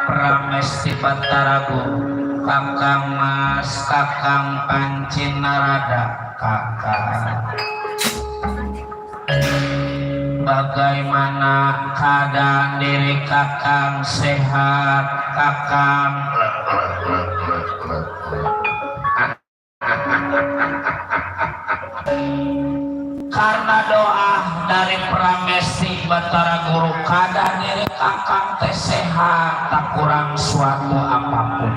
Pramesti Bataragu Kakang Mas Kakang Pancin Narada Kakang. Bagaimana keadaan diri Kakang? Sehat Kakang? Karena doa dari Pramesti Batara Guru, keadaan diri Kakang teh sehat, tak kurang suatu apapun.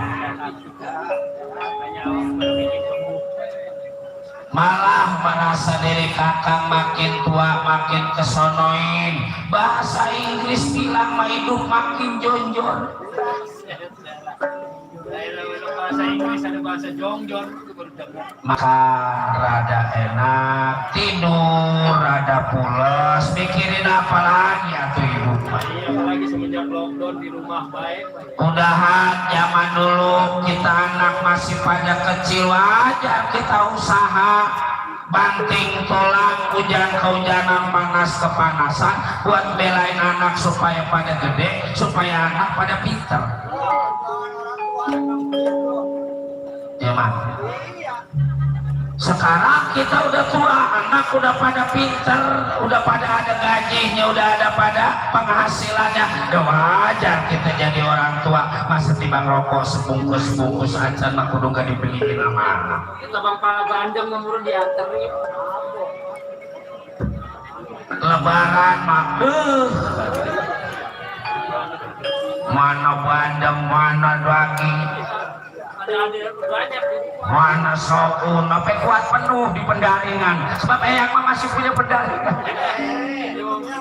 Malah merasa diri Kakang makin tua makin kesonoin. Bahasa Inggris bilang mah hidup makin jonjon. Bahasa Inggris ada bahasa jongjon. Maka rada enak tidur, rada pules, mikirin apa lagi atuh ibu. Apalagi semenjak lockdown di rumah baik. Udahan zaman dulu kita anak masih pada kecil, wajar kita usaha banting tulang, hujan kehujanan, panas kepanasan buat belain anak supaya pada gede, supaya anak pada pinter. Ya mah. Sekarang kita udah tua, anak udah pada pinter, udah pada ada gajinya, udah ada pada penghasilannya. Udah wajar kita jadi orang tua. Masa timbang rokok sebungkus-bungkus acan mah kudu gak dibeliin sama anak. Kita bangpala bandeng nomor dianterin. Lebaran mah mana bandeng, mana daging, mana soun, sampai kuat penuh di pendaringan. Sebab eyang mah masih punya pendaringan.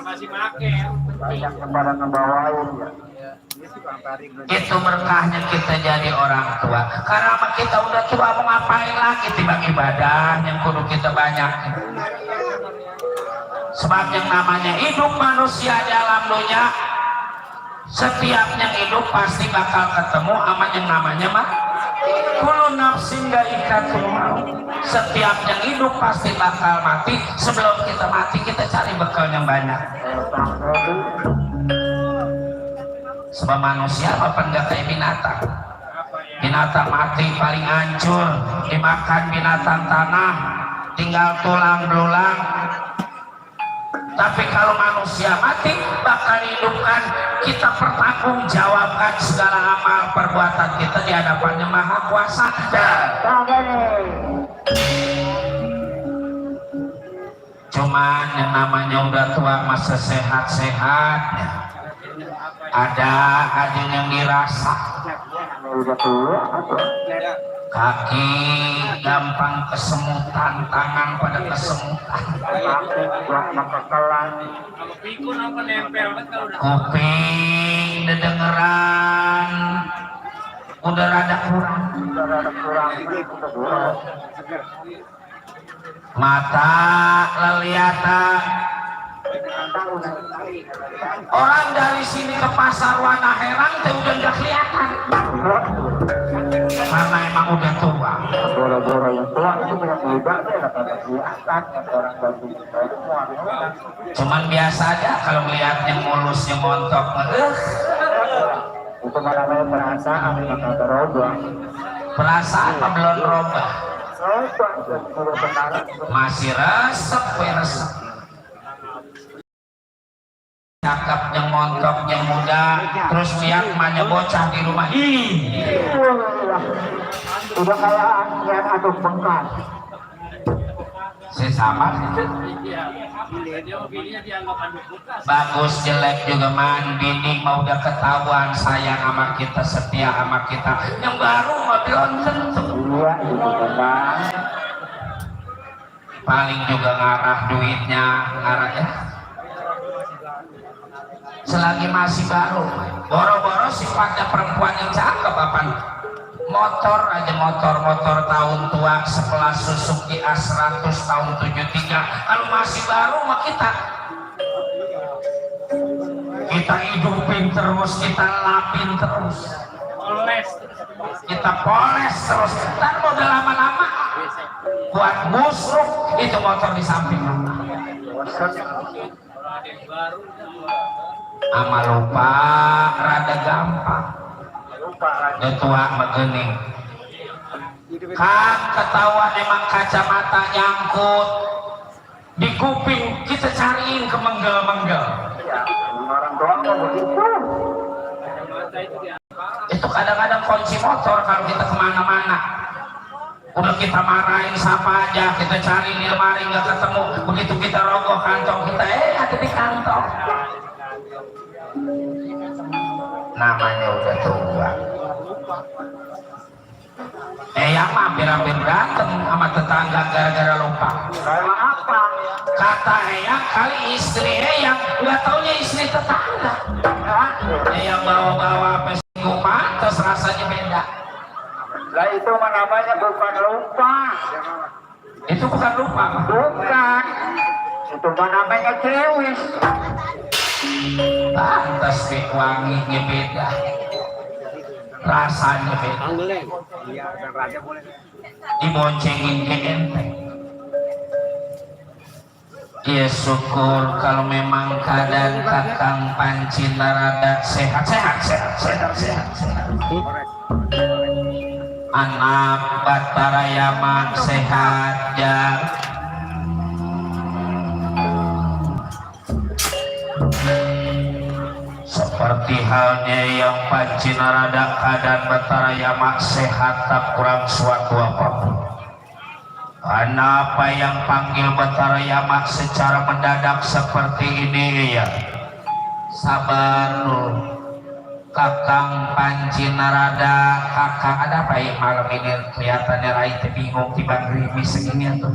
Masih make. Banyak lembaran ngebawain ya. Itu berkahnya kita jadi orang tua. Karena kita udah tua mau ngapain lagi timbang ibadah yang kudu kita banyak. Sebab yang namanya hidup manusia di alam dunia, setiap yang hidup pasti bakal ketemu sama yang namanya mah kullu nafsin dha'iqatul maut. Setiap yang hidup pasti bakal mati. Sebelum kita mati kita cari bekal yang banyak. Sebab manusia apa enggak kayak binatang. Binatang mati paling hancur, dimakan binatang tanah, tinggal tulang belulang. Tapi kalau manusia mati bakal hidupkan, kita pertanggungjawabkan segala amal perbuatan kita di hadapannya Maha Kuasa. Cuman yang namanya udah tua masa sehat-sehatnya ada aja yang dirasa. Kaki gampang kesemutan, tangan pada kesemutan, kuping dengeran udah rada kurang, mata lelihatan. Orang dari sini ke pasar Wana Herang teh udah nggak kelihatan karena emang udah tua. Boro-boro yang tua itu punya muda kelihatan orang baru. Cuman biasa aja kalau melihat yang mulus yang montok. Itu namanya perasaan bakal berubah. Perasaan belum berubah. Masih resep, resep. Cakep yang montok yang muda, terus lihat emaknya bocah di rumah. Udah kayak yang aduh bengkak. Sama. Bagus jelek juga man, bini mau udah ketahuan sayang sama kita, setia sama kita. Yang baru mah belum tentu. Iya, itu benar. Paling juga ngarah duitnya, ngarah ya. Selagi masih baru, boro-boro sifatnya perempuan yang cakep apa? Motor aja, motor tahun tua sekelas Suzuki A100 tahun 73. Kalau masih baru mah kita hidupin terus, kita lapin terus, kita poles terus. Ntar udah lama-lama buat busruk itu motor di samping. Ama lupa rada gampang. tua megening kan ketahuan emang kacamata nyangkut di kuping kita cariin ke menggel-menggel orang tua begitu itu kadang-kadang kunci motor kalau kita kemana-mana udah kita marahin siapa aja kita cari di lemari nggak ketemu begitu kita rogoh kantong kita ada di kantong namanya udah tua yang hampir-hampir berantem sama tetangga gara-gara lupa karena apa kata Eyang kali istri Eyang nggak taunya istri tetangga Eyang bawa-bawa pesinggung pantas rasanya beda lah itu namanya bukan lupa itu bukan lupa bukan itu namanya cewek pantas wanginya beda rasanya beda diboncengin ke enteng ya syukur kalau memang keadaan Kakang Panci Narada sehat anak Batara Yama sehat ya seperti halnya yang Panci Narada keadaan Batara Yama sehat tak kurang suatu apapun kenapa yang panggil Batara Yama secara mendadak seperti ini ya sabar dulu Kakang Panci Narada kakang ada apa ya malam ini kelihatannya Rai bingung tiba gerimis segini tuh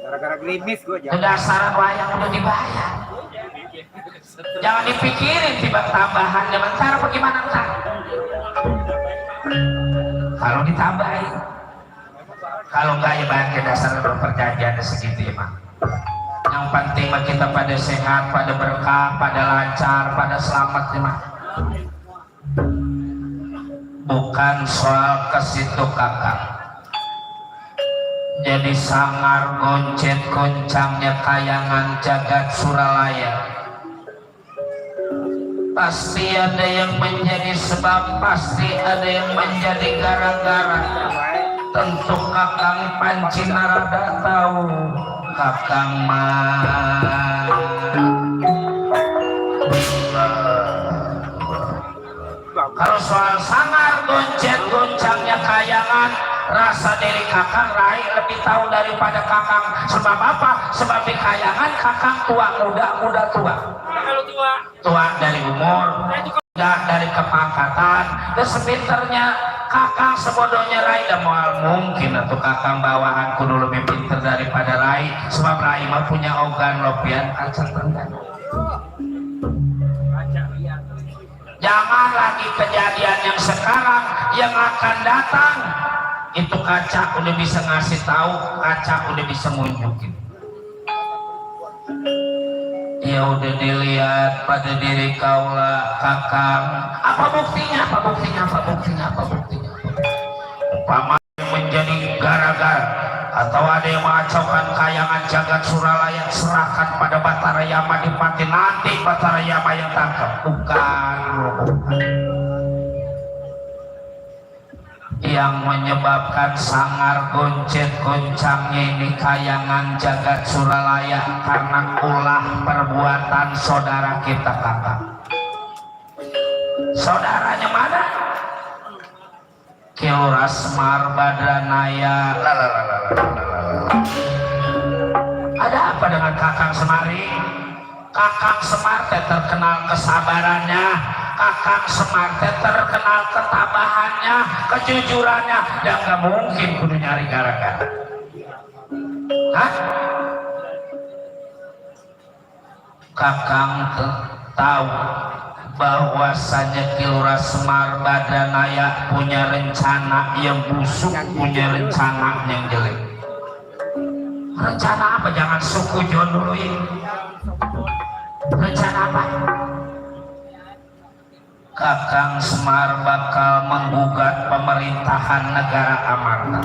gara-gara gerimis gue kedasaran wayang udah dibayar jangan dipikirin tiba tambahan sementara bagaimana kan kalau ditambahin kalau enggak ya bahan dasar berperjanjian segitu ya Mak yang penting kita pada sehat, pada berkah, pada lancar, pada selamat ya Mak bukan soal ke situ kakak jadi sangar goncet goncangnya kayangan jagat Suralaya pasti ada yang menjadi sebab pasti ada yang menjadi gara-gara tentu Kakang Panci Narada tahu Kakang kalau soal sangar goncet goncangnya kayangan rasa dari Kakang Rai lebih tahu daripada Kakang sebab apa? Sebab di kayangan Kakang tua muda tua tua dari umur muda dari kepangkatan dan sepinternya Kakang sebodohnya Rai dan mual mungkin atau Kakang bawaan kudu lebih pinter daripada Rai sebab Rai mah punya organ lopian acak tenggan jangan lagi kejadian yang sekarang yang akan datang itu kaca udah bisa ngasih tahu kaca udah bisa nunjukin ya udah dilihat pada diri kaula Kakang apa buktinya umpama menjadi gara-gara atau ada yang mengacaukan kayangan jagat Suralaya serahkan pada Batara Yama Dipati nanti Batara Yama yang tangkap bukan yang menyebabkan sangar goncet goncangnya ini kayangan jagat Suralaya karena ulah perbuatan saudara kita kakak saudaranya mana? Kilura Semar Badranaya ada apa dengan Kakang Semari? Kakang Semar terkenal kesabarannya Kakang Semar terkenal ketabahannya kejujurannya dan gak mungkin kudu nyari gara-gara Kakang tahu bahwasanya Kilura Semar Badranaya punya rencana yang busuk punya rencana yang jelek rencana apa? Jangan suku John dulu ini rencana apa? Kakang Semar bakal menggugat pemerintahan negara Amarta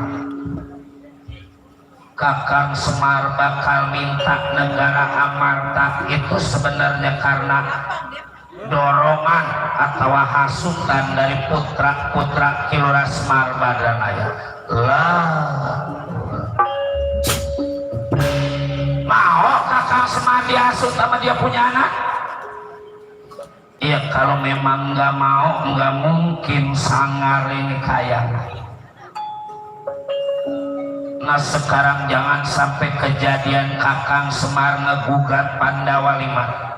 Kakang Semar bakal minta negara Amarta itu sebenarnya karena dorongan atau hasutan dari putra-putra Kiluras Marbadanaya. Lah mau Kakang Semar dihasut sama dia punya anak? Iya, kalau memang nggak mau, nggak mungkin sangar ini kaya. Nah sekarang jangan sampai kejadian Kakang Semar ngegugat Pandawa 5.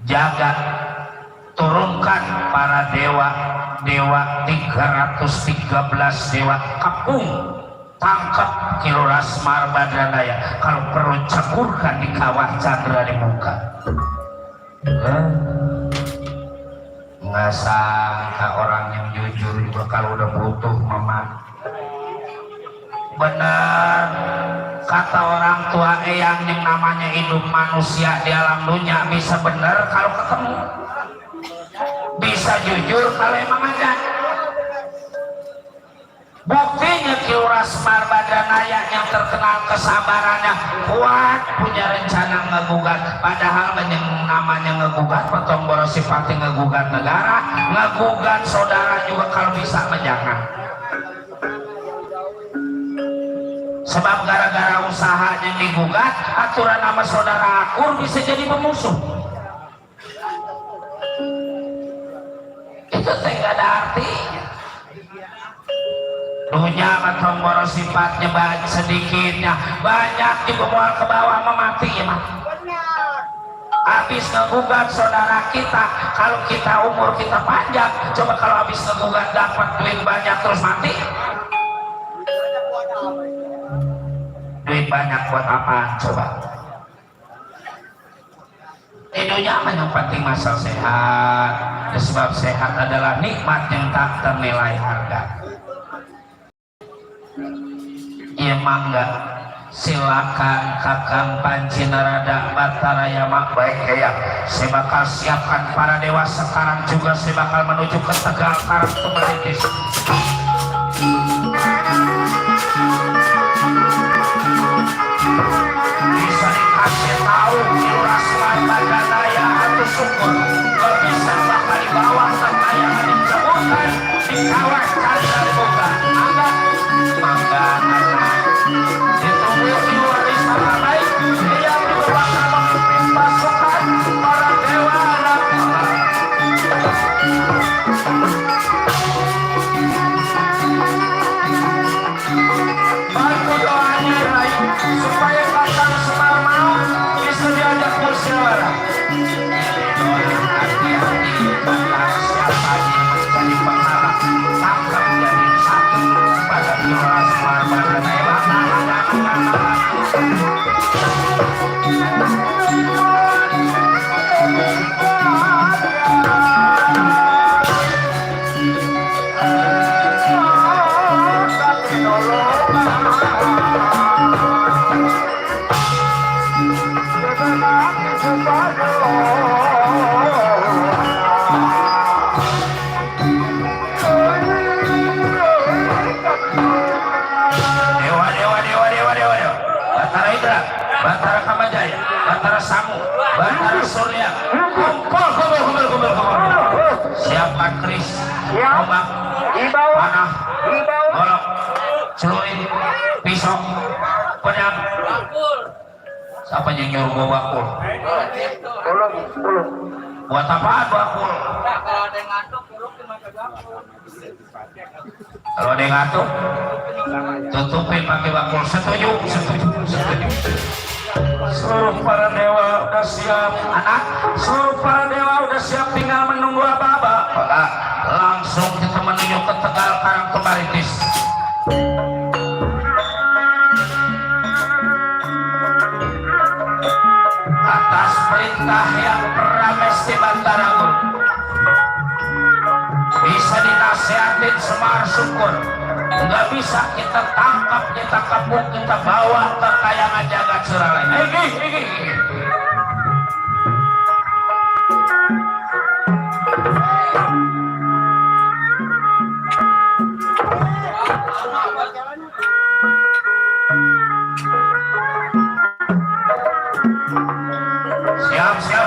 Jaga, turunkan para dewa 313 dewa kapung, tangkap Kiluras Marbadanaya, kalau perlu cekurkan di kawah Candra di muka. Nggak sangka orang yang jujur juga kalau udah butuh memang benar kata orang tua yang namanya hidup manusia di alam dunia bisa benar kalau ketemu, bisa jujur kalau emang ada. Buktinya Kiluras Marbadanaya yang terkenal kesabarannya kuat, punya rencana ngegugat, padahal yang namanya ngegugat potong borosipati, ngegugat negara, ngegugat saudara juga kalau bisa menjangan. Sebab gara-gara usahanya digugat, aturan nama saudara akur bisa jadi pemusuh. Itu tidak ada artinya. Dunia matong boros sifatnya banyak, sedikitnya banyak juga mual ke bawah memati ya mah. Habis ngegugat saudara kita, kalau kita umur kita panjang, coba kalau habis ngegugat dapat duit banyak terus mati. Duit banyak buat apaan coba? Di dunia mah yang penting masal sehat, sebab sehat adalah nikmat yang tak ternilai harga. Iya mangga, silakan Kakang Panji Narada Batara Yama. Baik ya, saya bakal siapkan para dewa sekarang juga, saya bakal menuju ke Tegal Karang Tumaritis. Bisa dikasih tahu Kiluras Marbadanaya atau syukur, kalau bisa bakal dibawa serta yang dicabutkan di kawah Candra di muka. Mangga anak ditunggu di warisan baik yang bakal memimpin pasukan para dewa anak. Bantu doanya Rai supaya Kakang Semar mau bisa diajak musyawarah. Hati-hati Kakang siapa yang menjadi penghalang, tangkap jadi satu pada Kiluras Marbadanaya. Batara Kamajaya, Batara Samu, Batara Surya, kumpul. Siapkan keris, tombak, panah, golok, celurit, pisau, pedang. Siapa yang nyuruh bawa bakul? Buat apaan bakul? Kalau ada yang ngantuk, tutupin pakai bakul. Setuju. Seluruh para dewa udah siap, anak. Seluruh para dewa udah siap, tinggal menunggu apa-apa. Langsung kita menuju ke Tegal Karang Tumaritis. Atas perintah yang Pramesti Bantaragun, bisa dinasehatin Semar syukur. Nggak bisa kita tangkap, kita kapuk, kita bawa ke Kayangan Jagat Suralaya. Siap.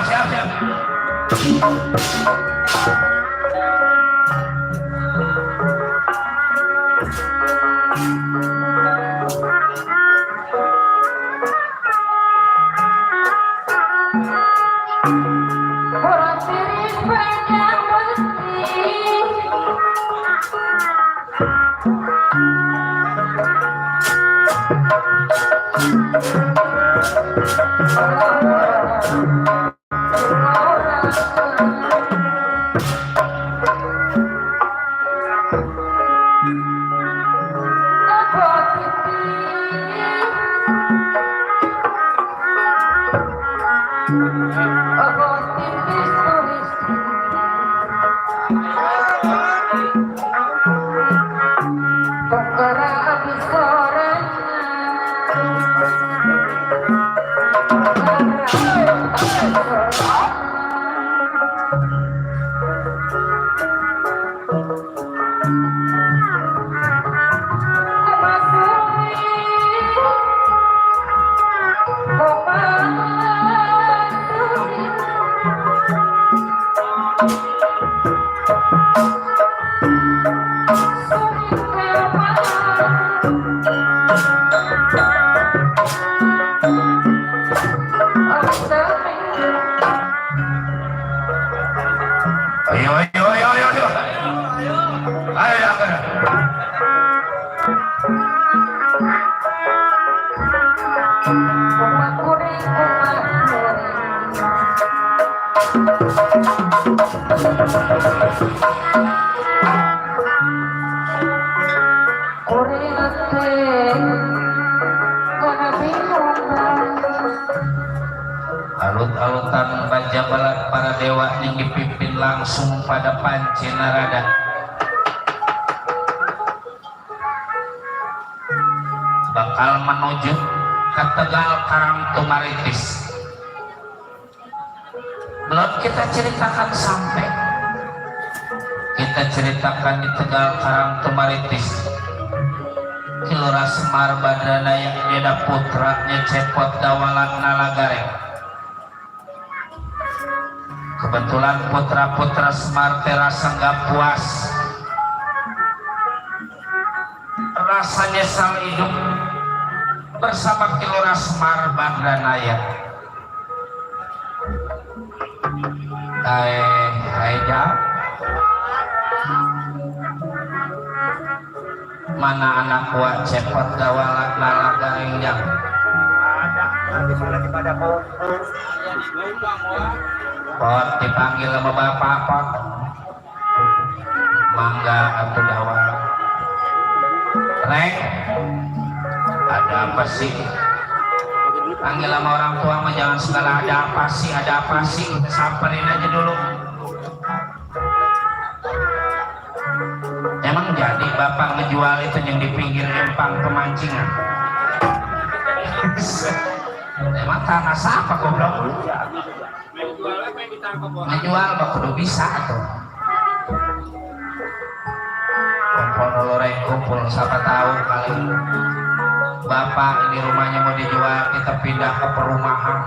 Alut-alutan baja balat para dewa yang dipimpin langsung pada Panci Narada. Bakal menuju ke Tegal Karangtumaritis. Belum kita ceritakan sampai. Kita ceritakan di Tegal Karangtumaritis. Kilora Semar Badranaya Deda putranya Cepot Dawalan Nalagareng. Kebetulan putra-putra Semar terasa nggak puas, rasa nyesal hidup bersama Kilora Semar Badranaya. Mana anak gua Cepot Dawalan Nalagareng yang Nanti malah pada kumpul. Pot dipanggil sama bapak pot. Mangga atau Dawal. Rek, ada apa sih? Panggil sama orang tua mah jangan segala ada apa sih, samperin aja dulu. Emang jadi bapak ngejual itu yang di pinggir empang pemancingan? Emang tanah siapa goblok? Ngejual mah kudu bisa tuh. Kumpul siapa tahu kali bapak ini rumahnya mau dijual, kita pindah ke perumahan.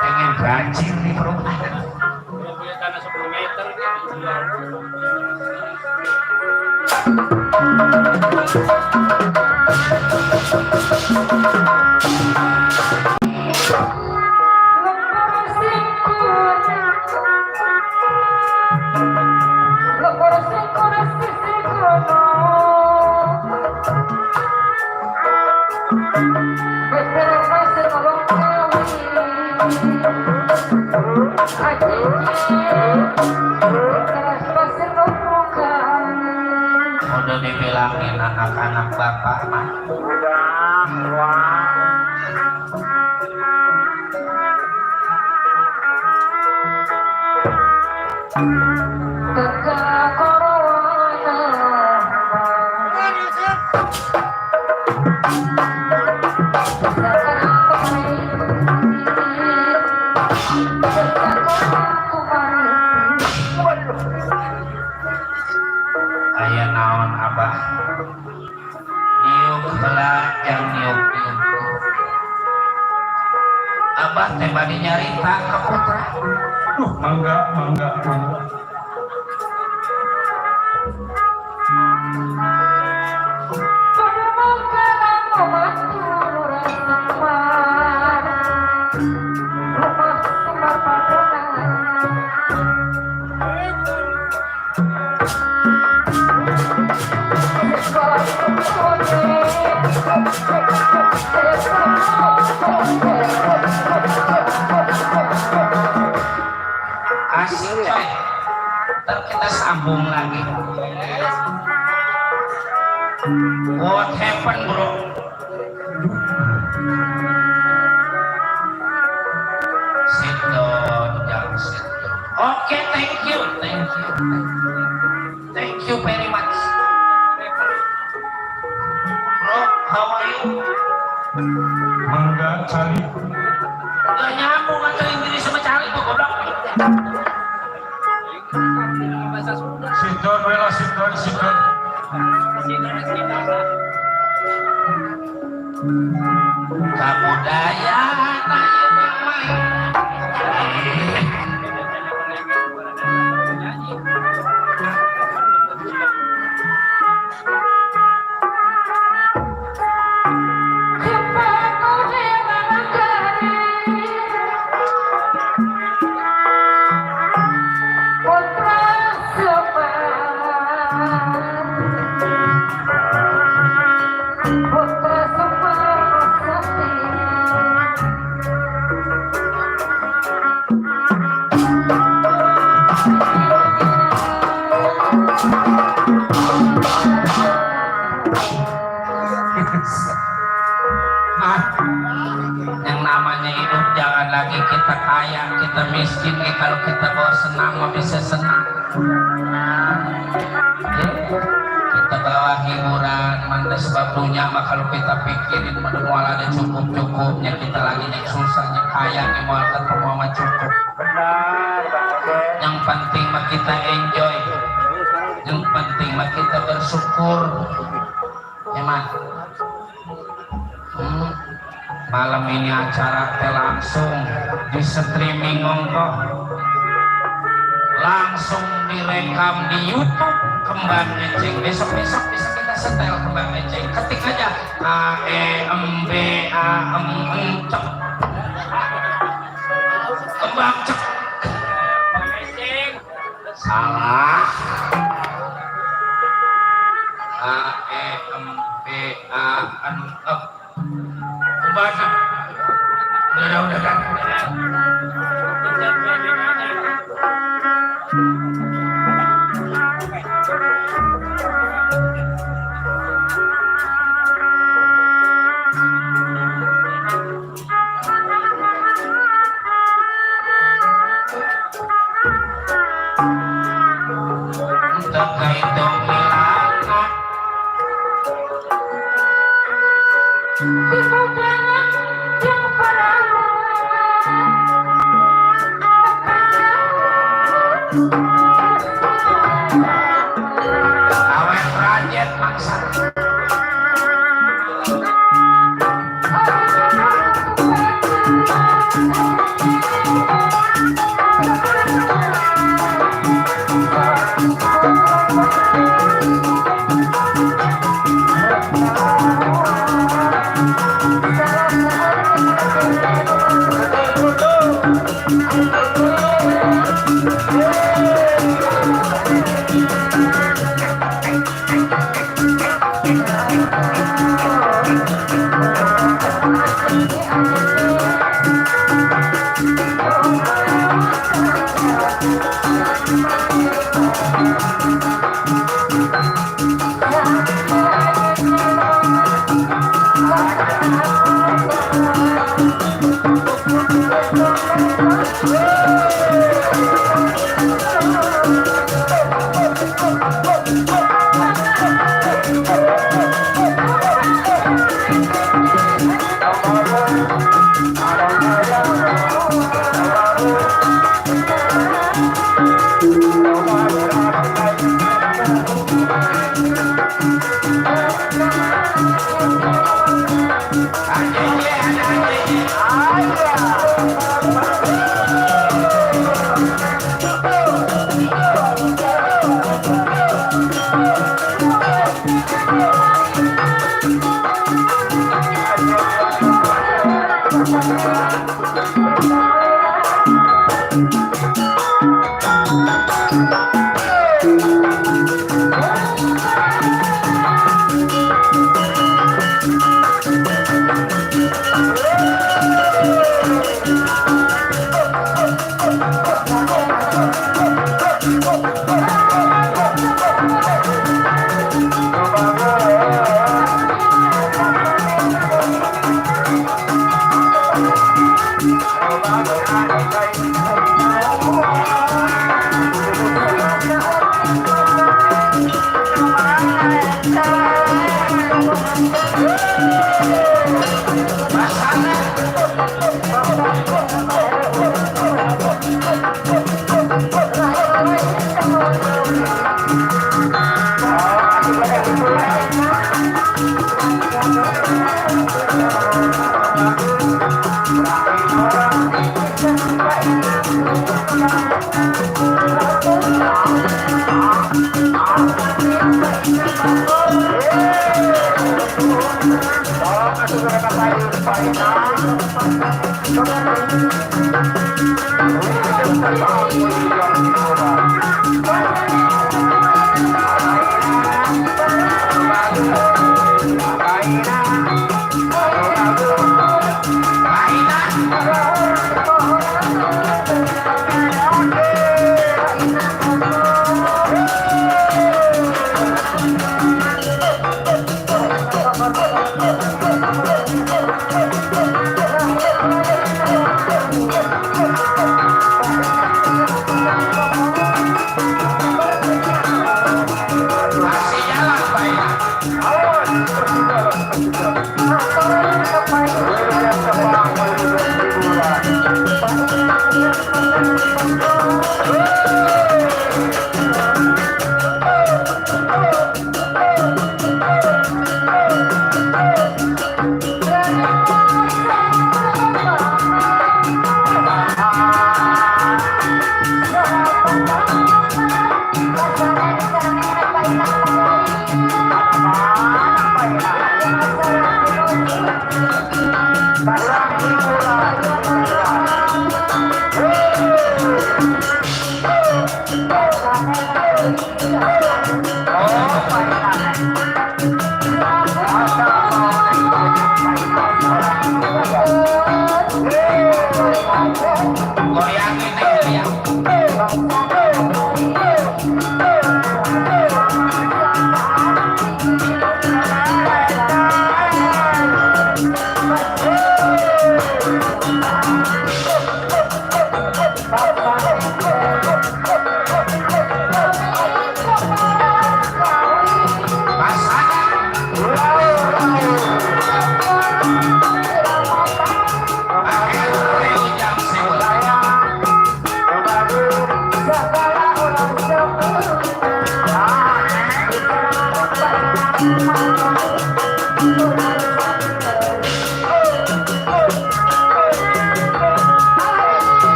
Pengen banjir di perumahan. Punya tanah 10 meter dijual. Udah dibilangin anak-anak bapak mah aya naon abah niuk heula yang niuk. Abah ulah teh bade nyarita ke putra. Mangga. Asik coy. Ntar kita sambung lagi. What happened bro? Sit down, jangan sit down. Oke, thank you very much. Bro, how are you? Mangga cari. Gak nyambung atau Inggris sama cari kok goblok. Sit down, Wela, sit down. Kabudayaan ayo bermain. Yang namanya hidup jangan lagi kita kaya, kita miskin. Kalau kita bawa senang mah bisa senang. Kita bawa hiburan, mana sebabnya mah kalau kita pikirin mual ada cukup-cukupnya. Kita lagi yang susahnya kaya, mual ketemu mah cukup. Benar, Yang penting mah kita enjoy. Yang penting mah kita bersyukur. Ya mah. Malam ini acara langsung di streaming ongkoh, langsung direkam di YouTube Kembang Eceng. Besok bisa kita setel Kembang Eceng. Ketik aja cek Kembang cek. Salah. Baca. Udah kan. Terkait dong milana. Awet rajet maksa. Aja,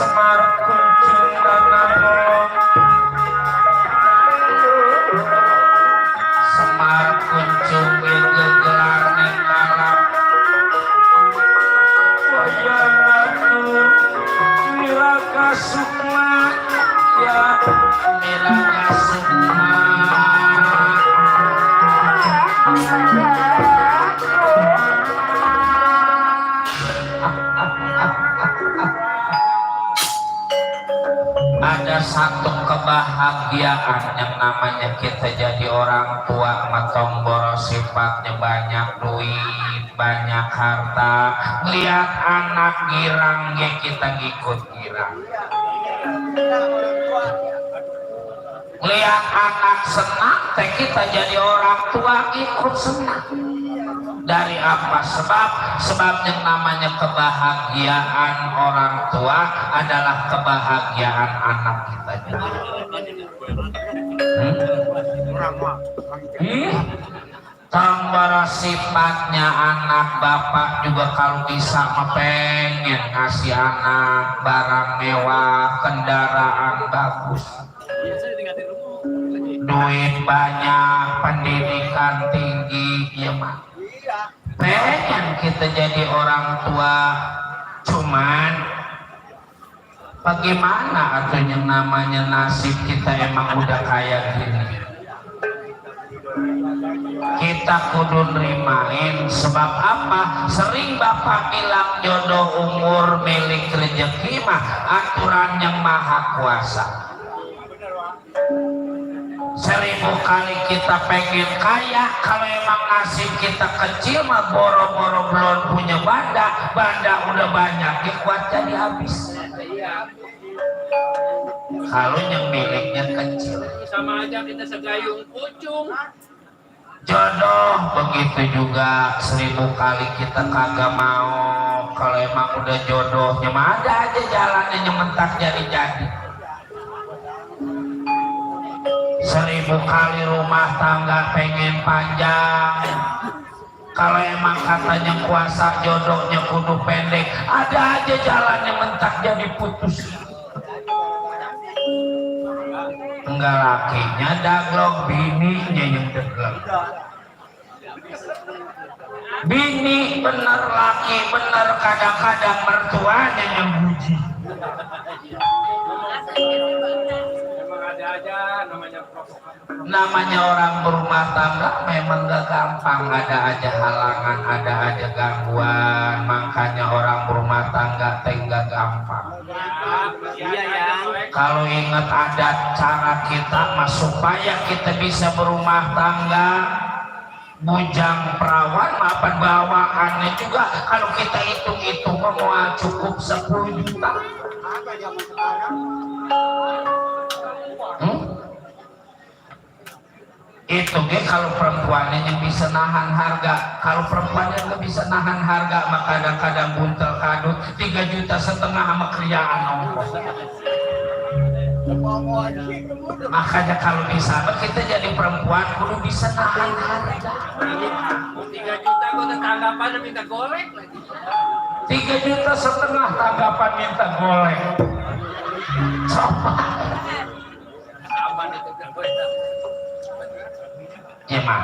Semar kuncung nanapong Semar kuncung gegelar neng alam wayang atu milaka sukma ya milaka sukma ada satu kebahagiaan yang namanya kita jadi orang tua matong boros sifatnya banyak duit banyak harta lihat anak girang ya kita ngikut girang lihat anak senang teh kita jadi orang tua ikut senang dari apa sebab yang namanya kebahagiaan orang tua adalah kebahagiaan anak kita juga. Tambah sifatnya anak bapak juga kalau bisa pengen ngasih anak barang mewah kendaraan bagus duit banyak pendidikan tinggi ya mah pengen kita jadi orang tua cuman bagaimana atau yang namanya nasib kita emang udah kayak gini kita kudu nerimain sebab apa sering bapak bilang jodoh umur milik rezeki mah aturan yang maha kuasa 1000 kali kita pengen kaya kalau emang nasib kita kecil mah boro-boro belum punya banda udah banyak kuat jadi habis kalau yang miliknya kecil sama aja kita segayung pucung jodoh begitu juga 1000 kali kita kagak mau kalau emang udah jodohnya mah ada aja jalannya yang mentak jadi 1000 kali rumah tangga pengen panjang kalau emang katanya kuasa jodohnya kudu pendek ada aja jalan yang mentak jadi putus enggak lakinya daglog bininya yang deglog bini bener laki bener kadang-kadang mertuanya yang buji namanya orang berumah tangga memang gak gampang ada aja halangan ada aja gangguan makanya orang berumah tangga gak gampang kalau ingat ada cara kita mas supaya kita bisa berumah tangga bujang perawan maupun bawaannya juga kalau kita hitung-hitung mau cukup 10 juta itu kalau perempuannya yang bisa nahan harga kalau perempuannya nggak bisa nahan harga maka kadang-kadang buntel kadut 3,5 juta sama kriaan ongkos makanya kalau bisa kita jadi perempuan kudu bisa nahan harga 3 juta kok tanggapan minta golek lagi 3,5 juta tanggapan minta golek coba aman itu ya mah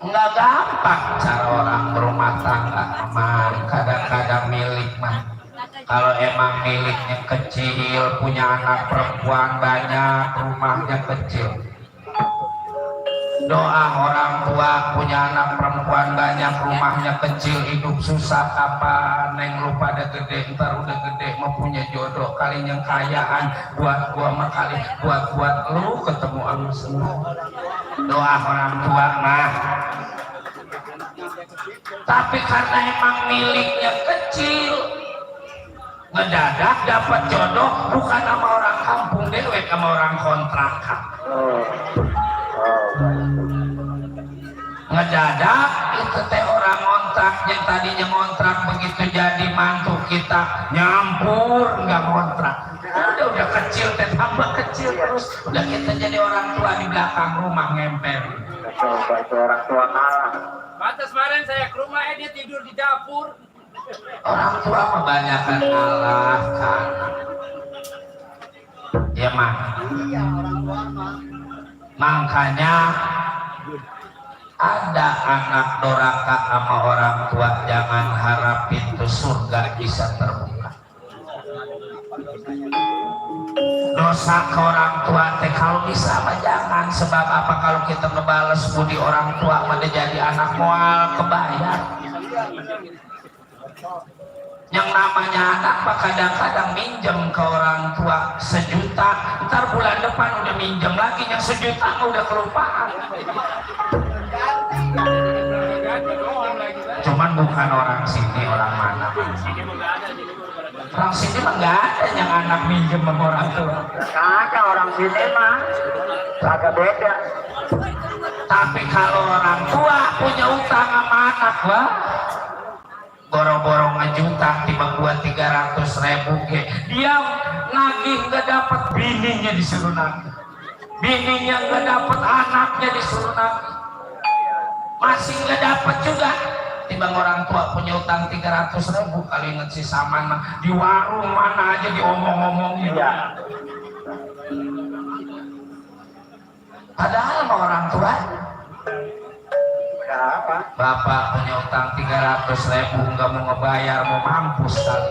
nggak gampang cara orang berumah tangga emang kadang-kadang milik mah kalau emang miliknya kecil punya anak perempuan banyak rumahnya kecil doa orang tua punya anak perempuan banyak rumahnya kecil hidup susah kapan neng lupa ada gede ntar udah gede mau punya jodoh kali yang kayaan buat gua mah kali buat lu ketemu sama semua doa orang tua mah tapi karena emang miliknya kecil ngedadak dapat jodoh bukan sama orang kampung dewek sama orang kontrakan ngedadak itu teh orang ngontrak yang tadinya ngontrak begitu jadi mantu kita nyampur nggak ngontrak udah kecil teh tambah kecil terus udah kita jadi orang tua di belakang rumah ngemper coba itu orang tua malah batas kemarin saya ke rumah dia tidur di dapur Orang tua kebanyakan ngalah kan. Ya mah. Makanya ada anak doraka sama orang tua, jangan harap pintu surga bisa terbuka. Dosa ke orang tua teh kalau bisa mah jangan. Sebab apa? Kalau kita ngebales budi orang tua mah jadi anak moal kebayar. Yang namanya anak mah kadang-kadang minjem ke orang tua 1 juta, ntar bulan depan udah minjem lagi yang 1 juta udah kelupaan. Cuman bukan orang sini, orang mana? Orang sini mah nggak ada yang anak minjem sama orang tua. Ada orang sini mah agak beda. Tapi kalau orang tua punya utang sama anak, wah, boro-boro ngejuta tiba gua 300.000 ke dia nagih nggak dapat, bininya disuruh nagih, bininya nggak dapat, anaknya disuruh nagih, masih nggak dapat juga. Timbang orang tua punya utang 300.000, kali inget si Saman mah di warung mana aja diomong-omongin. Iya. Padahal sama orang tua, Apa? bapak punya utang 300.000 nggak mau ngebayar, mau mampus kali,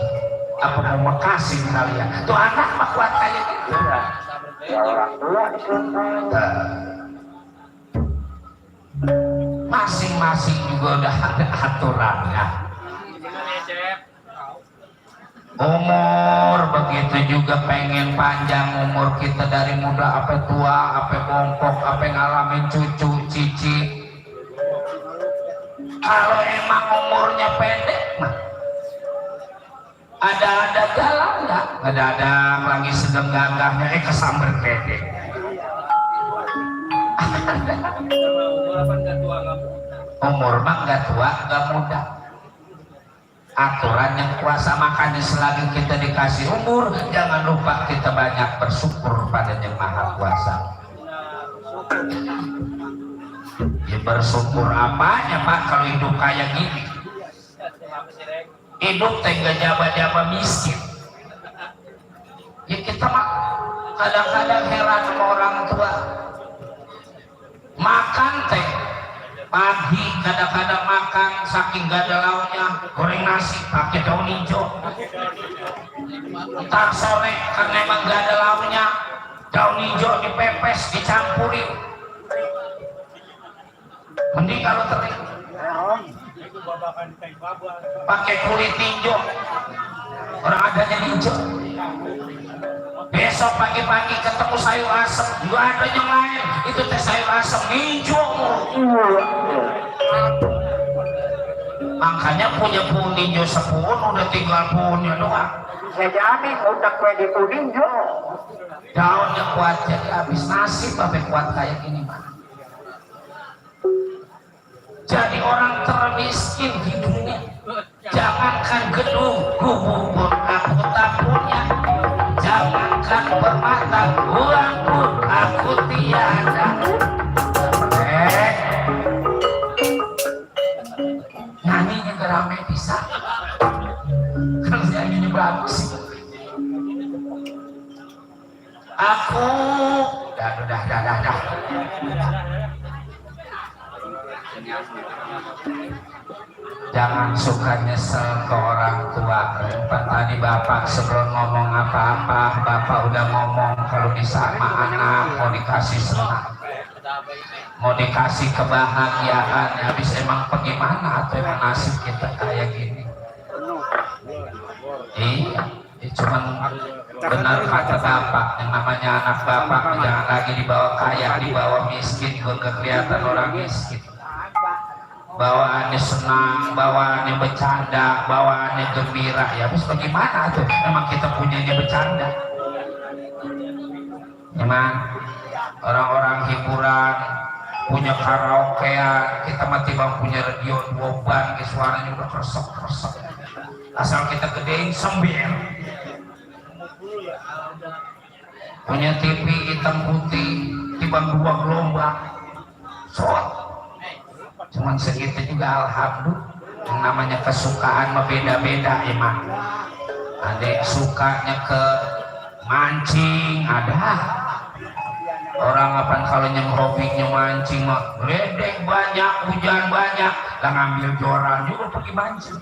apa mau makasih kalian. Tuh anak mah kuat kayak gitu. Iya. Ya orang tua disuruh. Masing-masing juga udah ada aturannya. Umur begitu juga, pengen panjang umur kita dari muda apa tua, apa bongkok, apa ngalamin cucu cici. Kalau emang umurnya pendek mah ada jalan nggak? Ada lagi sedang gagahnya kesamber pendek. Umur mah nggak tua nggak muda. Aturan yang kuasa, makanya selagi kita dikasih umur jangan lupa kita banyak bersyukur pada yang maha kuasa. Ya bersyukur apanya Pak kalau hidup kayak gini? Hidup teh nggak jaba-jaba miskin. Ya kita mah kadang-kadang heran sama orang tua. Makan teh pagi kadang-kadang makan saking gak ada lauknya, goreng nasi pakai daun hijau. Ntar sore karena emang gak ada lauknya, daun hijau dipepes dicampurin. Mending kalau teri pakai kulit hijau, orang adanya hijau. Besok pagi-pagi ketemu sayur asem, juga ada yang lain, itu teh sayur asem hijau. Makanya punya pohon hijau 10 udah tinggal pohonnya doang. Saya jamin utak kue di kuning jo. Daunnya kuat jadi habis, nasib sampai kuat kayak gini mah. Jadi orang termiskin di dunia, jangankan gedung gubuk pun aku tak punya, jangankan permata uang pun aku tiada. Nyanyinya gerame bisa, kalau nyanyinya bagus. Aku dah. Jangan suka nyesel ke orang tua. Tadi bapak sebelum ngomong apa-apa, bapak udah ngomong kalau bisa sama anak mau dikasih senang, mau dikasih kebahagiaan. Habis emang bagaimana atau emang nasib kita kayak gini? Iya, cuman benar kata bapak, yang namanya anak bapak jangan lagi dibawa kaya, dibawa miskin juga kelihatan orang miskin. Bawaannya senang, bawaannya bercanda, bawaannya gembira. Ya habis bagaimana tuh? Emang kita punyanya bercanda. Emang orang-orang hiburan punya karaokean, kita mah tiba punya radio 2 ban, suaranya udah keresek-keresek. Asal kita gedein sembil. Punya TV hitam putih, tiba 2 gelombang. Cuman segitu juga alhamdulillah. Yang namanya kesukaan mah beda-beda emang. Ada sukanya ke mancing, ada orang apa kalau yang hobinya mancing mah ledek banyak, hujan banyak, lah ngambil joran juga pergi mancing.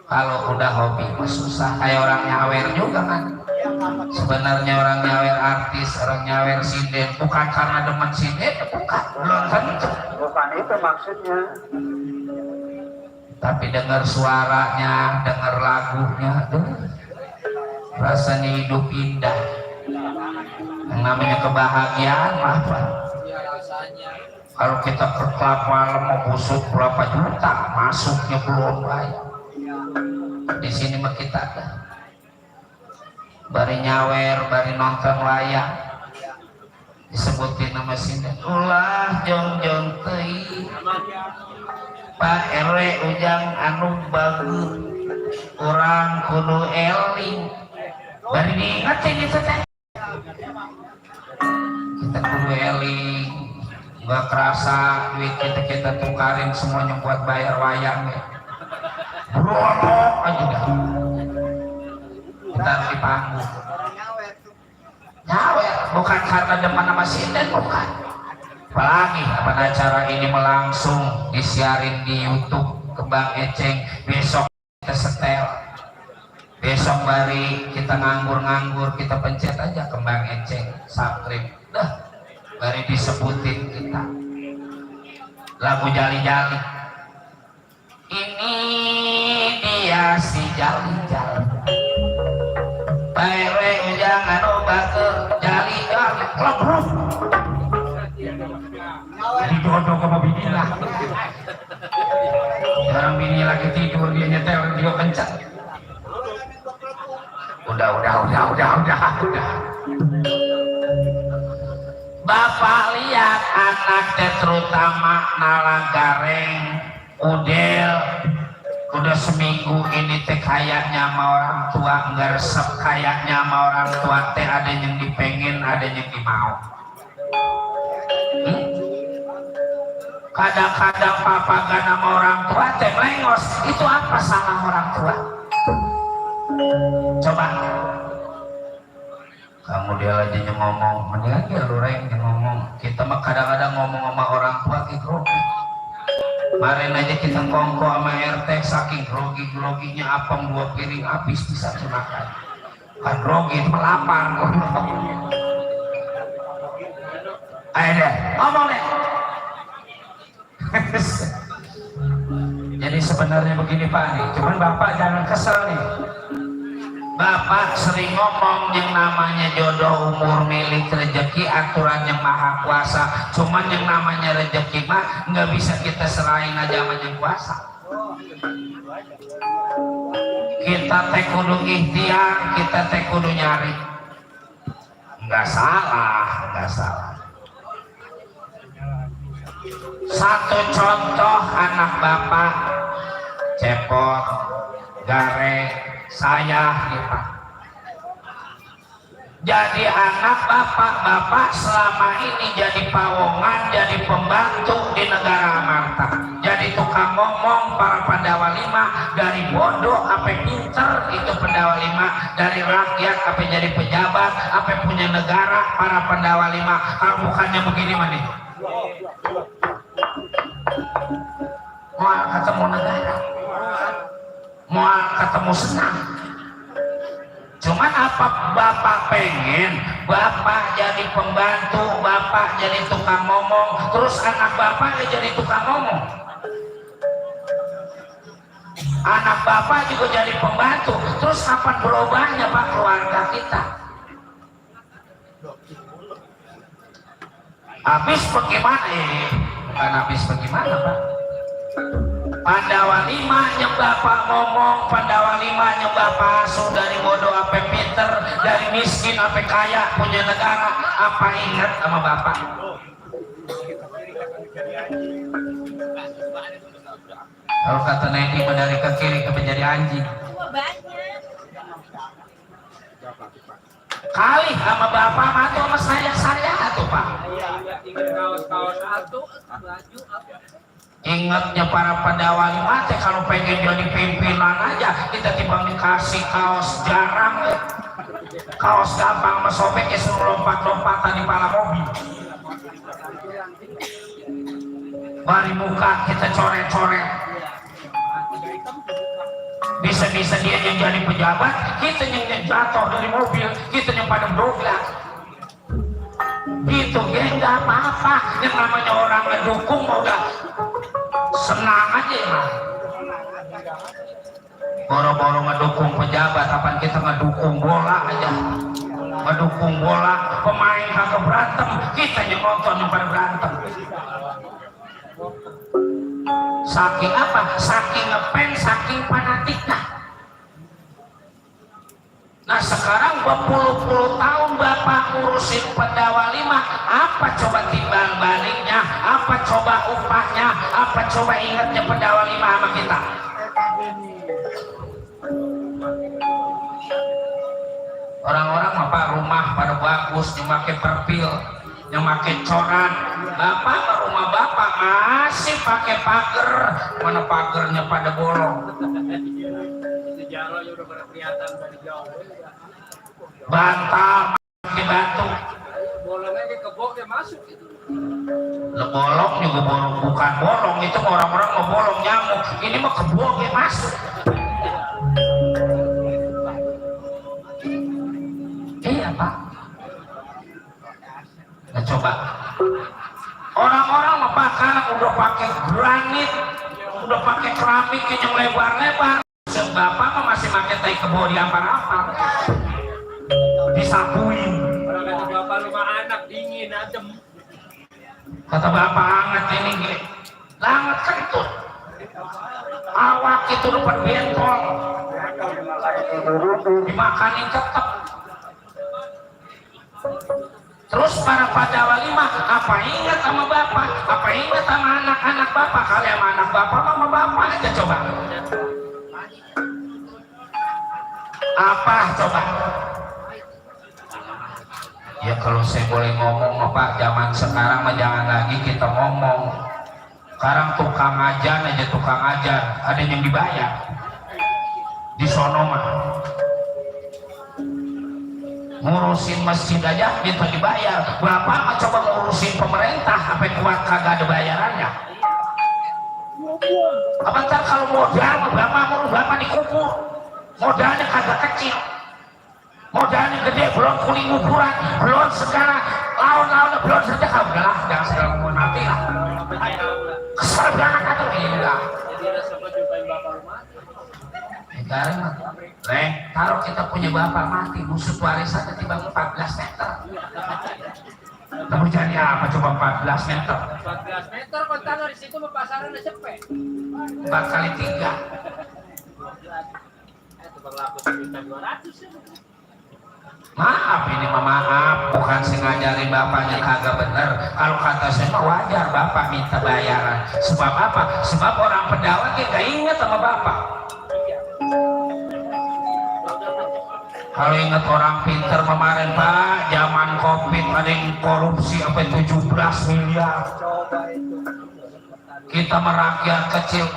Kalau udah hobi mah susah, kayak orang nyawer juga kan. Sebenarnya orang nyawer artis, orang nyawer sinden bukan karena demen sinden, bukan, belum tentu. Bukan itu maksudnya. Tapi dengar suaranya, dengar lagunya, rasanya hidup indah. Yang namanya kebahagiaan mah Pak. Kalau kita ke klub malam mau busuk berapa juta, masuknya belum bayar. Di sini mah kita ada. Bari nyawer, bari nonton layang, disebutin nama sinden. Ulah jong-jong teuing. Pak RW ujang anu bagus, orang kudu eling. Bari diingat gitu teh. Kita kudu eling, nggak kerasa duit kita tukarin semuanya buat bayar wayang ya. Brono aja dah. Kita di panggung. Nyawer bukan karena depan nama sinden, bukan. Apalagi pada acara ini melangsung disiarin di YouTube Kembang Eceng, besok kita setel, besok bari kita nganggur kita pencet aja Kembang Eceng subscribe, dah bari disebutin kita lagu jali-jali. Ini dia si jali-jali, Baire ujang anu baker jali-jali lebruk digodok sama bini lah. Orang bini lagi tidur dia nyetel dia kencang. Udah. Bapak lihat anak teh terutama nala gareng, udel, udah seminggu ini teh kayaknya sama orang tua nggak resep, kayaknya sama orang tua teh ada yang dipengen, ada yang dimau. Kadang-kadang papa gak nama orang tua teh melengos, itu apa salah orang tua? Coba kamu dia aja yang ngomong, mendingan dia lu yang ngomong. Kita mah kadang-kadang ngomong sama orang tua kayak grogi. Kemarin aja kita kongko sama RT saking groginya apem 2 piring habis bisa makan. Kan grogi melapar. Ayo deh, ngomong deh. Jadi sebenarnya begini Pak nih, cuman Bapak jangan kesel nih. Bapak sering ngomong yang namanya jodoh, umur, milik, rezeki, aturan yang maha kuasa. Cuman yang namanya rezeki mah nggak bisa kita serahin aja sama yang kuasa. Kita teh kudu ikhtiar, kita teh kudu nyari. Nggak salah. Satu contoh anak Bapak cepot, garek, saya nih Pak. Jadi anak bapak selama ini jadi pawongan, jadi pembantu di negara Amarta, jadi tukang ngomong para Pandawa 5, dari bodoh sampai pinter itu Pandawa 5, dari rakyat sampai jadi pejabat, sampai punya negara para Pandawa 5. Kalau bukannya begini mana? Mau ketemu negara, mau ketemu senang. Cuman apa Bapak pengen? Bapak jadi pembantu, Bapak jadi tukang ngomong, terus anak Bapak jadi tukang ngomong. Anak Bapak juga jadi pembantu, terus kapan berubahnya Pak keluarga kita? Habis bagaimana? Bukan habis bagaimana Pak? Pandawa 5 yang Bapak ngomong, Pandawa 5 yang Bapak asuh, dari bodoh sampai pinter, dari miskin sampai kaya, punya negara. Apa ingat sama Bapak? Kalau kata Nedi dari ke kiri ke menjadi anjing. Kali sama Bapak atau sama saya tuh Pak. Ingatnya para pendawali mati kalau pengen jadi pimpinan aja kita tiba dikasih kaos jarang, kaos gampang mesobek ya suruh lompat-lompatan di pala mobil. Bari muka kita coret-coret. Bisa-bisa dia yang jadi pejabat, kita yang jatuh dari mobil, kita yang pada dobrak. Gitu ya nggak apa-apa, yang namanya orang ngedukung udah senang aja ya. Boro-boro ngedukung pejabat, apaan kita ngedukung bola aja, ngedukung bola, pemain kagak berantem, kita yang nonton yang pada berantem. Saking apa? Saking ngefans, saking fanatiknya. Nah sekarang berpuluh-puluh tahun Bapak ngurusin pendawali mah, apa coba timbal baliknya, apa coba upahnya, apa coba ingatnya pendawali mah sama kita. Orang-orang mah Pak rumah pada bagus, yang pakai perpil, yang pakai coran. Bapak mah rumah Bapak masih pakai pagar, mana pagernya pada bolong. Jaro udah pada kelihatan dari jauh. Bantal pakai batu. Bolongnya ke kebok dia masuk gitu. Bolong juga bolong, bukan bolong itu orang-orang mau bolong nyamuk. Ini mah kebok dia masuk. Iya Pak. Nah coba. Orang-orang mah Pak sekarang udah pakai granit, udah pakai keramik yang lebar-lebar. Bapak mah masih pakai tai kebo di apa-apa, disapuin. Orang kata bapak rumah anak dingin adem. Kata bapak hangat ini gini, hangat kentut. Awak itu depan bentol, dimakanin tetep. Terus para pendawali mah apa ingat sama bapak, apa ingat sama anak-anak bapak. Kali sama anak bapak sama bapak aja coba. Apa coba? Ya kalau saya boleh ngomong Pak, zaman sekarang mah jangan lagi kita ngomong. Sekarang tukang ajar aja, tukang ajar ada yang dibayar di sono mah. Ngurusin masjid aja kita dibayar. Bapak mah coba ngurusin pemerintah sampai kuat kagak ada bayarannya. Apa ntar kalau modal bapak dikubur. Modalnya kagak kecil, modalnya gede, belum kuling nguburan, belum segala lawan-lawan, belum saja kau udahlah, jangan segala ngomong nanti lah. Kesel banget atau enggak? Jadi udah sempat jumpain bapak rumah. Sekarang mah, taruh kita punya bapak mati, busuk warisannya tiba 14 meter. Kamu jadi apa coba 14 meter? 14 meter kontainer di situ pasarannya cepet. 4 kali 3. Berlaku sejuta 200 ya. Maaf ini mah maaf, bukan sengaja bapaknya kagak bener. Kalau kata saya mah wajar bapak minta bayaran. Sebab apa? Sebab orang pendawat dia gak ingat sama bapak. Kalau ingat orang pinter kemarin Pak, zaman Covid ada yang korupsi sampai 17 miliar. Kita merakyat kecil,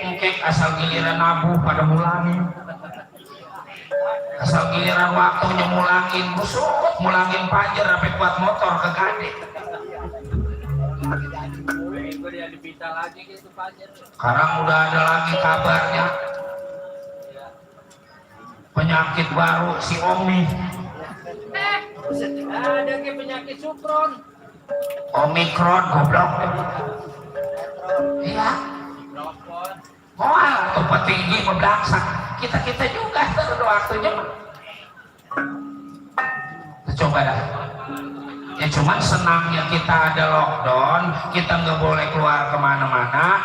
engkek asal giliran nabuh pada mulangin. Asal giliran waktunya mulangin busuk, mulangin pajer sampai kuat motor ke gade. Sekarang udah ada lagi kabarnya penyakit baru si Omi. Ada ke penyakit sukron. Omikron goblok. Iya. Wah, tuh petinggi membelaksak. Kita juga terus waktunya. Coba dah. Ya cuman senangnya kita ada lockdown, kita nggak boleh keluar kemana-mana.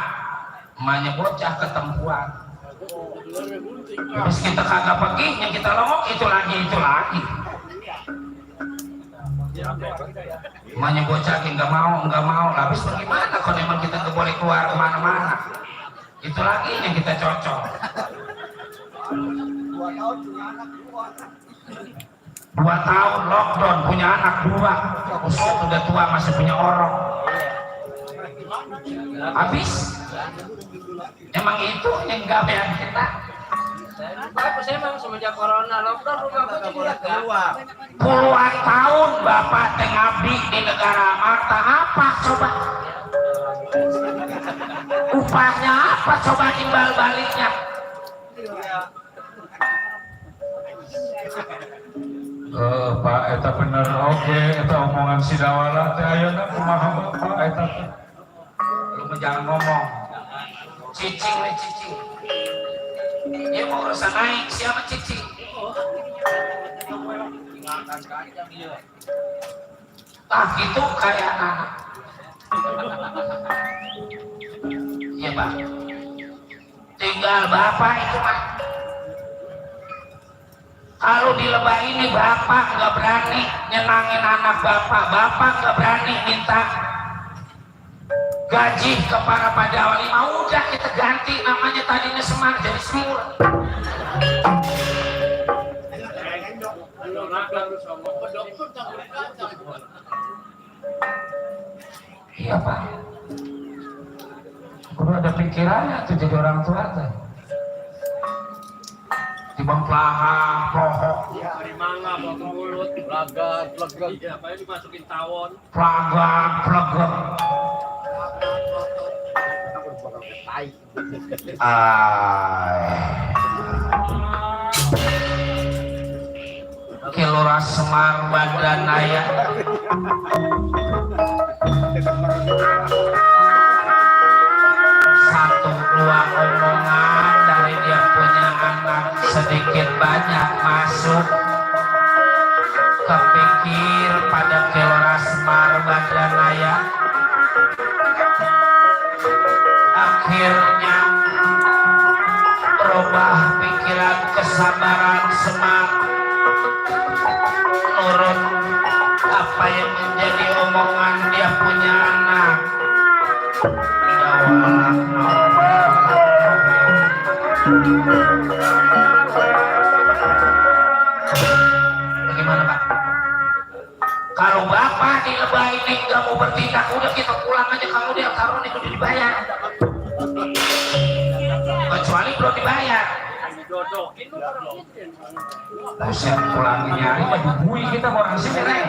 Emaknya bocah ketempuan. Terus kita kagak pergi, yang kita longok itu lagi. Emaknya bocah nggak mau. Habis bagaimana kalau memang kita nggak boleh keluar kemana-mana? Itu lagi yang kita cocok. 2 tahun lockdown punya anak 2. Udah tua masih punya orang. Habis emang itu yang gawean kita. Saya memang semenjak corona lockdown rumah aku tidak keluar. Puluhan tahun bapak teh ngabdi di negara Marta, apa coba upahnya, apa coba timbal baliknya? Pak eta bener oke eta omongan si Dawala teh ayeuna kumaha Pak eta teh. Lu jangan ngomong cicing nih cicing, dia mau urusan naik siapa cicing? Ah gitu kayak anak. Iya Pak, tinggal bapak itu mah. Kalau di lebah ini bapak nggak berani nyenangin anak bapak, bapak nggak berani minta gaji ke para Pandawa 5, udah kita ganti namanya tadinya Semar jadi Semur. Iya Pak, udah ada pikirannya tuh jadi orang tua tuh. Tibang pelahang, pohok, Dari mangga, potong mulut, lagar, plegeg. Iya, kayak dimasukin tawon. pelagang, pelegeng. Kelora Semar Badanaya. Satu dua omongan dari dia punya anak sedikit banyak masuk kepikir pada Kelora Semar Badanaya. Akhirnya berubah pikiran kesabaran Semar nurut apa yang menjadi omongan dia punya anak. Bagaimana Pak? Kalau bapak di lebah ini nggak mau bertindak, udah kita pulang aja, kamu dia karun itu dibayar. Kecuali belum dibayar. Buset, pulang nyari baju bui kita orang sini Reng.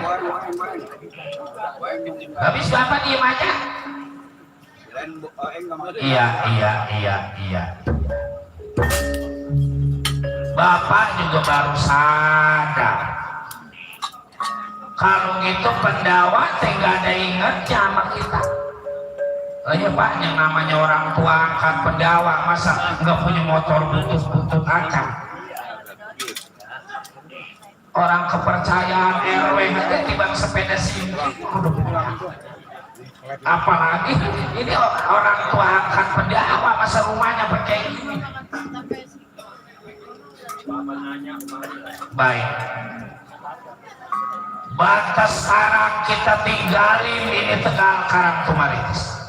Habis bapak diem aja. Iya. Bapak juga baru sadar kalau gitu Pendawa nggak ada ingetnya sama kita. Oh ya Pak, yang namanya orang tua angkat Pendawa masa nggak punya motor butut-butut acang. Orang kepercayaan RW aja tiba sepeda sini. Apalagi ini orang tua angkat Pendawa masa rumahnya pakai ini. Baik. Batas sekarang kita tinggalin ini Tegal Karangtumaritis.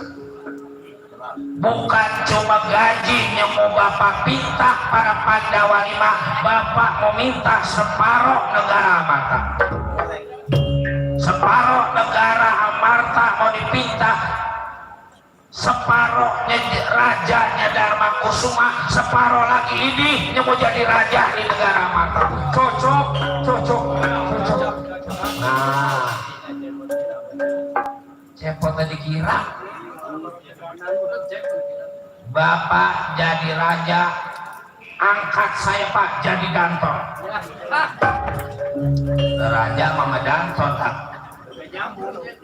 Bukan cuma gaji yang mau bapak minta para Pandawa 5, bapak mau minta separuh negara Amarta. Separuh negara Amarta mau dipinta, separuhnya rajanya Dharma Kusuma, separuh lagi ini yang mau jadi raja di negara Amarta. Cocok. Nah, cepot tadi kira bapak jadi raja, angkat saya Pak jadi danton. Raja mama danton tak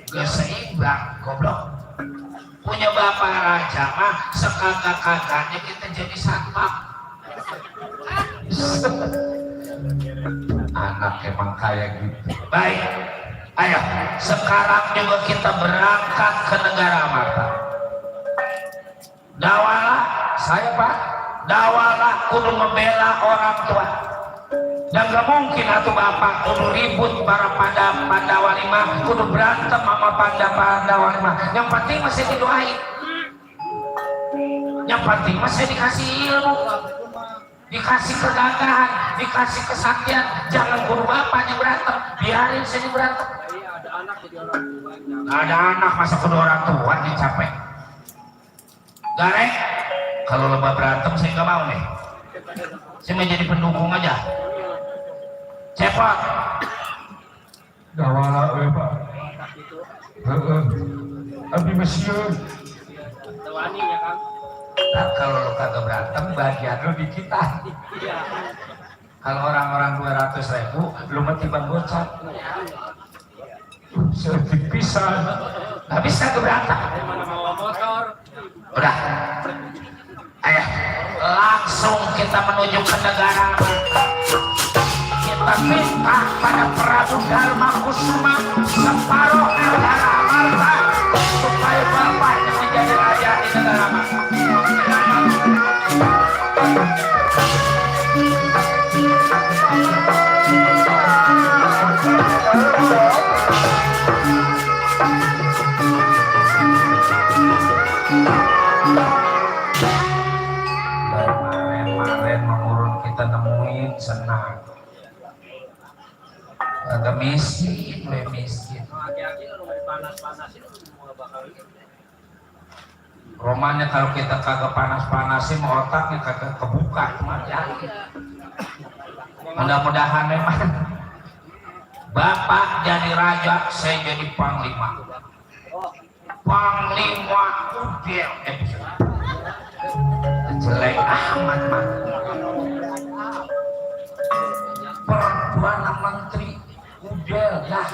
keseimbang goblok. Punya bapak raja mah sekagak-kagaknya kita jadi satpam. Anak emang kayak gitu. Baik, ayo sekarang juga kita berangkat ke negara Amarta. Dawala, saya Pak, Dawala kudu membela orang tua. Dan gak mungkin atuh bapak kudu ribut para Pandawa 5, kudu berantem sama Pandawa 5. Yang penting masih didoain. Yang penting masih dikasih ilmu, dikasih kegagahan, dikasih kesaktian. Jangan kudu bapaknya berantem, biarin sini berantem. Ada anak masa kudu orang tua, dia capek. Garek, kalau lomba berantem saya nggak mau nih. Saya mau jadi pendukung aja. Cepot. Dawala we Pak. Heeh. Abdi mesieun. Tewani ya Kang. Nah, kalau lu kagak berantem, bagian lu di kita. Iya. Kalau orang-orang 200.000, lu mati bang gocap. Setik pisan. Nggak bisa tuh berantem. Mana bawa motor? Udah. Ayo, langsung kita menuju ke negara. Kita minta pada Prabu Dharma Kusuma separuh negara Amarta supaya bapaknya menjadi raja di negara Amarta. Kemarin mengurun kita nemuin senang. Agak miskin, miskin. Aki-aki lu panas-panasin mau bakal Romannya kalau kita kagak panas-panasin otaknya kagak kebuka cuma jadi. Mudah-mudahan memang Bapak jadi raja, saya jadi panglima. Panglima Udel. Jelek amat mah. Perdana Menteri Udel dah.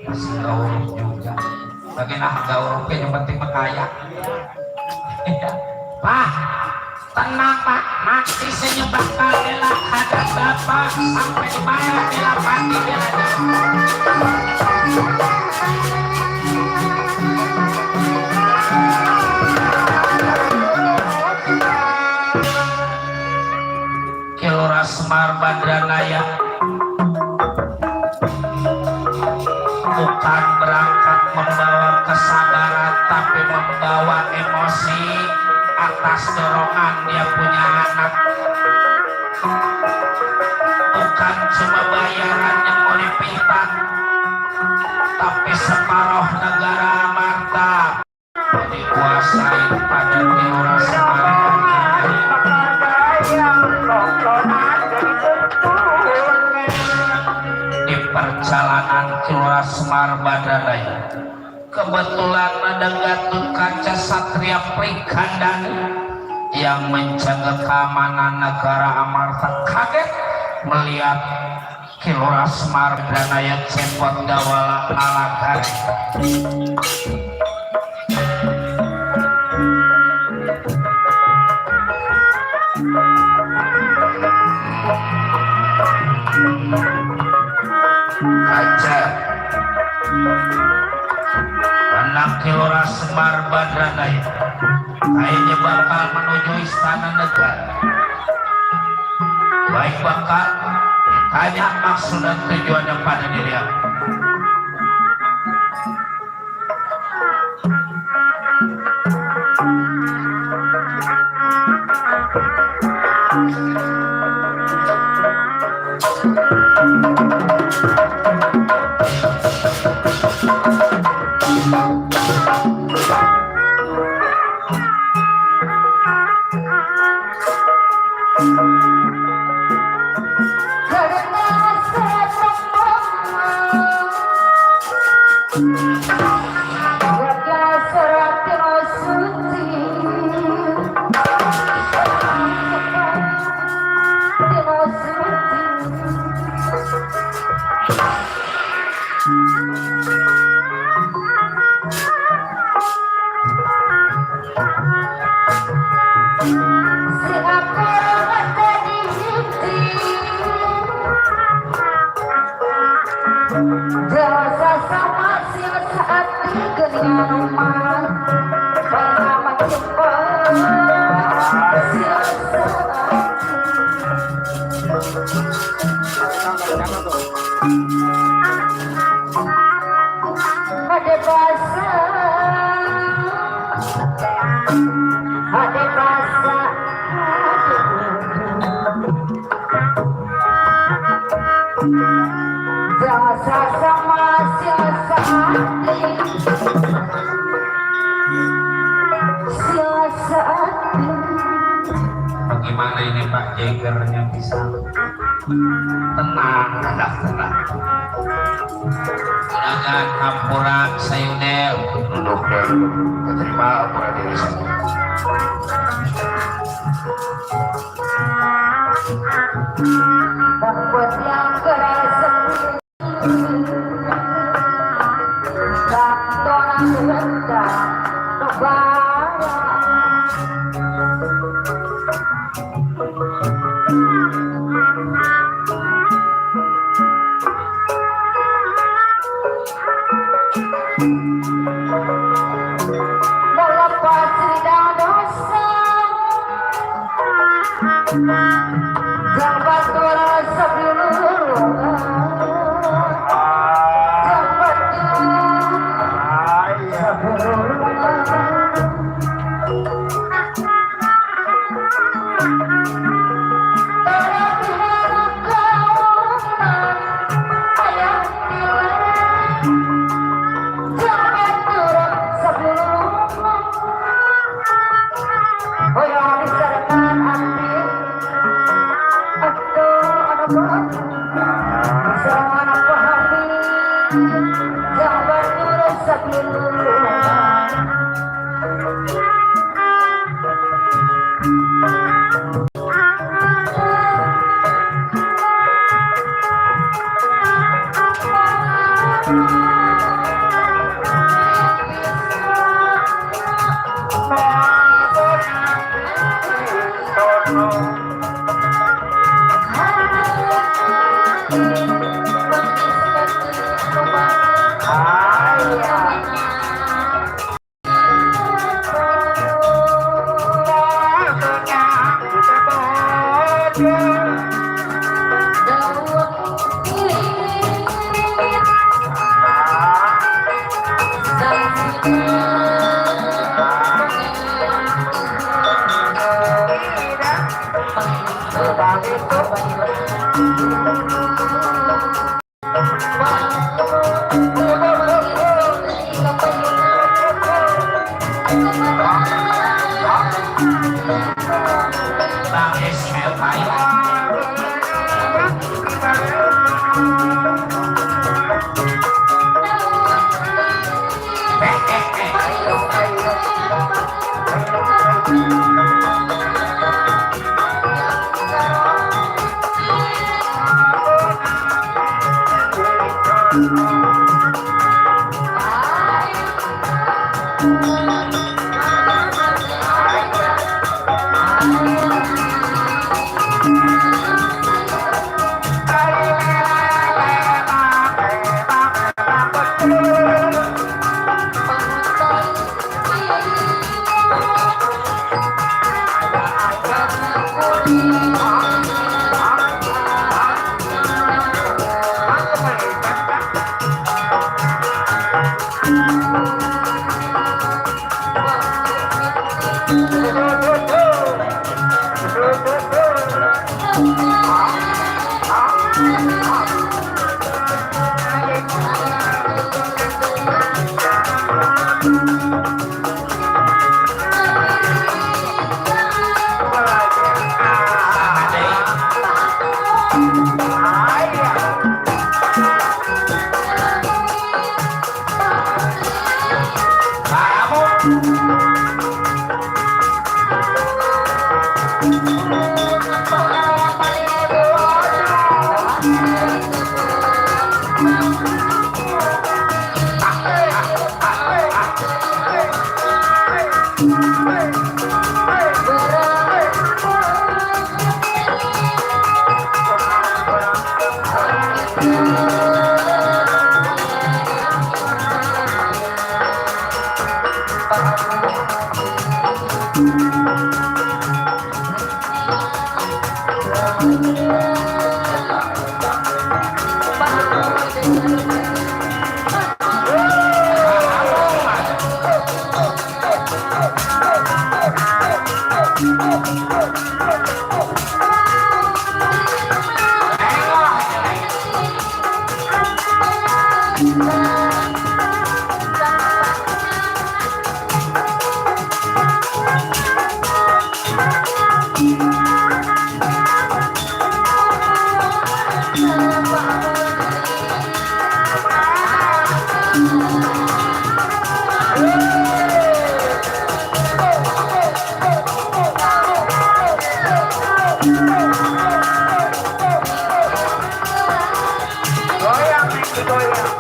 Masih gaul juga. Bagaimana gaul yang penting kaya. Pak, tenang Pak, nanti saya bakal bela hadap Bapak sampai di mana bela pati bela. Kilora Semar Badranaya bukan berangkat membawa kesabaran tapi membawa emosi atas dorongan dia punya anak. Bukan cuma bayaran yang mau dipinta tapi separuh negara Amarta dikuasai pada Kilora Semar Badranaya. Di perjalanan Kilora Semar Badranaya kebetulan ada Gatot Kaca Satria Prikandani yang menjaga keamanan negara Amarta kaget melihat Kilora Semar Badranaya cepot dawala nalagari. Kaca anak Kilora Semar Badranaya kayaknya bakal menuju istana negara. Baik bakal tanya maksud dan tujuannya pada diri aku. Sama Pak Jegernya bisa tenang, tenang. Silakan hampuran sayunel duduk dan terima diri saya. Membuat yang keras Kantoran sebentar Lebaran melepas lidah dosa Jambat doa sebelum Jambat Bang Ismail Baik. Goyang nih, goyang.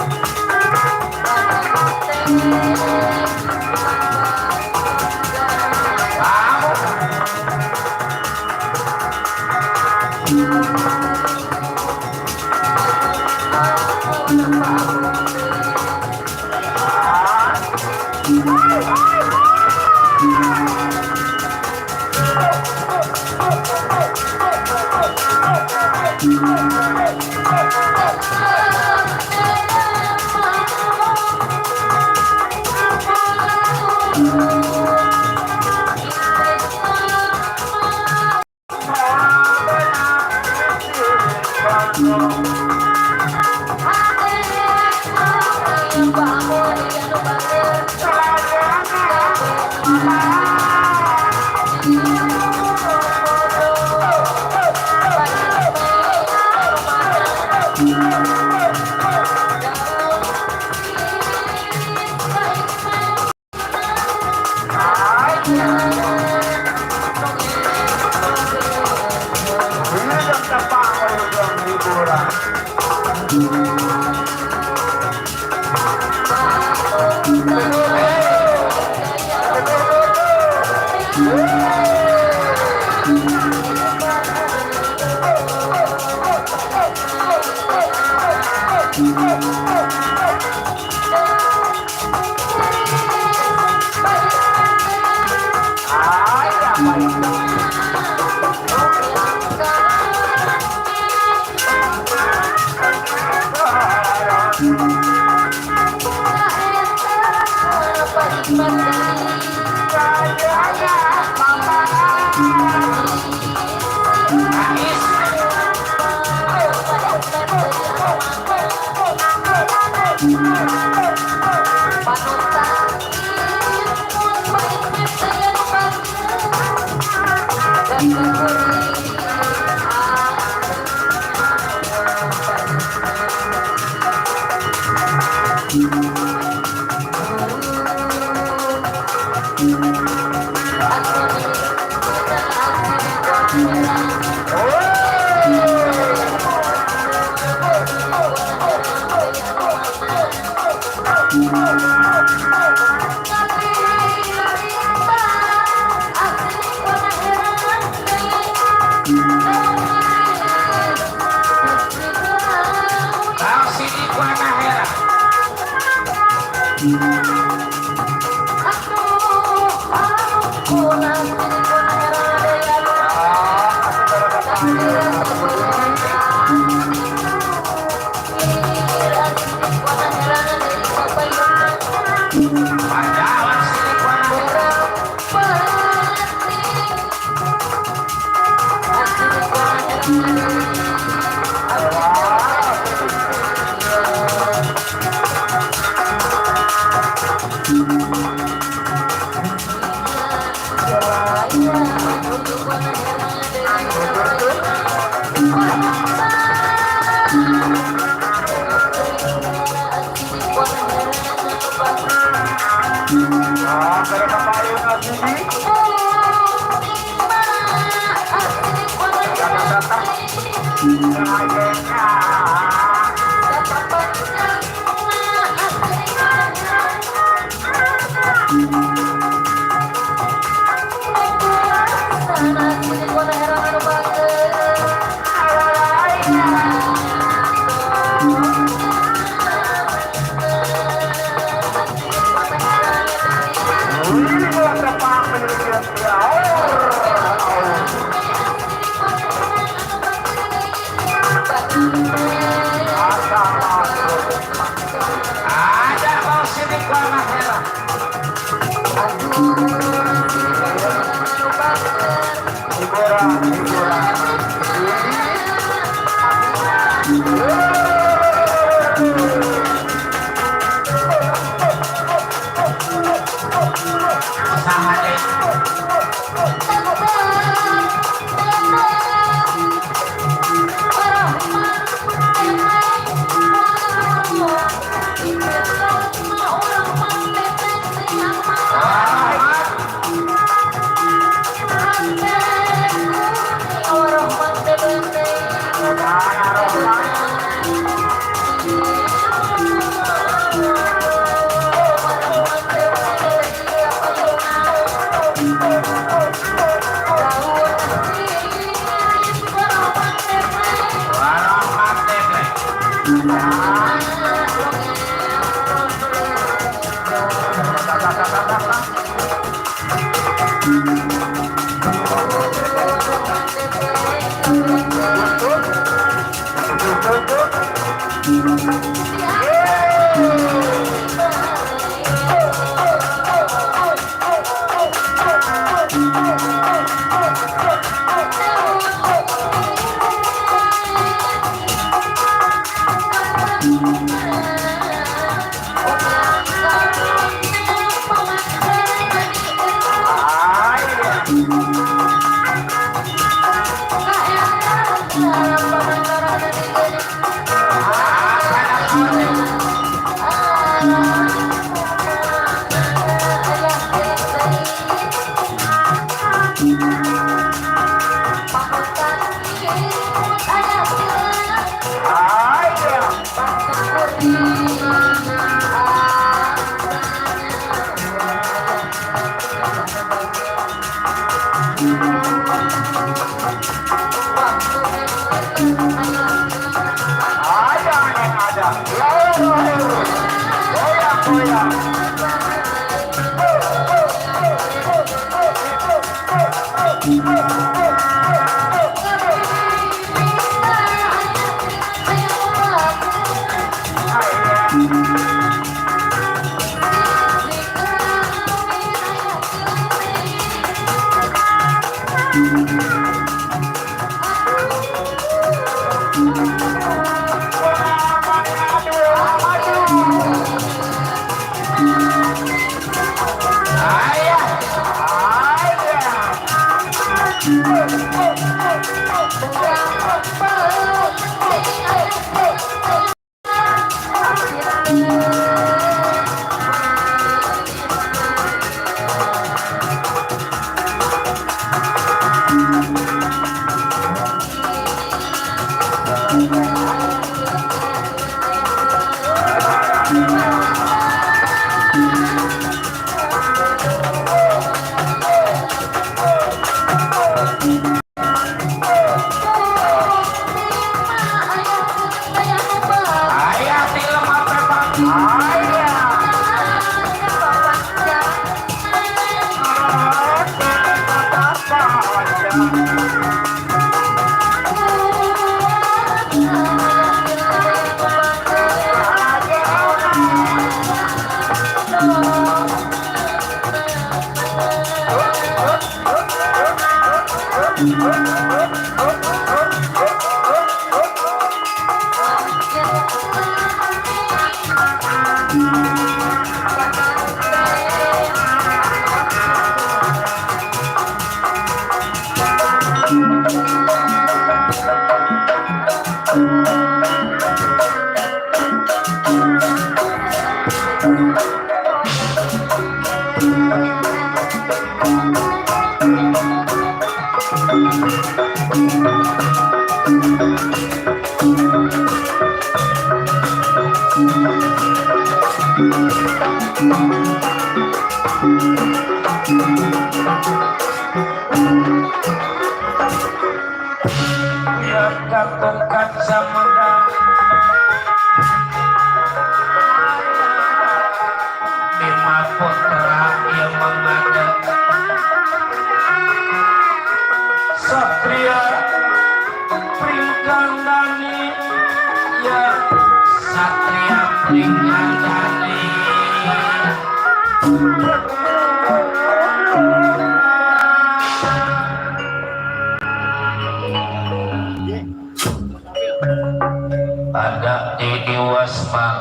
Ada di Wasmar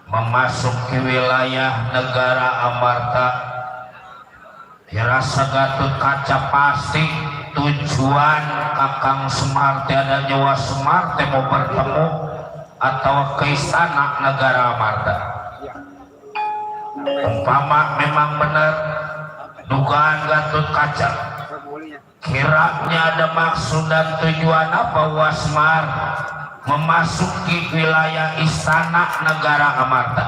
memasuki wilayah negara Amarta. Dirasa Gatot Kaca pasti tujuan Kakang Semar dan Nyawa Semar mau bertemu atau ke istana negara Amarta. Umpama memang benar dugaan Gatot Kaca, kiranya ada maksud dan tujuan apa Wasmar memasuki wilayah istana negara Amarta.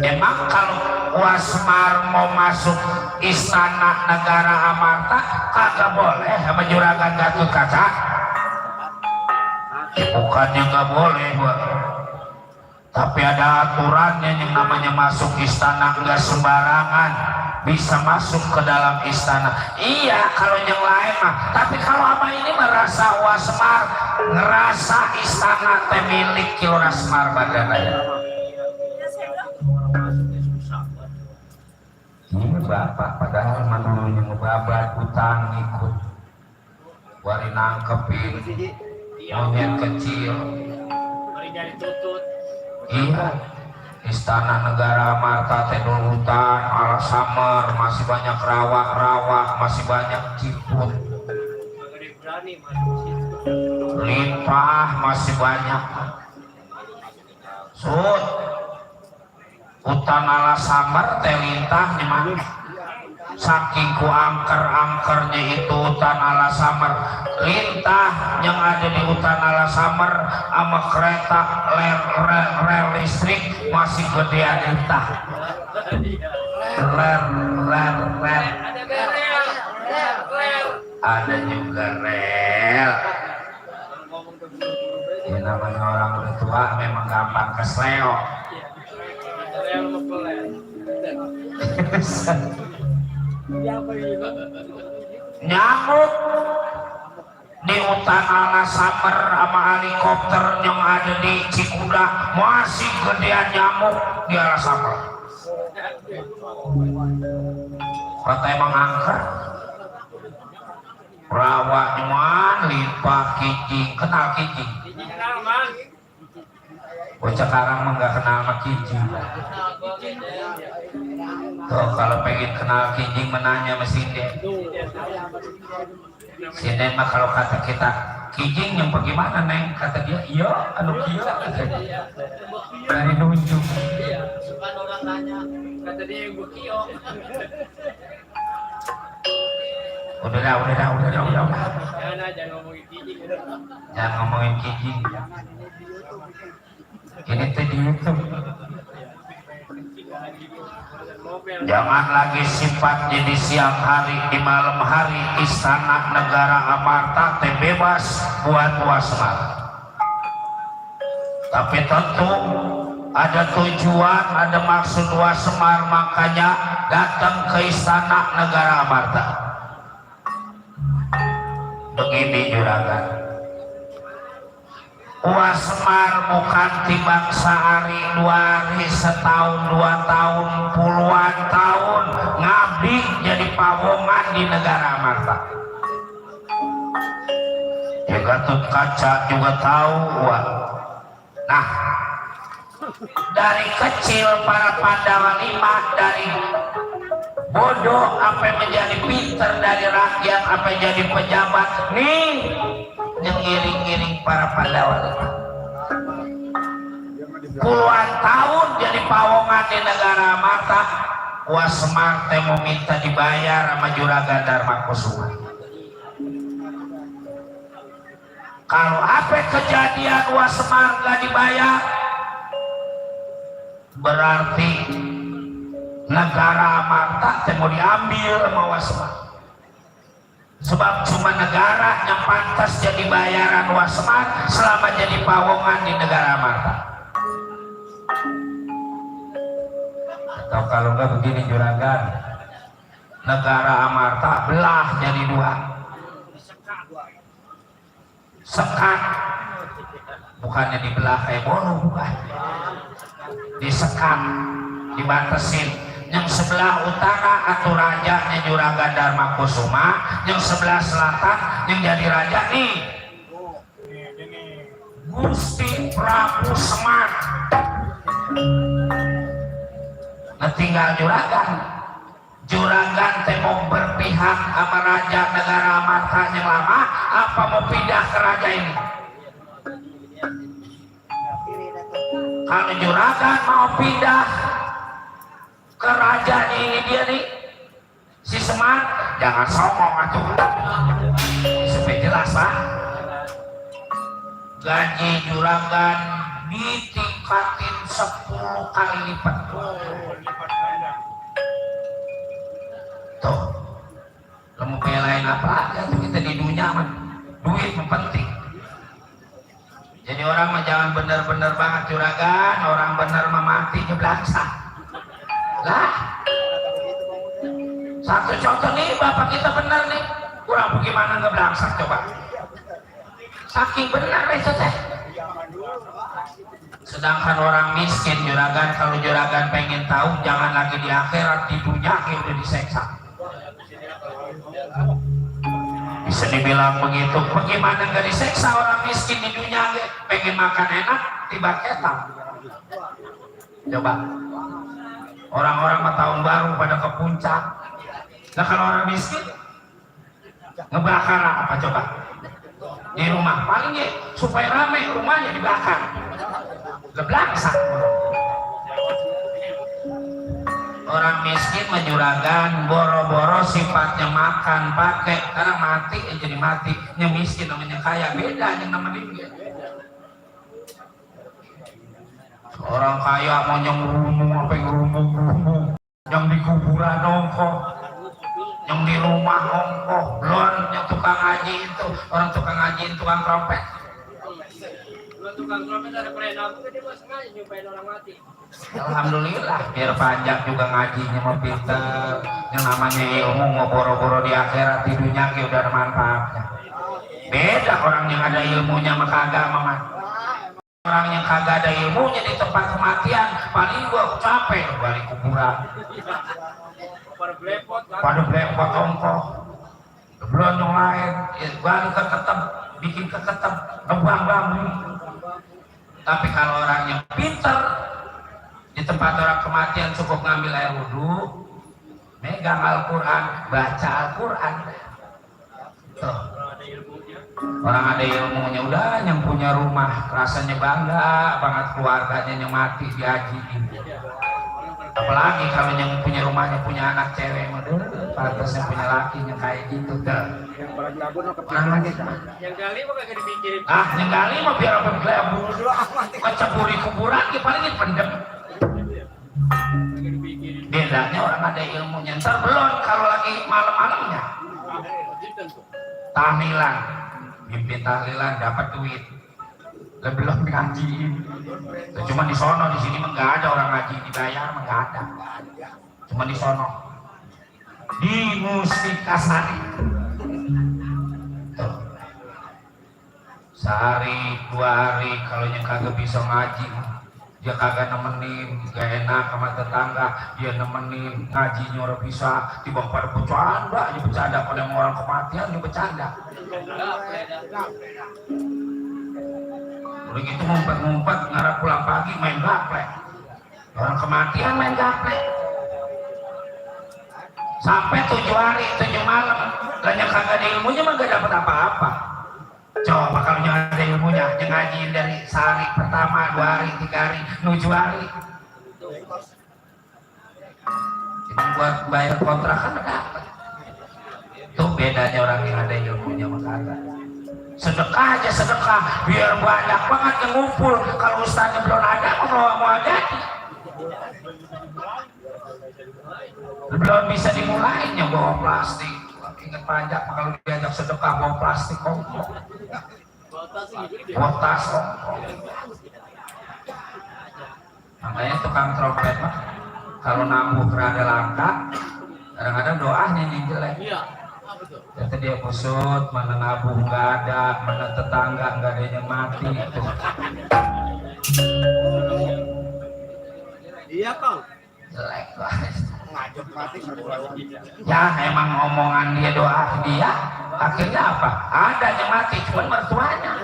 Emang kalau Wasmar mau masuk istana negara Amarta kagak boleh sama juragan Gatot Kaca? Bukannya nggak boleh, Tapi ada aturannya yang namanya masuk istana enggak sembarangan bisa masuk ke dalam istana. Iya kalau yang lain mah, tapi kalau apa ini merasa Semar ngerasa istana teh milik Kilora Semar Badana ya. Ini bapak padahal manunya ngebabat utang ikut wari nangkepin monyet kecil. Mari nyari tutut. Iya, istana negara Amarta tedul hutan, Alsamer masih banyak rawa-rawa, masih banyak ciput, Berani masuk situ. limpah masih banyak. Sud, hutan Alsamer teh lintah di mana? Saking ku angker-angkernya itu hutan Alsamer, lintah yang ada di hutan Alsamer sama kereta rel listrik masih gedean lintah. Rel. Ada rel. Ada juga rel. Ya namanya orang udah tua memang gampang kesleo. Rel mepel. Nyamuk di hutan Alsamer sama helikopter yang ada di Cikuda masih gedean nyamuk di Alsamer. Kata emang angker rawa cuman limpah kijing. Kenal kijing? Bocah sekarang mah nggak kenal sama kijing. Tuh kalau pengen kenal kijing menanya sama Sinden. Sinden mah kalau kata kita kijing yang bagaimana neng, kata dia iya anu gila kata dia. Dari nunjuk. Suka orang nanya, kata dia yang bukio. Udah. Jangan ngomongin kijing. Jangan ngomongin kijing. Ini tuh di YouTube. Jangan lagi sifat jadi siang hari di malam hari istana negara Amarta teh bebas buat Semar. Tapi tentu ada tujuan, ada maksud Semar, makanya datang ke istana negara Amarta. Begini juragan, Semar bukan timbang sehari dua hari, setahun dua tahun, puluhan tahun ngabdi jadi pawongan di negara Amarta. Ya Gatot Kaca juga tahu. Nah, dari kecil para Pandawa lima, dari bodoh sampai menjadi pinter, dari rakyat sampai jadi pejabat nih yang ngiring-ngiring para Pandawa lima. Puluhan tahun jadi pawongan di negara Amarta. Semar teh mau minta dibayar sama Juragan Darmakusuma. Kalau apa kejadian Semar gak dibayar, berarti negara Amarta teh mau diambil sama Semar. Sebab cuma negara yang pantas jadi bayaran Semar selama jadi pawongan di negara Amarta. Atau kalau enggak begini juragan, negara Amarta belah jadi dua. Sekat, bukannya dibelah kayak bolu, bukan. Disekat, dibatasin. Yang sebelah utara atau rajanya Juragan Darmakusuma, yang sebelah selatan yang jadi raja nih Gusti Prabu Semar. Nah tinggal Juragan teh mau berpihak sama raja negara Amarta yang lama apa mau pindah ke raja ini? Kalau Juragan mau pindah ke raja ini dia nih si Semar, jangan songong atuh supaya jelas Pak. Gaji Juragan ditingkatin 10 kali lipat. Tuh, kamu belain apa aja tuh kita di dunia mah, duit yang penting. Jadi orang mah jangan bener-bener banget juragan, orang bener mah mati nyeblangsa. Lah, satu contoh nih bapak kita bener nih, kurang bagaimana ngeblangsa coba. Saking benar itu teh. Sedangkan orang miskin juragan, kalau juragan pengen tahu jangan lagi di akhirat, di dunia udah diseksa. Bisa dibilang begitu. Bagaimana nggak diseksa orang miskin di dunia? Pengen makan enak tiba ketam. Coba orang-orang mah tahun baru pada ke puncak. Nah kalau orang miskin ngebakar apa coba? Di rumah paling ya supaya rame rumahnya dibakar. Geblangsak. Orang miskin menjuragan boro-boro sifatnya makan pakai karena mati jadi mati. Yang miskin namanya kaya beda yang namanya dia. Orang kaya mau yang rumung apa yang rumung yang di kuburan nongkrong, yang di rumah nongkrong, belum yang tukang ngaji itu orang tukang ngaji tukang trompet. Tukang trompet ada perenang itu dia masih ngaji nyumpain orang mati. Alhamdulillah biar panjang juga ngajinya mau pinter. Yang namanya ilmu mau boro-boro di akhirat di dunia udah ada manfaatnya. Beda orang yang ada ilmunya maka agama mah. Orang yang kagak ada ilmunya di tempat kematian paling gua capek balik kuburan. Pada blepot ongkoh. Belum yang lain balik ke ketep bikin ke ketep nebang bambu. Tapi kalau orang yang pinter di tempat orang kematian cukup ngambil air wudhu, megang Al-Quran, baca Al-Quran. Tuh. Orang ada ilmunya udah yang punya rumah rasanya bangga banget keluarganya yang mati dihajiin. Apalagi kalau yang punya rumahnya punya anak cewek, pantasnya punya lakinya kayak gitu dah. Yang kali mah kagak dipikirin. Ah, yang kali mah biar apa belabu. Keceburi kuburan ki paling pendem. Bedanya orang ada ilmunya. Ntar belum kalau lagi malam-malamnya. Tahlilan, mimpi tahlilan dapat duit. Belum ngajiin. Cuma di sono, di sini mah nggak ada orang ngaji dibayar mah nggak ada. Cuma di sono. Di Mustikasari. Tuh. Sehari, 2 hari kalau yang kagak bisa ngaji, dia kagak nemenin, gak enak sama tetangga, dia nemenin ngajinya orang bisa, tiba pada bercanda, dia bercanda pada orang kematian, dia bercanda. Udah gitu ngumpet-ngumpet, ngarep pulang pagi main gaplek. Orang kematian main gaplek. Sampai 7 hari, 7 malam, dan yang kagak ada ilmunya mah gak dapat apa-apa. Coba kalau yang ada ilmunya, yang ngajiin dari sehari pertama, 2 hari, 3 hari, 7 hari. Jadi buat bayar kontrakan dapat. Itu bedanya orang yang ada ilmunya sama kagak. Sedekah aja sedekah, biar banyak banget yang ngumpul. Kalau ustaznya belum ada, mau ada. Belum bisa dimulainya bawa plastik. Ingat pajak kalau diajak sedekah bawa plastik ongkong. Bawa tas ongkong. Makanya tukang trompet mah kalau nabuh rada langka, kadang-kadang doanya yang jelek. Jadi dia kusut, mana nabuh nggak ada, mana tetangga nggak ada yang mati. Itu. Iya Kang. Jelek banget. Ya emang omongan dia doa dia, akhirnya apa? Ada yang mati, cuma mertuanya.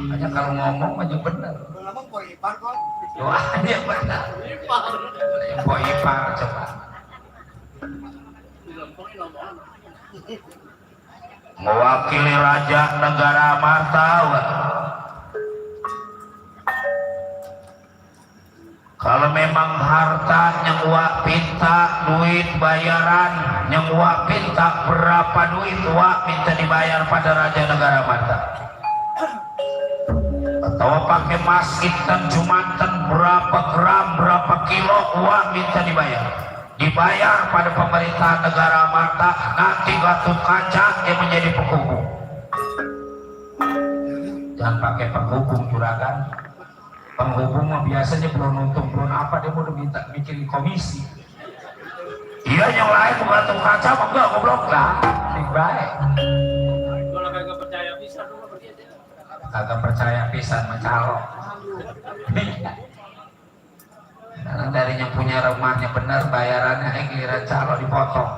Makanya kalau ngomong aja bener. Doa dia bener. Boy ipar coba. Mewakili raja negara martawa. Kalau memang harta yang wak pinta duit bayaran, yang wak pinta berapa duit wak minta dibayar pada raja negara mata. Atau pakai emas hitam Jumanten berapa gram, berapa kilo wak minta dibayar. Dibayar pada pemerintahan negara mata, nanti Gatot Kaca yang menjadi penghubung. Jangan pakai penghubung juragan. Penghubung mah biasanya belum untung belum apa dia mau minta bikin komisi. Iya yang lain bukan tukang kaca mah enggak goblok lah. Baik. Kalau kagak percaya bisa tuh pergi aja. Kagak percaya pisan mencalok. Karena dari yang punya rumahnya benar bayarannya giliran calo dipotong.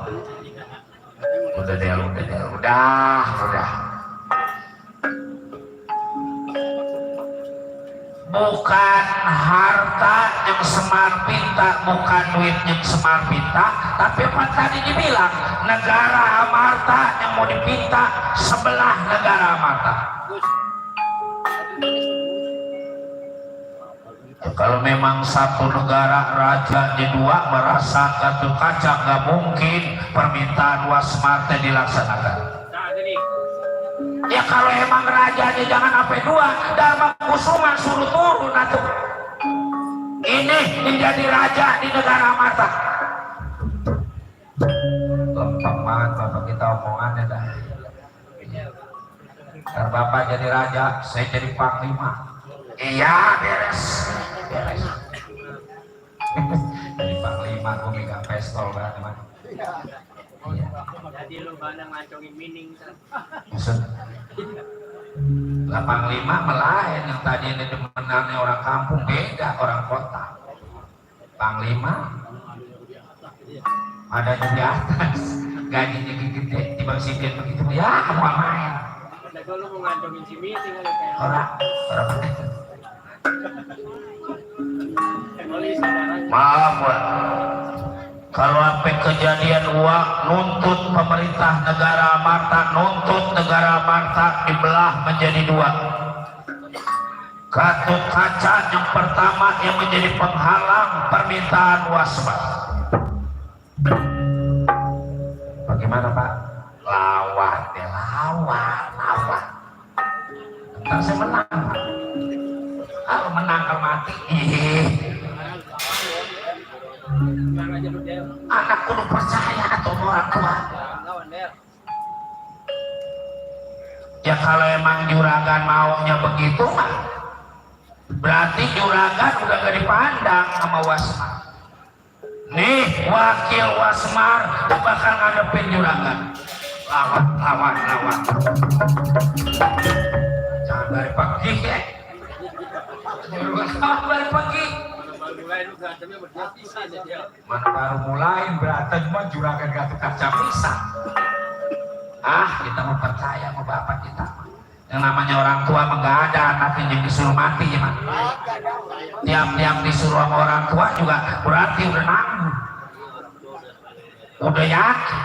Udah. Bukan harta yang Semar pinta, bukan duit yang Semar pinta, tapi apa tadi dibilang negara amarta yang mau dipinta sebelah negara amarta. Ya, kalau memang satu negara rajanya dua merasa Gatot Kaca nggak mungkin permintaan Wasmar dilaksanakan. Ya kalau emang rajanya jangan sampai dua, Dharma Kusuma suruh turun atuh. Ini menjadi raja di negara Amarta. Lempeng banget bapak kita omongannya dah. Ntar bapak jadi raja, saya jadi panglima. Iya beres. Jadi panglima gue megang pistol kan teman. Iya. Jadi lu pada ngacungin mining kan. Maksud Panglima melayan yang tadi ini demenannya orang kampung beda orang kota. Panglima ada di atas gajinya gede tiba sipir begitu ya kamu main. Nah kalau lu mau ngacungin si mining kan kayak Orang saudaranya. maaf kalau sampai kejadian uang nuntut pemerintah negara Amarta, nuntut negara Amarta dibelah menjadi dua. Gatot Kaca yang pertama yang menjadi penghalang permintaan Wasmar. Bagaimana Pak? Lawan. Ntar saya menang. Kalau menang ke mati, anak kudu percaya atau orang tua. Ya kalau emang juragan maunya begitu mah berarti juragan udah gak dipandang sama Wasmar. Nih wakil Wasmar bakal ngadepin juragan. Lawan. Jangan dari pagi ya. Juragan dari pagi. Mana baru mulai berantem mah juragan Gatot Kaca bisa. Kita mau percaya sama bapak kita. Yang namanya orang tua mah nggak ada anaknya yang disuruh mati ya man. Tiap-tiap disuruh sama orang tua juga berarti udah nanggung, udah yakin.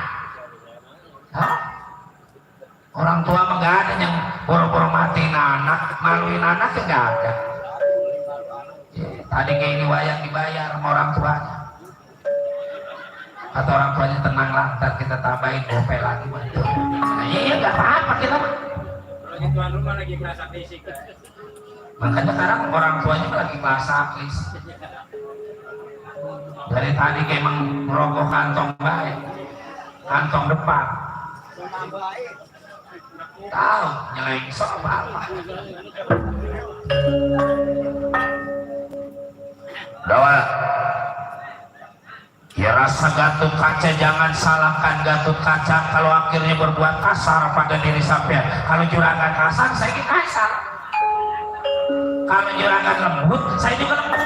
Orang tua mah nggak ada yang boro-boro matiin anak, maluin anaknya nggak ada. Tadi kayak ini wayang dibayar sama orang tuanya. Kata orang tuanya tenang lah, ntar kita tambahin gope lagi. Nah, iya nggak apa-apa kita mah. Lagi tuan rumah lagi merasa fisik. Makanya sekarang orang tuanya lagi bahasa klis. Dari tadi kayak emang merogoh kantong baik, kantong depan. Tahu nyelengsok apa? Dawa. Ya rasa Gatot Kaca jangan salahkan Gatot Kaca kalau akhirnya berbuat kasar pada diri sampean. Kalau juragan kasar, saya kasar. Kalau juragan lembut, saya juga lembut.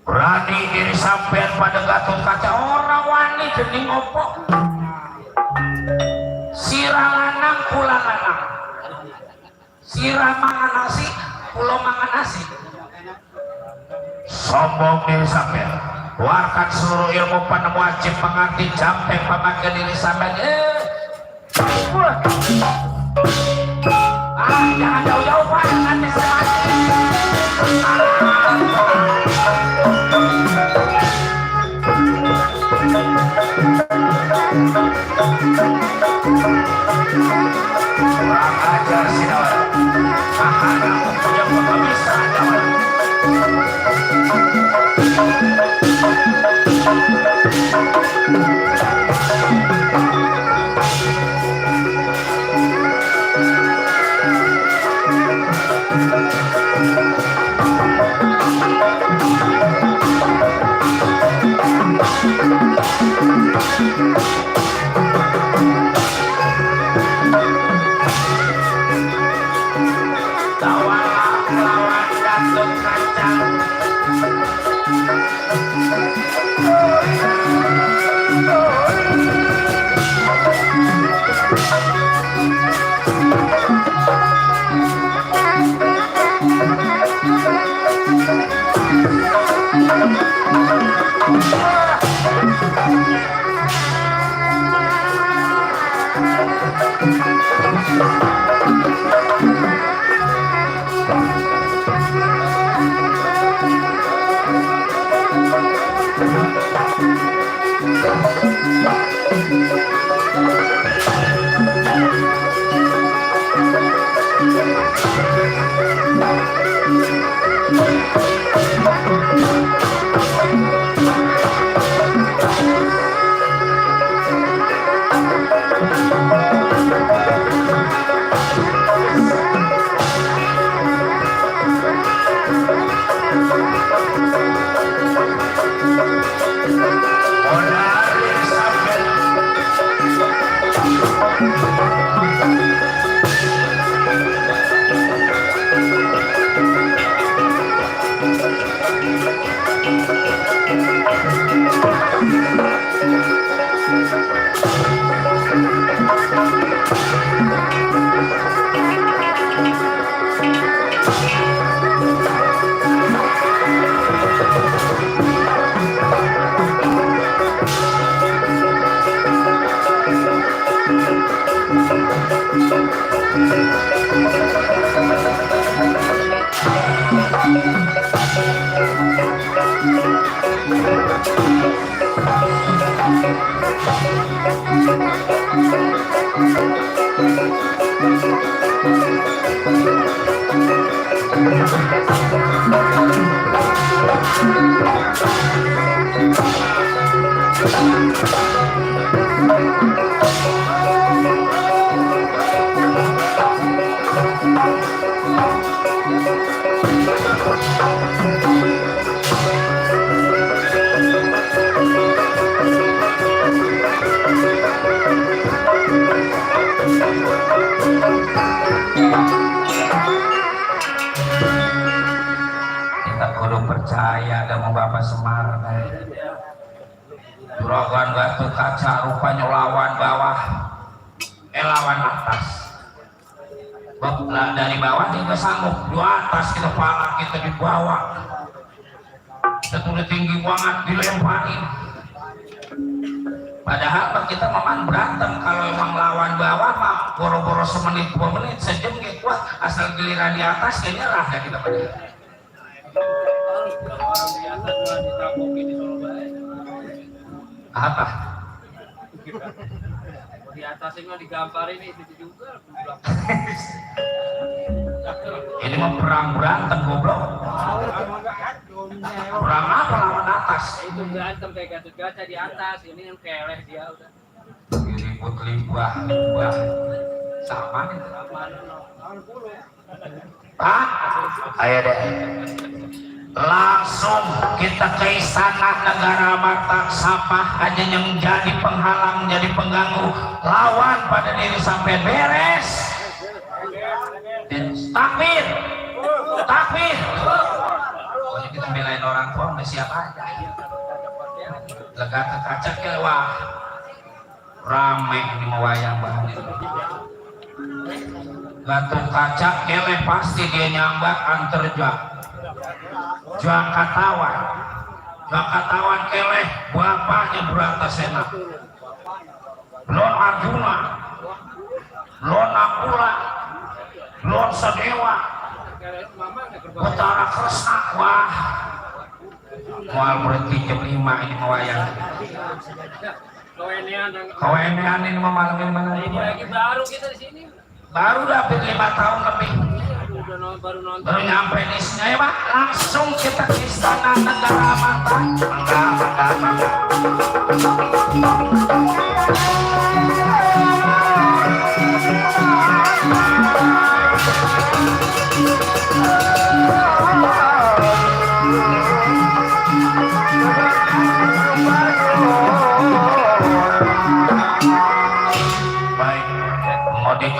Berani diri sampean pada Gatot Kaca, orang wani gening opo. Sirah lanang, kula lanang. Sirah mangan nasi, kula mangan nasi. Sombong diri sampean. Keluarkan seluruh ilmu penemu wajib pengerti jampeng pemakai diri sampean. Jangan jauh-jauh Pak, nanti saya mati. Kurang ajar si Dawal. Mahana punya foto bisa Dawal. Tawalah lawan Gatot Kaca. Kita kudu percaya sama Bapak Semar. Juragan Gatot Kaca rupanya lawan bawah, lawan atas. Lah dari bawah kita sanggup, di atas kita pala kita di bawah. Kita udah tinggi banget dilemparin. Padahal kita memang berantem kalau emang lawan bawah mah boro-boro semenit 2 menit sejam gak kuat, asal giliran di atas kayaknya nyerah ya kita pada. Orang di atas malah ditabokin di Solo Bae. Apa? Di atas ini mah digamparin itu juga. Ini mah perang berantem goblok. Perang apa lawan atas? Itu berantem kayak Gatot Kaca di atas, ini yang keleh dia udah. Ribut limbah sama nih. Pak, ayo deh. Langsung kita ke istana negara Batak Sapah aja yang jadi penghalang, jadi pengganggu, lawan pada diri sampai beres. Takbir, takbir. Pokoknya kita belain orang tua udah siap aja. Lega Kaca wah rame ini mau wayang banget. Gatot Kaca keleh pasti dia nyambat antar Jakatawan keleh bapaknya Bratasena, belum Arjuna, belum Nakula, belum Sadewa, Betara Kresna. Wah mual berhenti jam 5 ini mewayang. Kawenean ini memalangin mana ini Lagi baru kita di sini. baru dapat 5 tahun lebih. Baru nonton. Baru nyampe di sini ya Pak, langsung kita ke istana negara Mata. Mangga.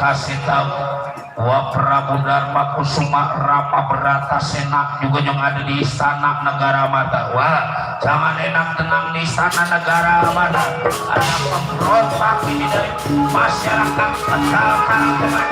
kasih tahu wa Prabu Dharma Kusuma Rama Bratasena juga yang ada di istana negara mata. Wah, jangan enak tenang di istana negara mata. Ada pemberontak ini dari masyarakat Tegal Karangkobar.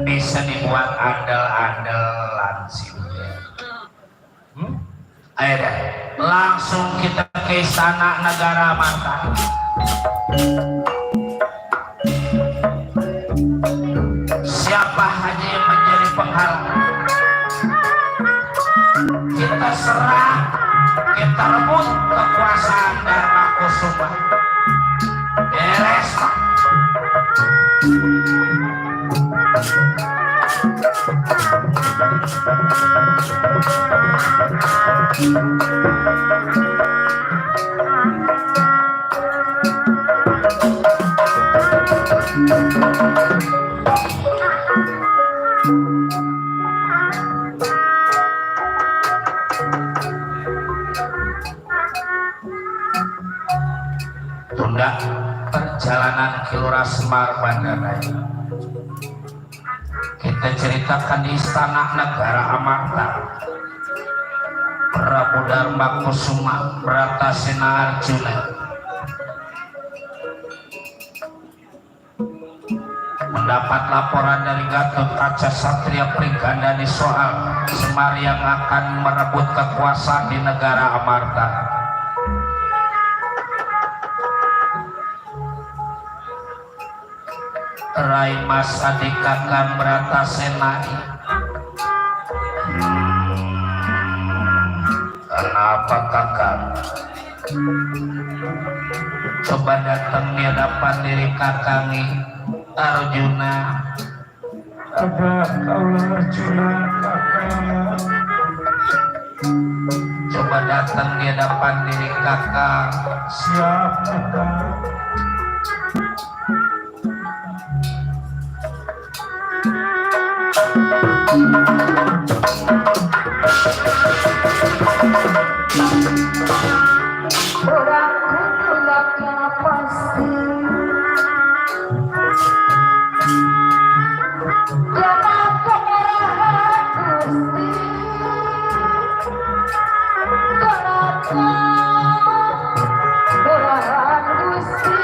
Bisa dibuat andel-andelan sih. Ayo deh, langsung kita ke istana negara mata. Siapa aja yang menjadi penghalang, kita serang, kita rebut kekuasaan Dharma Kusuma. Beres. Tunda perjalanan Kilora Semar Bandaraya. Kita ceritakan di istana negara Amarta. Prabu Dharma Kusuma Bratasena Arjuna mendapat laporan dari Gatot Kaca Satria Prigandani soal Semar yang akan merebut kekuasaan di negara Amarta. Rai Mas Adik Kakang Bratasena, kenapa kakak? Coba datang di hadapan diri kakangi Arjuna. Ada kaulah Arjuna kakak. Coba datang di hadapan diri kakak. Siap kakak. Orang kulaknya pasti dapat kemerahan Gusti. Dapat kemerahan Gusti.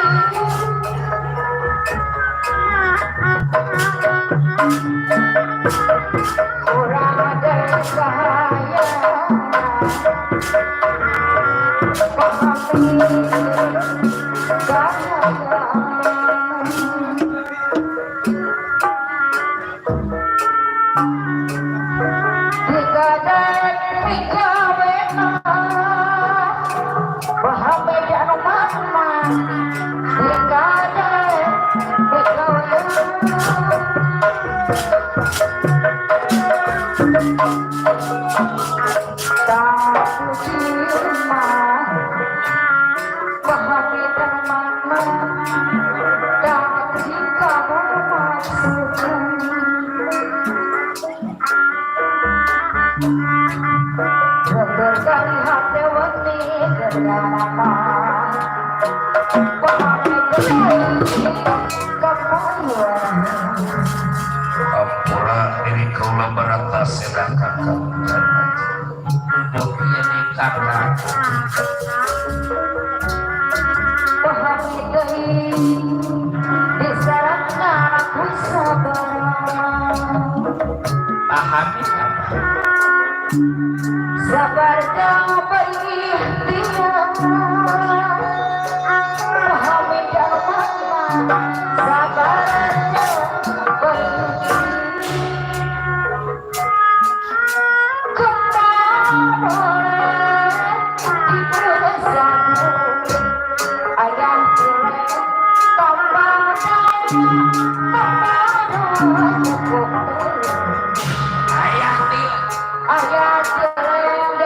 Orang dari cahaya pahami gaya. Dikadat pikawena pahami jano mama. Dikadat pikawena tak terima pahami dan mana dan jika memasukkan berkali hati wani gerama pahami kepayaan Ampura diri kaulah Bratasena kakak. Duduk ini kakak. pahami deui disarana aku sabar Pahami apa? sabar dan berikhtiar pahami dan mana sabar dan berikhtiar kemarin itu satu ayam tulen tambah cukup Ayah dia. ayam tulen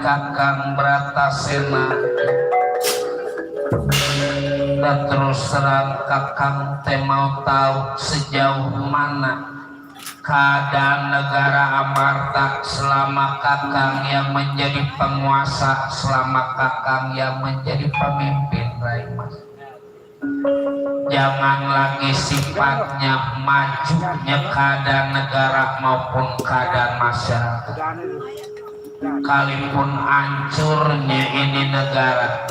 Kakang Bratasena dan terus terang kakang teh mau tahu sejauh mana keadaan negara Amarta selama kakang yang menjadi penguasa, selama kakang yang menjadi pemimpin, Rai Mas. Jangan lagi sifatnya majunya keadaan negara maupun keadaan masyarakat. Kalipun hancurnya ini negara,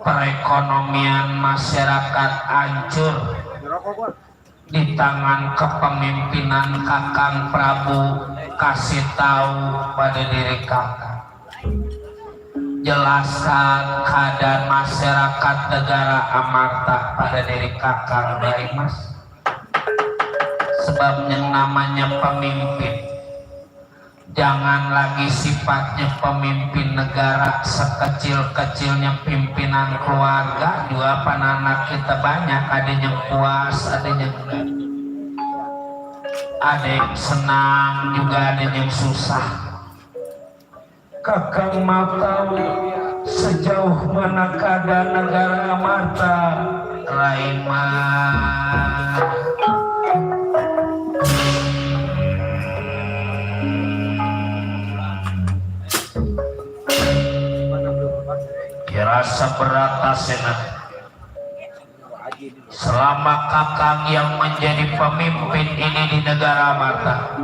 perekonomian masyarakat hancur di tangan kepemimpinan Kakang Prabu, kasih tahu pada diri kakang, jelaskan keadaan masyarakat negara Amarta pada diri kakang, Rai Mas. Sebab yang namanya pemimpin, jangan lagi sifatnya pemimpin negara sekecil-kecilnya pimpinan keluarga juga. Anak kita banyak, ada yang puas, ada yang enggak, ada yang senang juga, ada yang susah. Kakang mau tahu sejauh mana keadaan negara Amarta, Rai Mas. Rasa Bratasena, selama kakang yang menjadi pemimpin ini di negara Amarta,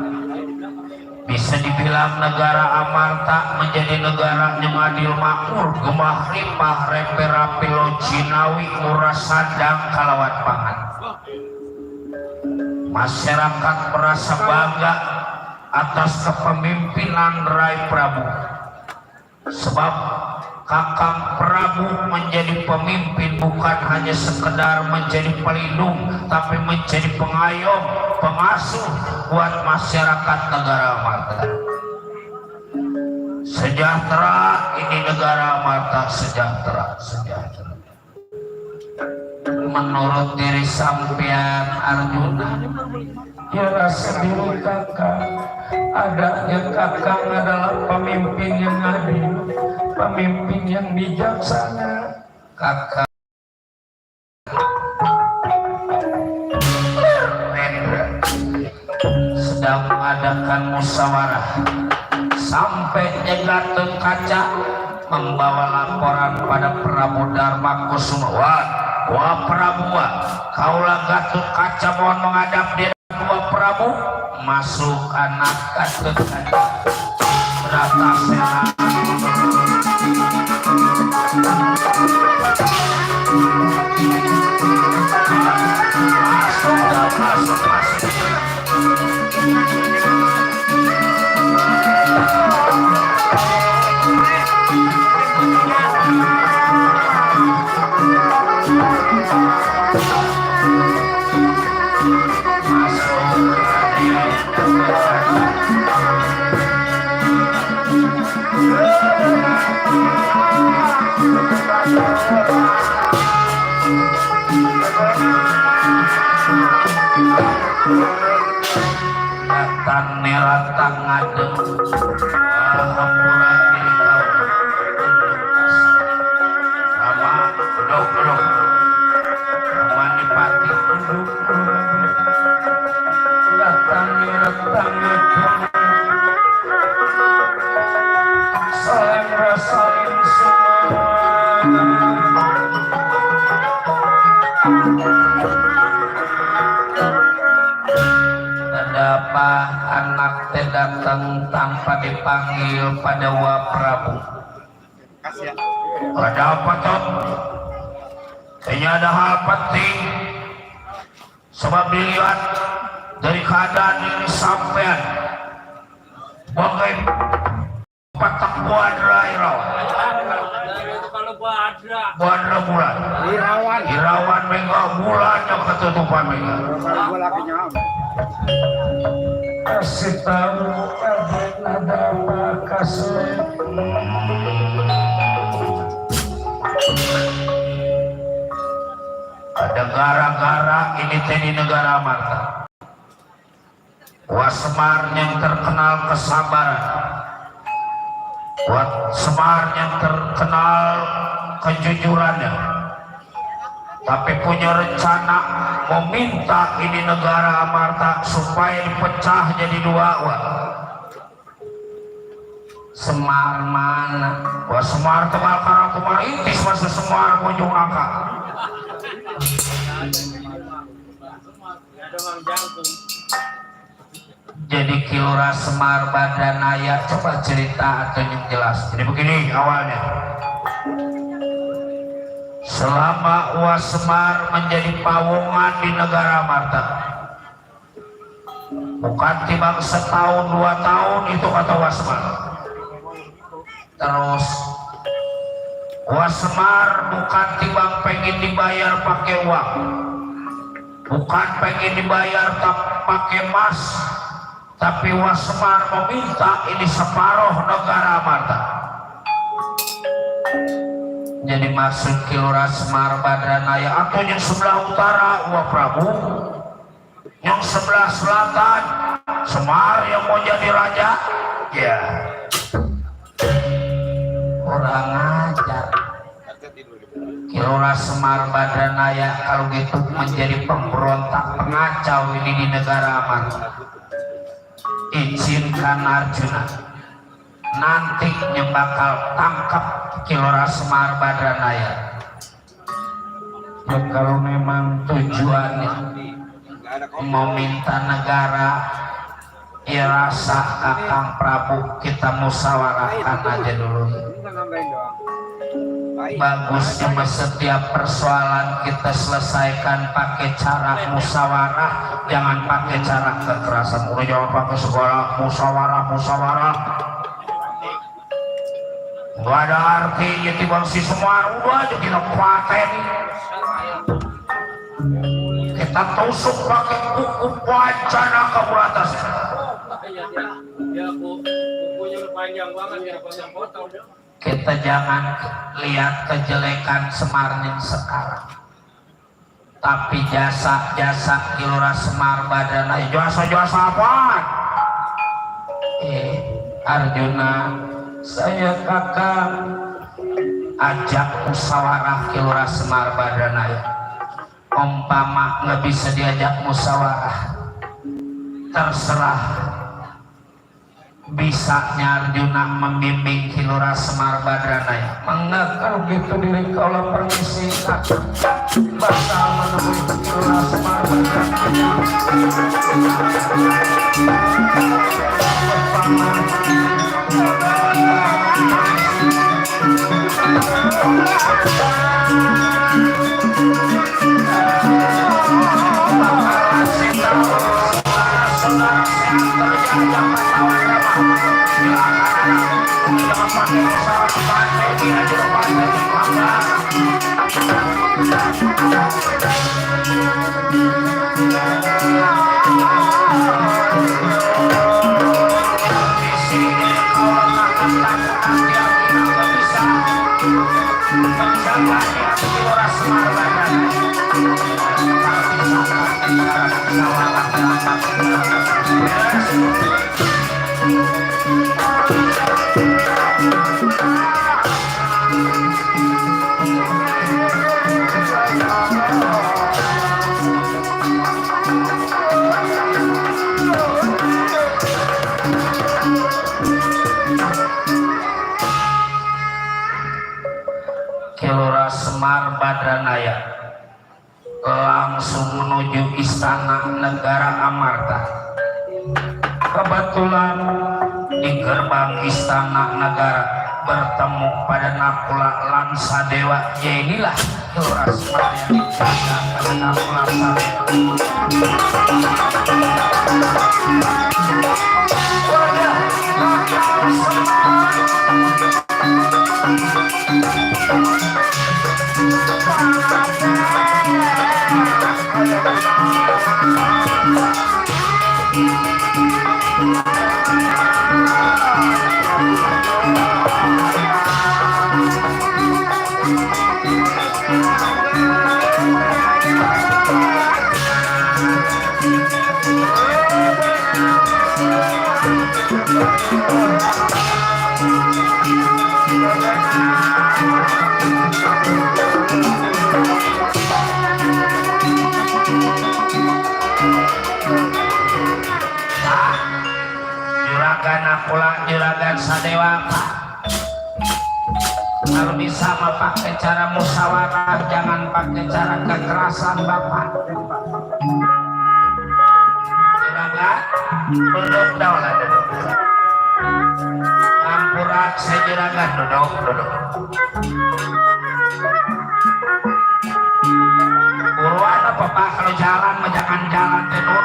bisa dibilang negara Amarta menjadi negara yang adil makmur, gemah limpah, repe rapilo jinawi, murah sadang kalawat pangan. Masyarakat merasa bangga atas kepemimpinan Rai Prabu, sebab Kakang Prabu menjadi pemimpin bukan hanya sekedar menjadi pelindung, tapi menjadi pengayom, pengasuh buat masyarakat negara Amarta. Sejahtera ini negara Amarta, sejahtera, sejahtera. Menurut diri sampean Arjuna, ya rasa diri kakak, adanya kakang adalah pemimpin yang adil, pemimpin yang bijaksana. Kakak Rendra sedang mengadakan musyawarah sampai nyegatun kaca membawa laporan pada Prabu Darma Kusuma. Wah Prabu, kaulah Gatut Kaca mohon menghadap dia. Dua Prabu masuk anak Gatut Kaca berata sena masuk. Datang neratang ngadeng hampura diri kau sama duduk manipati duduk datang neratang ngadeng saling rasain semua. Apa anak teh datang tanpa dipanggil pada Wa Prabu? Ada apa toh? Kayaknya ada hal penting. Sebab dilihat dari keadaan ini sampean bagai patak Buadra Irawan. Buadra bulan. Irawan mega bulan yang ketutupan mega. Kasih tahu ada apa kasih. Ada gara-gara ini di negara Amarta. Wah Semar yang terkenal kesabaran, Wah Semar yang terkenal kejujurannya, tapi punya rencana meminta ini negara Amarta supaya dipecah jadi dua. Wah Semar mana? Wah Semar tegal karang kumarintis masa Semar kunjung angka. Jadi Kilora Semar Badanaya, coba cerita atau yang jelas. Jadi begini awalnya. Selama Wa Semar menjadi pawongan di negara Amarta, bukan timbang setahun 2 tahun itu kata Wa Semar. Terus Wa Semar bukan timbang pengen dibayar pakai uang, bukan pengen dibayar pakai emas, tapi Wa Semar meminta ini separuh negara Amarta. Jadi maksud Kilora Semar Badanaya atau yang sebelah utara Wa Prabu, yang sebelah selatan Semar yang mau jadi raja. Ya kurang ajar. Kilora Semar Badanaya kalau gitu menjadi pemberontak pengacau ini di negara Amarta. Izinkan Arjuna nantinya bakal tangkap Kilora Semar Badanaya. Ya kalau memang tujuannya meminta negara, ya rasa Kakang Prabu kita musyawarahkan aja dulu. Bagusnya setiap persoalan kita selesaikan pakai cara musyawarah, jangan pakai cara kekerasan. Udah jangan pakai segala musyawarah. Gak ada artinya timbang si Semar udah aja kita paten. Kita tusuk pakai kuku wacana ke atas. Ya bukunya panjang banget ya, panjang potong. Kita jangan lihat kejelekan Semar yang sekarang, tapi jasa-jasa Kilora Semar Badana. Jasa-jasa apa? Arjuna, saya kakak ajak musyawarah Kilora Semar Badana ya. Umpama nggak bisa diajak musyawarah, terserah. Bisanya Arjuna membimbing Kilora Semar Badana ya. Mengakal gitu diri kalau permisi bakal menemui Kilora Semar Badana. Kilora Semar Badana ya langsung menuju istana negara Amarta. Kebetulan di gerbang istana negara bertemu pada Nakula Langsa Dewa. Ya inilah Kilora Semar yang dijaga pada Nakula Juragan Sadewa, kalau bisa pakai cara musyawarah, jangan pakai cara kekerasan Bapak. Juragan, duduk daulah duduk. Ampurat saya juragan, duduk. Buruan apa Pak, kalau jalan jangan jalan duduk.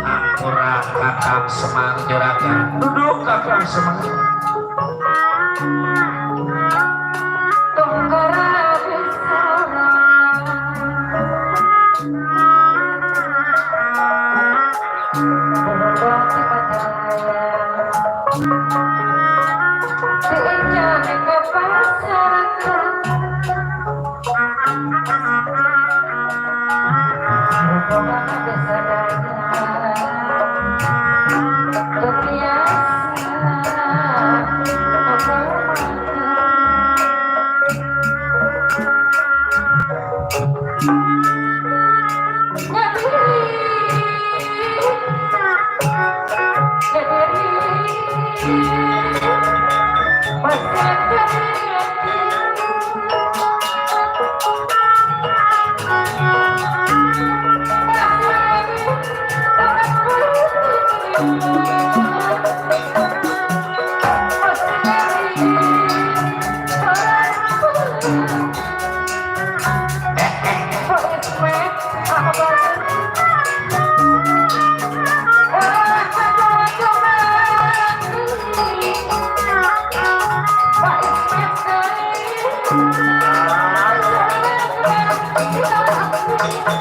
Ampura Kakang Semar Juragan, duduk Kakang Semar. Aduh,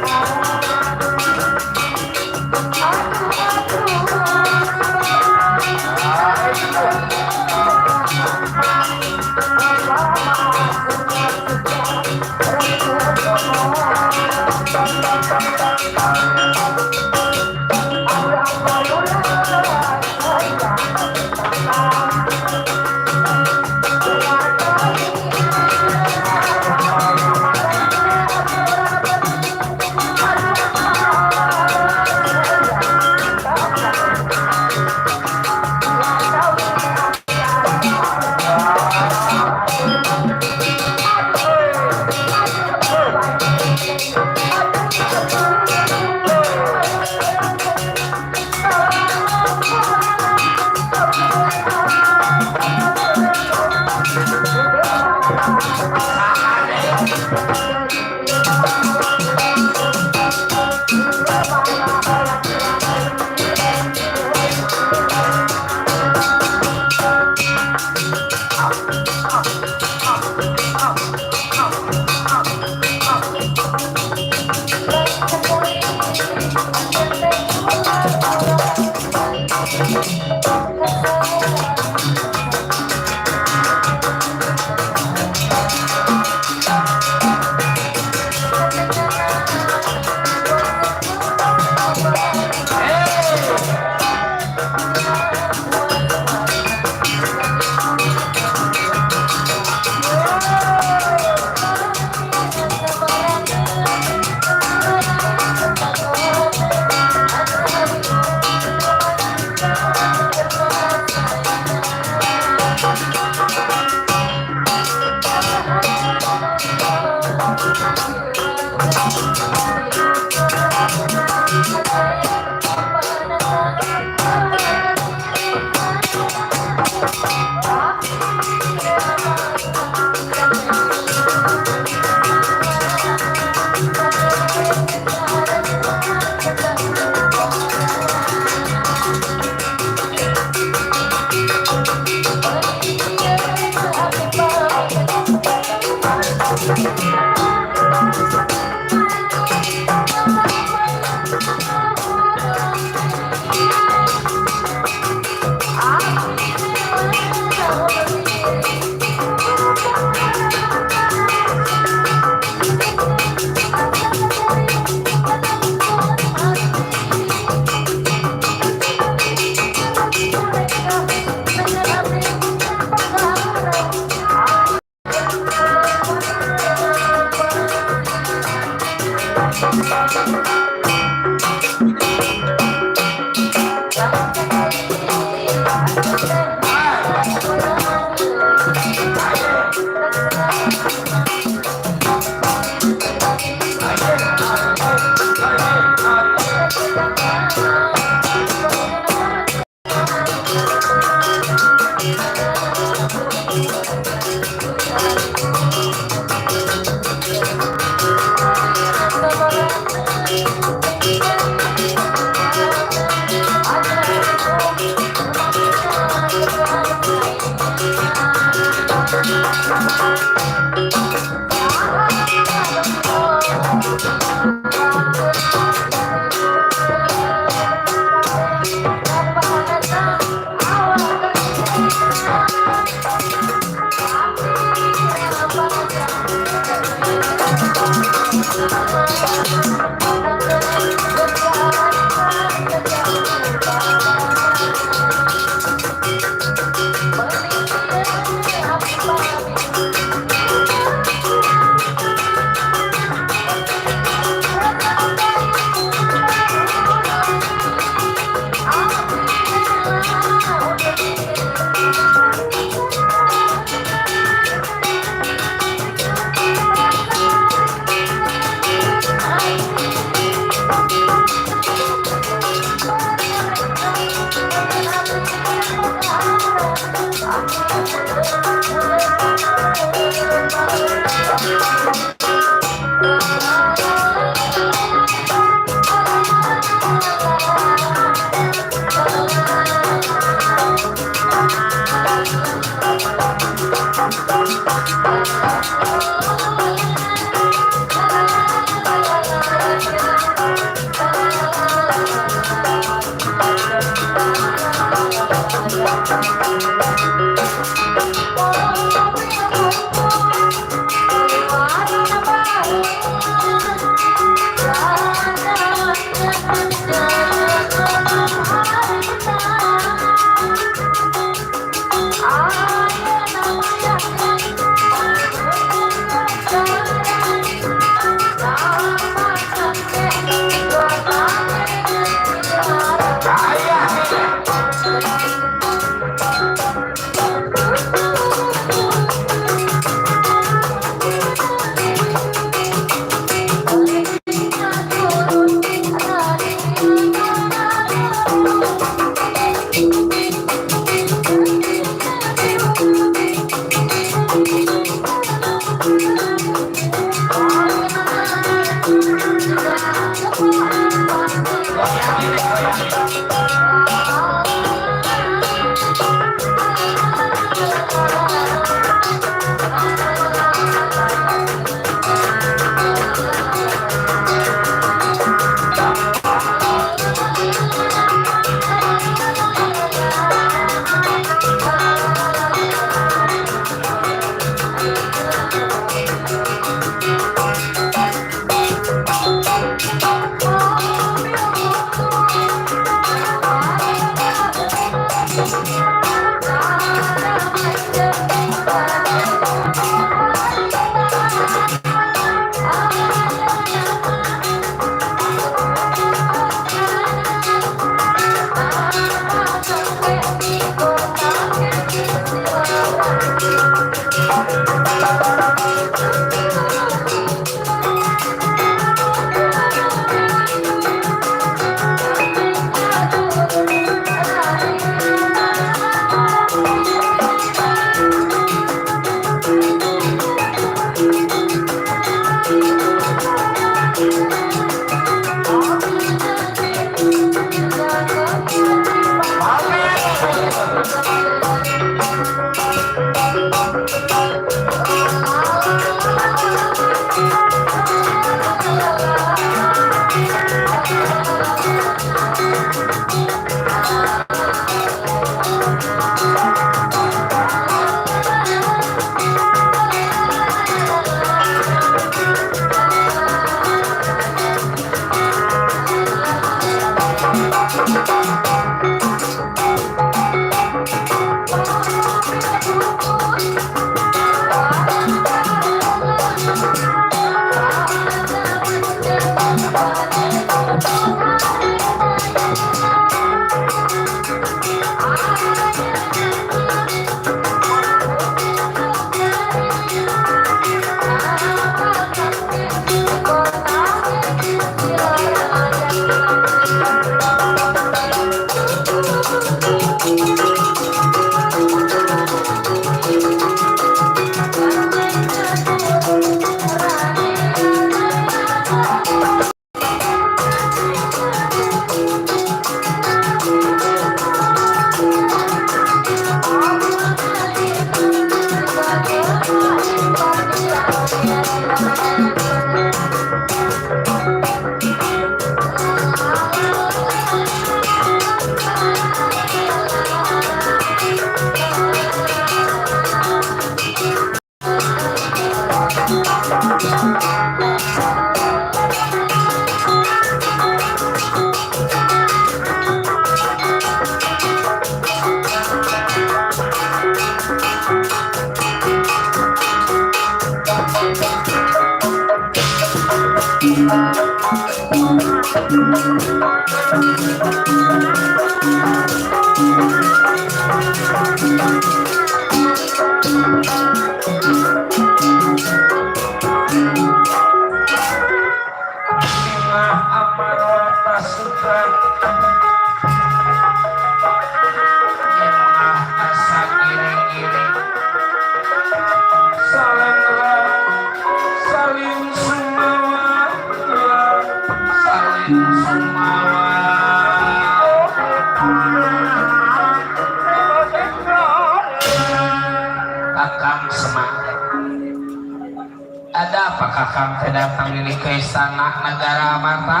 Ada apa kakang teh datang ini ke istana negara mata?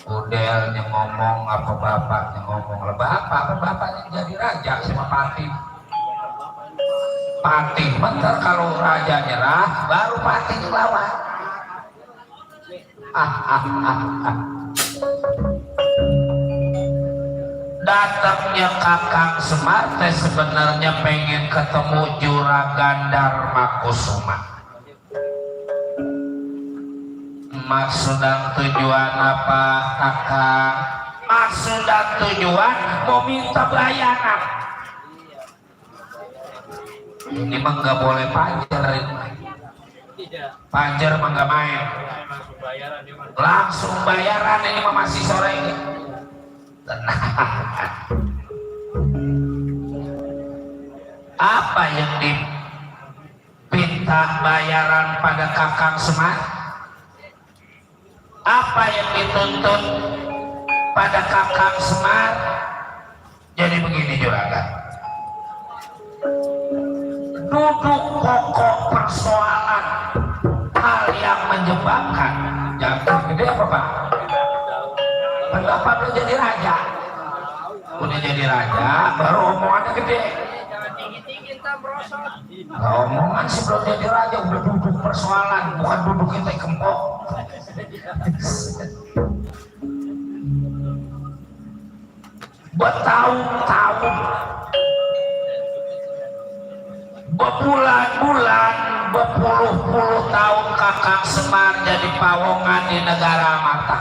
Udelnya ngomong apa bapaknya ngomong lah bapak yang jadi raja sama Patih. Patih bentar kalau raja nyerah baru Patih lawan. Datangnya kakang Semar teh sebenarnya pengen ketemu Juragan Darmakusuma. Maksud dan tujuan apa kakak? Maksud dan tujuan mau minta bayaran. Ini mah nggak boleh panjer ini. Panjer mah nggak main. Langsung bayaran ini mah masih sore ini. Tenang. Apa yang dipinta bayaran pada kakang Semar? Apa yang dituntut pada kakang Semar? Jadi begini Juragan, duduk pokok persoalan hal yang menjebakkan. Jangan gede apa Pak? Bapak udah jadi raja, udah jadi raja baru omongannya gede. Omongan sebelum jadi raja udah duduk persoalan, bukan duduk kita kempok. Bertahun-tahun, berbulan-bulan, berpuluh-puluh tahun kakang Semar jadi pawongan di negara mata.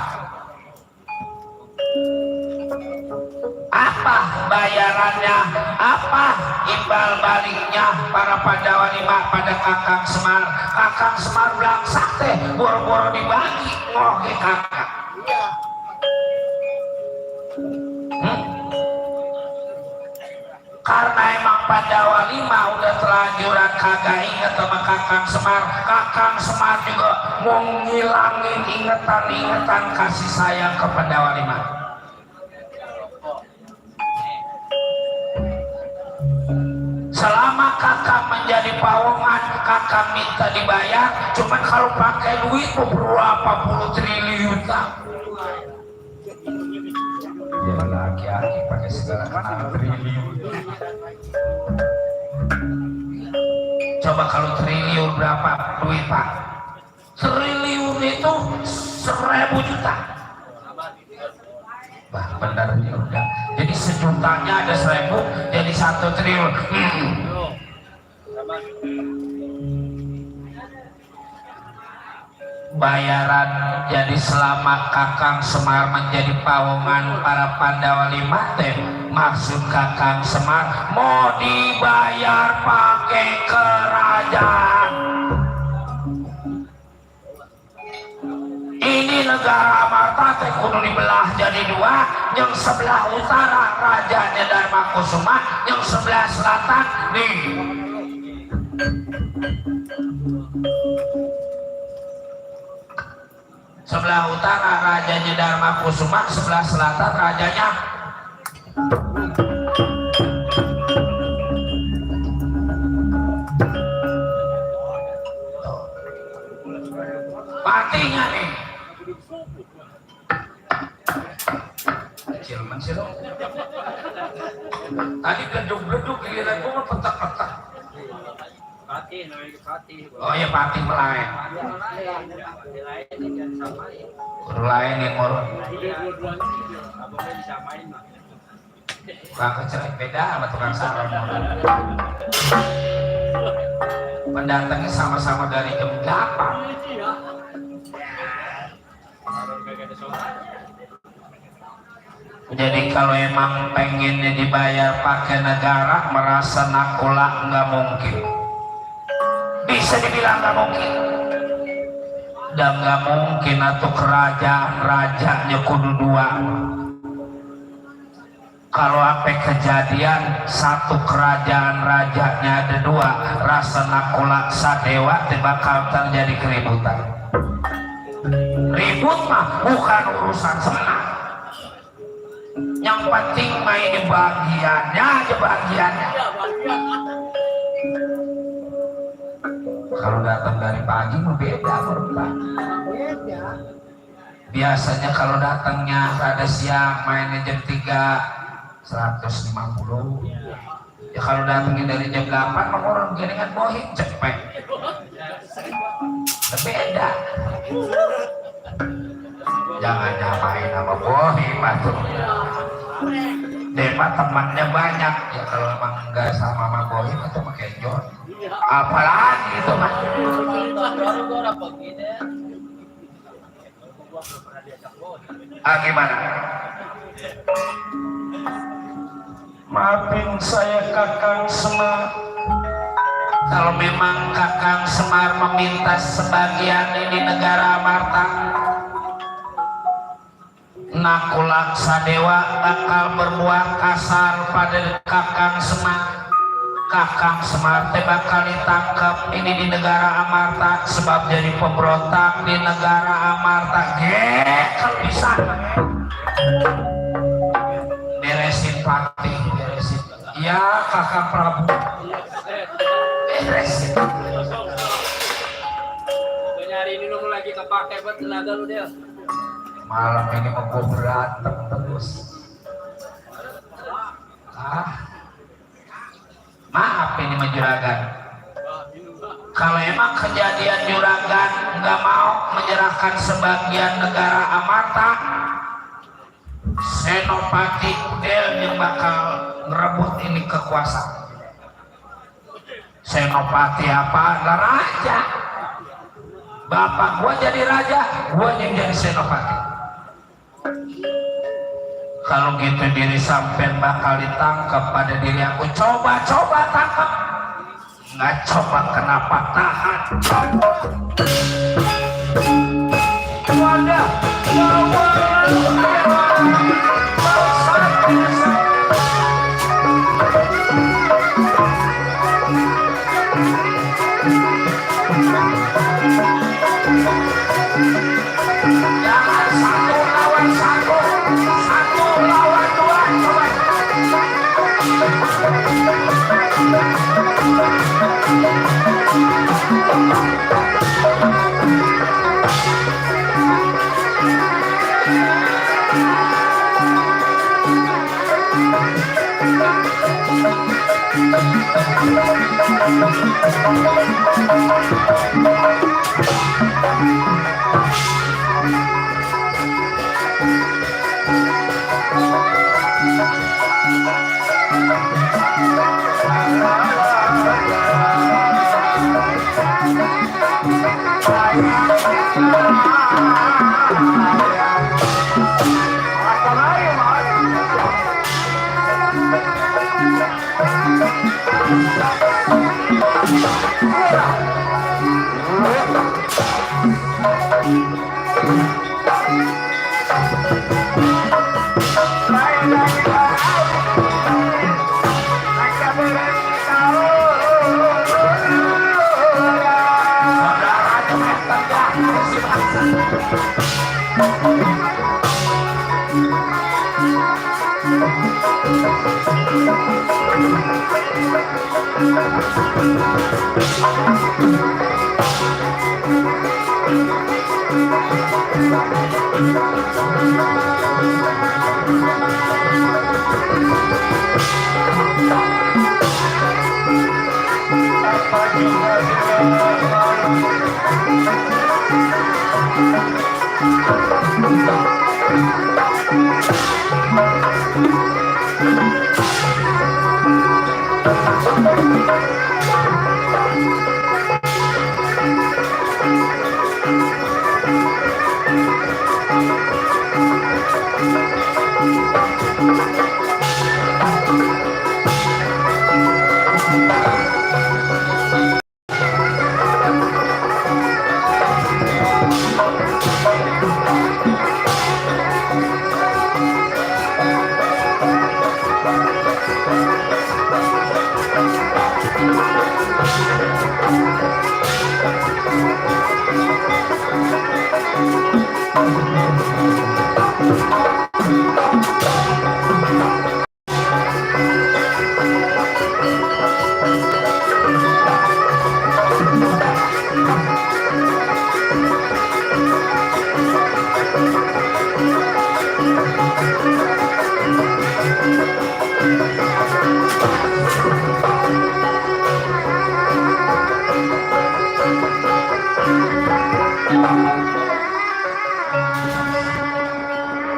Apa bayarannya? Apa imbal baliknya para Pandawa lima pada kakang Semar? Kakang Semar bilang sakte boro-boro dibagi ngoke kakak. Karena emang Pandawa lima udah terlanjuran kagak inget sama kakang Semar. Kakang Semar juga mau ngilangin ingetan-ingetan kasih sayang ke Pandawa lima. Selama kakak menjadi pawongan, kakak minta dibayar, cuman kalau pakai duit berapa puluh triliun. Ya laki-laki pakai segala kenal triliun. Coba kalau triliun berapa duit Pak? Triliun itu 1.000 juta. Bah, benar ya udah. Jadi sejutanya ada 1.000, jadi 1 triliun. Bayaran jadi selama kakang Semar menjadi pawongan para Pandawa lima teh, maksud kakang Semar mau dibayar pakai kerajaan. Ini negara Amarta teh kudu dibelah jadi dua, yang sebelah utara rajanya Darmakusuma, yang sebelah selatan nih. Sebelah utara rajanya Darmakusuma, sebelah selatan rajanya Patinya nih. Cilman sih lo. Tadi gedung-gedung giliran gua petak-petak. Patih, namanya Patih. Oh ya Patih melain. Guru lain yang ngurut. Abangnya disamain mah. Bang kecil beda sama tukang sarung. datangnya sama-sama dari jam 8. Jadi kalau emang pengennya dibayar pakai negara, merasa nakula nggak mungkin. Bisa dibilang nggak mungkin. Dan nggak mungkin atau kerajaan rajanya kudu dua. Kalau apa kejadian satu kerajaan rajanya ada dua, rasa nakula sadewa bakal terjadi keributan. Ribut mah bukan urusan senang. Yang penting main bagiannya aja bagiannya. Kalau datang dari pagi beda berubah. Biasanya kalau datangnya rada siang mainnya jam 3 150. Ya kalau datangnya dari jam 8 orang jaringan bohim cepet. Beda. Jangan nyamain sama bohim atuh. Depa temannya banyak ya, kalau emang enggak sama sama bohim itu pakai John. Apalagi itu mah. Gimana? Maafin saya Kakang Semar. Kalau memang Kakang Semar meminta sebagian ini negara Amarta, Nakula Sadewa bakal berbuat kasar pada Kakang Semar. Kakang Semar teh bakal ditangkap ini di negara Amarta sebab jadi pemberontak di negara Amarta. Kalau bisa beresin patih, beresin. Ya Kakang Prabu. Beresin. Nyari ini lu lagi kepake buat tenaga lu dia. Malam ini mau gue berantem terus. Maaf ini mah juragan. Kalau emang kejadian juragan nggak mau menyerahkan sebagian negara Amarta, Senopati Udel yang bakal ngerebut ini kekuasaan. Senopati apa? Raja. Bapak gua jadi raja, gua yang jadi senopati. Kalau gitu diri sampean bakal ditangkap pada diri aku. Coba tangkap. Nggak coba kenapa tahan. Wadah. Jangan satu lawan satu, satu lawan dua, coba.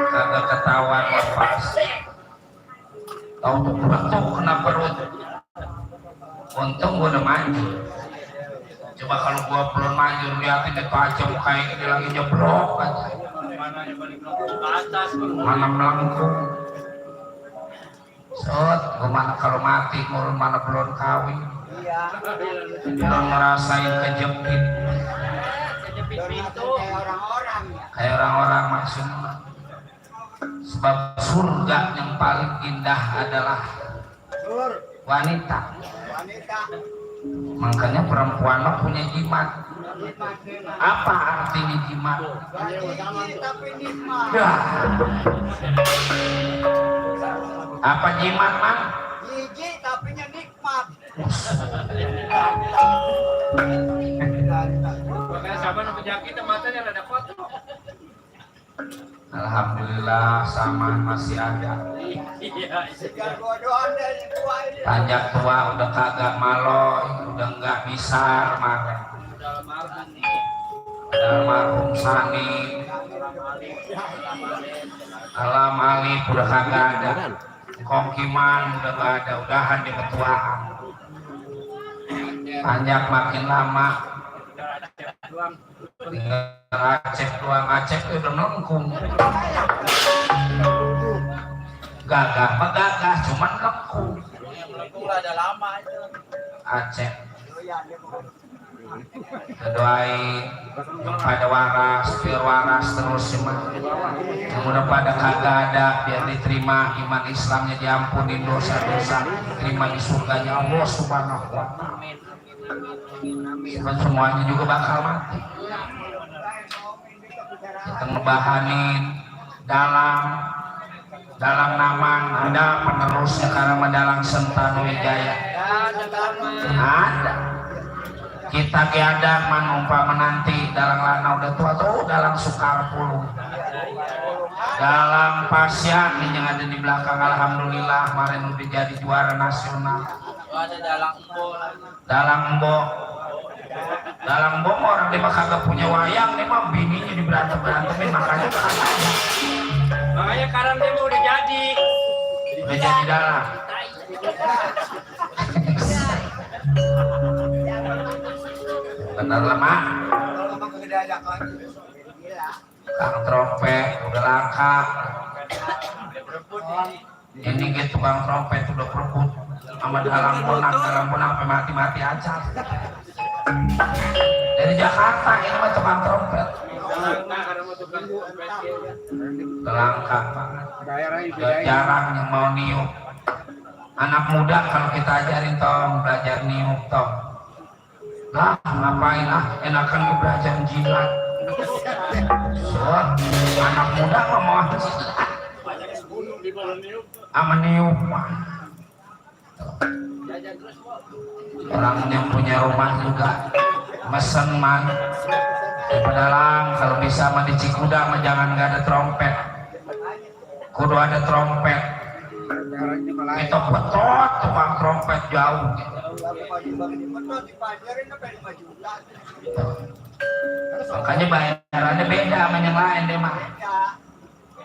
Kagak ketahuan lepas. Tahu tuh betul kena perut. Untung gua udah manjur. Coba kalau gua belum manjur liatin itu aja kayak ini lagi nyeblok aja. Mana melengkung. Sot, gua mana kalau mati murun mana belum kawin. Belum ngerasain kejepit. Kayak orang-orang maksudnya. Sebab surga yang paling indah adalah wanita. Makanya perempuan mah punya jimat. Apa artinya jimat? Ya. Apa jimat mah? Gigi tapi nikmat. Makanya sama penyakit matanya ada foto. Alhamdulillah sama masih ada. Iya. Tanjak tua udah kagak maloy, udah nggak bisa marah. Almarhum Sani, Alam Alif udah kagak ada. Kongkiman udah nggak ada, udahan di ketuaan. Tanjak makin lama. Tinggal Aceh doang, Aceh itu udah melengkung. Gagah mah gagah, cuman melengkung. Ada lama itu. Aceh. Doain pada waras, biar waras terus semua. Yang udah pada kagak ada, biar diterima iman Islamnya, diampuni dosa-dosa, terima di surganya Allah Subhanahu wa Ta'ala. Sebab semuanya juga bakal mati. Kita ngebahanin dalam nama ada penerusnya karena mendalang Sentanu Wijaya. Ada. Kita keadaan manumpa menanti dalam lana udah tua tuh dalam sukar puluh. Dalam pasien yang ada di belakang alhamdulillah kemarin udah jadi juara nasional. Ada Dalam bom orang dia kagak punya wayang, dia mah bininya diberantem-berantemin makanya sekarang dia udah jadi dalam. Bener lama. Kang trompet udah langka. Ini gitu kang trompet udah perebut sama dalam bonang sampai mati-mati aja. Dari Jakarta ini mah tukang trompet. Langka banget. Jarang yang mau niup. Anak muda kalau kita ajarin tong belajar niup tong. Lah ngapain enakan gue belajar jilat. So, anak muda mah mau jilat. Ama niup mah. Orang yang punya rumah juga mesen man di pedalang kalau bisa mah di Cikuda mah jangan nggak ada trompet, kudu ada trompet. Kita betot tukang trompet jauh makanya bayarannya beda sama yang lain deh mah.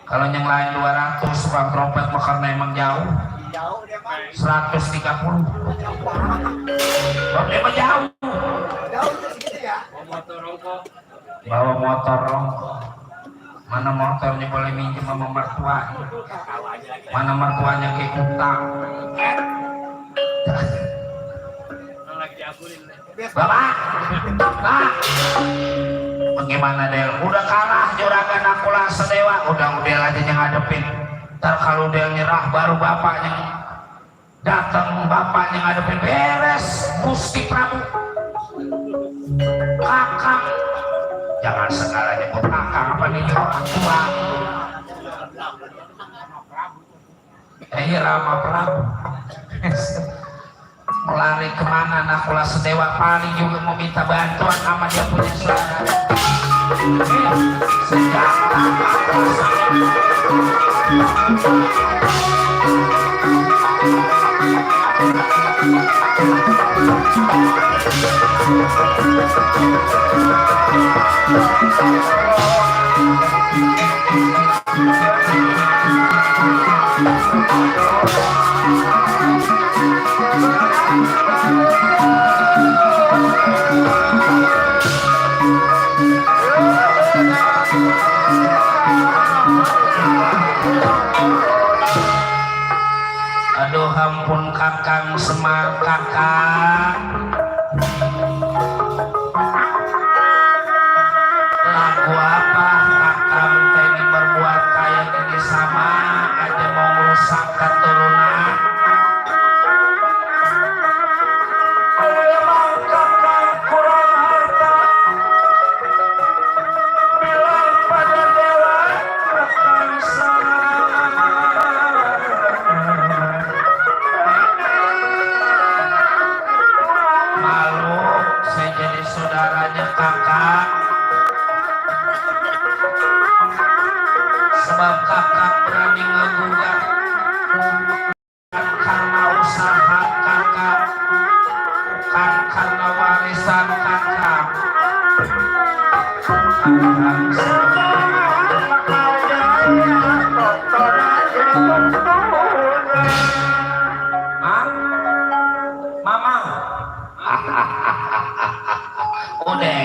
Kalau yang lain 200 tukang trompet mah karena emang jauh 130. Kalau dia mah jauh bawa motor rongkok. Mana motornya boleh minjem sama mertua, mana mertuanya kayak utang. Bapak, Pak, bagaimana Del? Udah kalah juragan Nakula Sedewa, udah aja yang ngadepin. Ntar kalau Del nyerah baru bapaknya datang, bapaknya ngadepin beres. Gusti Prabu, kakak, jangan segala nyebut kakak apa nih orang tua. Rama Prabu. Melari kemana Nakula Sedewa paling juga mau minta bantuan sama dia punya saudara. Sejak aduh ampun Kakang Semar, kakak lagu apa Kakang tadi berbuat kayak gini sama aja mau merusak keturunan. Memang Kakang kurang harta, bilang pada dewa Kakang malu saya jadi saudaranya kakak, sebab kakak berani ngegugat karena usaha kakak, bukan karena warisan kakak. Mama, udah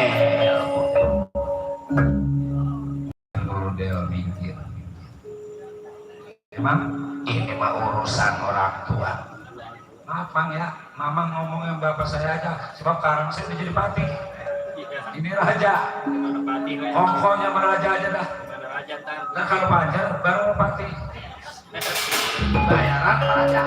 mikir. Emang ini mah urusan orang tua. Maaf Bang ya, Mama ngomongin bapak saya aja, sebab sekarang saya udah jadi pati. Ini raja, kongkonya meraja aja dah. Nah kalau panjar baru pati. Bayaran raja.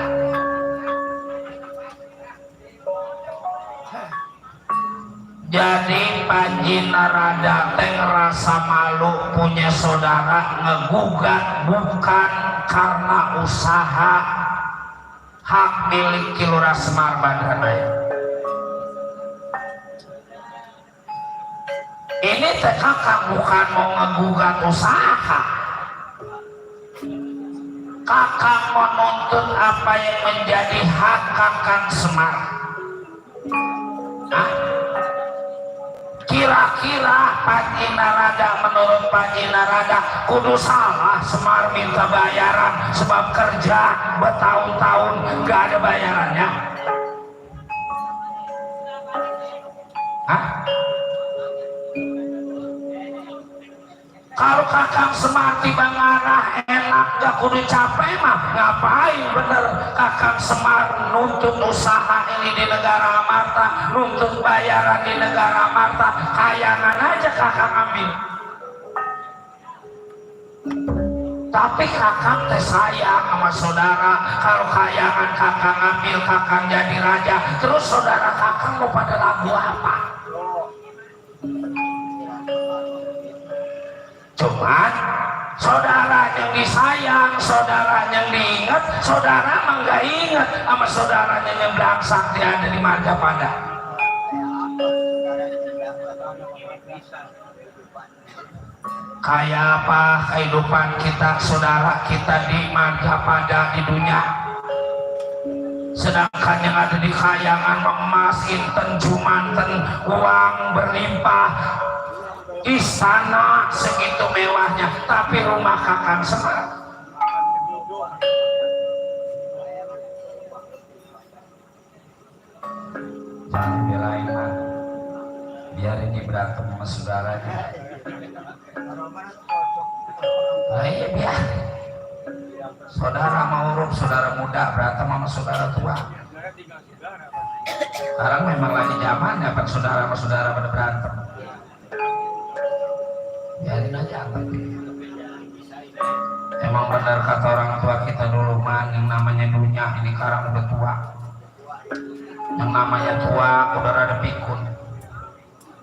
Jadi Panji Narada teh ngerasa malu punya saudara ngegugat bukan karena usaha hak milik Kilurah Semar Badranaya. Ini teh kakak bukan mau ngegugat usaha, kakak mau nuntut apa yang menjadi hak Kakang Semar. Kira-kira Panji Narada, menurut Panji Narada kudu salah Semar minta bayaran sebab kerja bertahun-tahun gak ada bayarannya. Hah? Kalau Kakang Semar tiba ngarah enak gak kudu capek mah ngapain bener Kakang Semar nuntut usaha ini di negara Amarta, nuntut bayaran di negara Amarta, kayangan aja Kakang ambil. Tapi Kakang teh sayang sama saudara, kalau kayangan Kakang ambil Kakang jadi raja, terus saudara Kakang mau pada lagu apa? Cuman saudara yang disayang, saudara yang diingat, saudara mah gak ingat sama saudaranya yang belaksak dia ada di Margapada. Kayak apa kehidupan kita saudara kita di Margapada di dunia, sedangkan yang ada di kayangan emas inten jumanten uang berlimpah, istana segitu mewahnya, tapi rumah Kakang Semar jangan belain man, biar ini berantem sama saudaranya. Nah iya biar saudara mau urut saudara muda berantem sama saudara tua. Sekarang memang lagi zamannya pak saudara sama saudara pada berantem. Biarin aja apa emang benar kata orang tua kita dulu man, yang namanya dunia ini sekarang udah tua. Yang namanya tua udah rada pikun,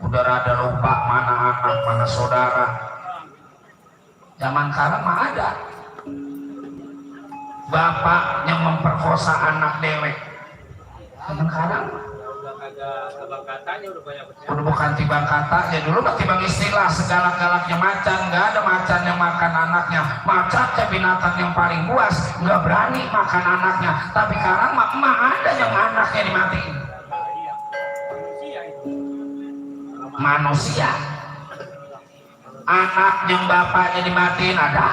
udah rada lupa mana anak mana saudara. Zaman sekarang mah ada bapak yang memperkosa anak dewek. Zaman sekarang udah bukan tibang kata ya, dulu mah tibang istilah segalak-galaknya macan. Nggak ada macan yang makan anaknya. Macan teh binatang yang paling buas, nggak berani makan anaknya. Tapi sekarang mah ada yang anaknya dimatiin. Manusia anak yang bapaknya dimatiin ada.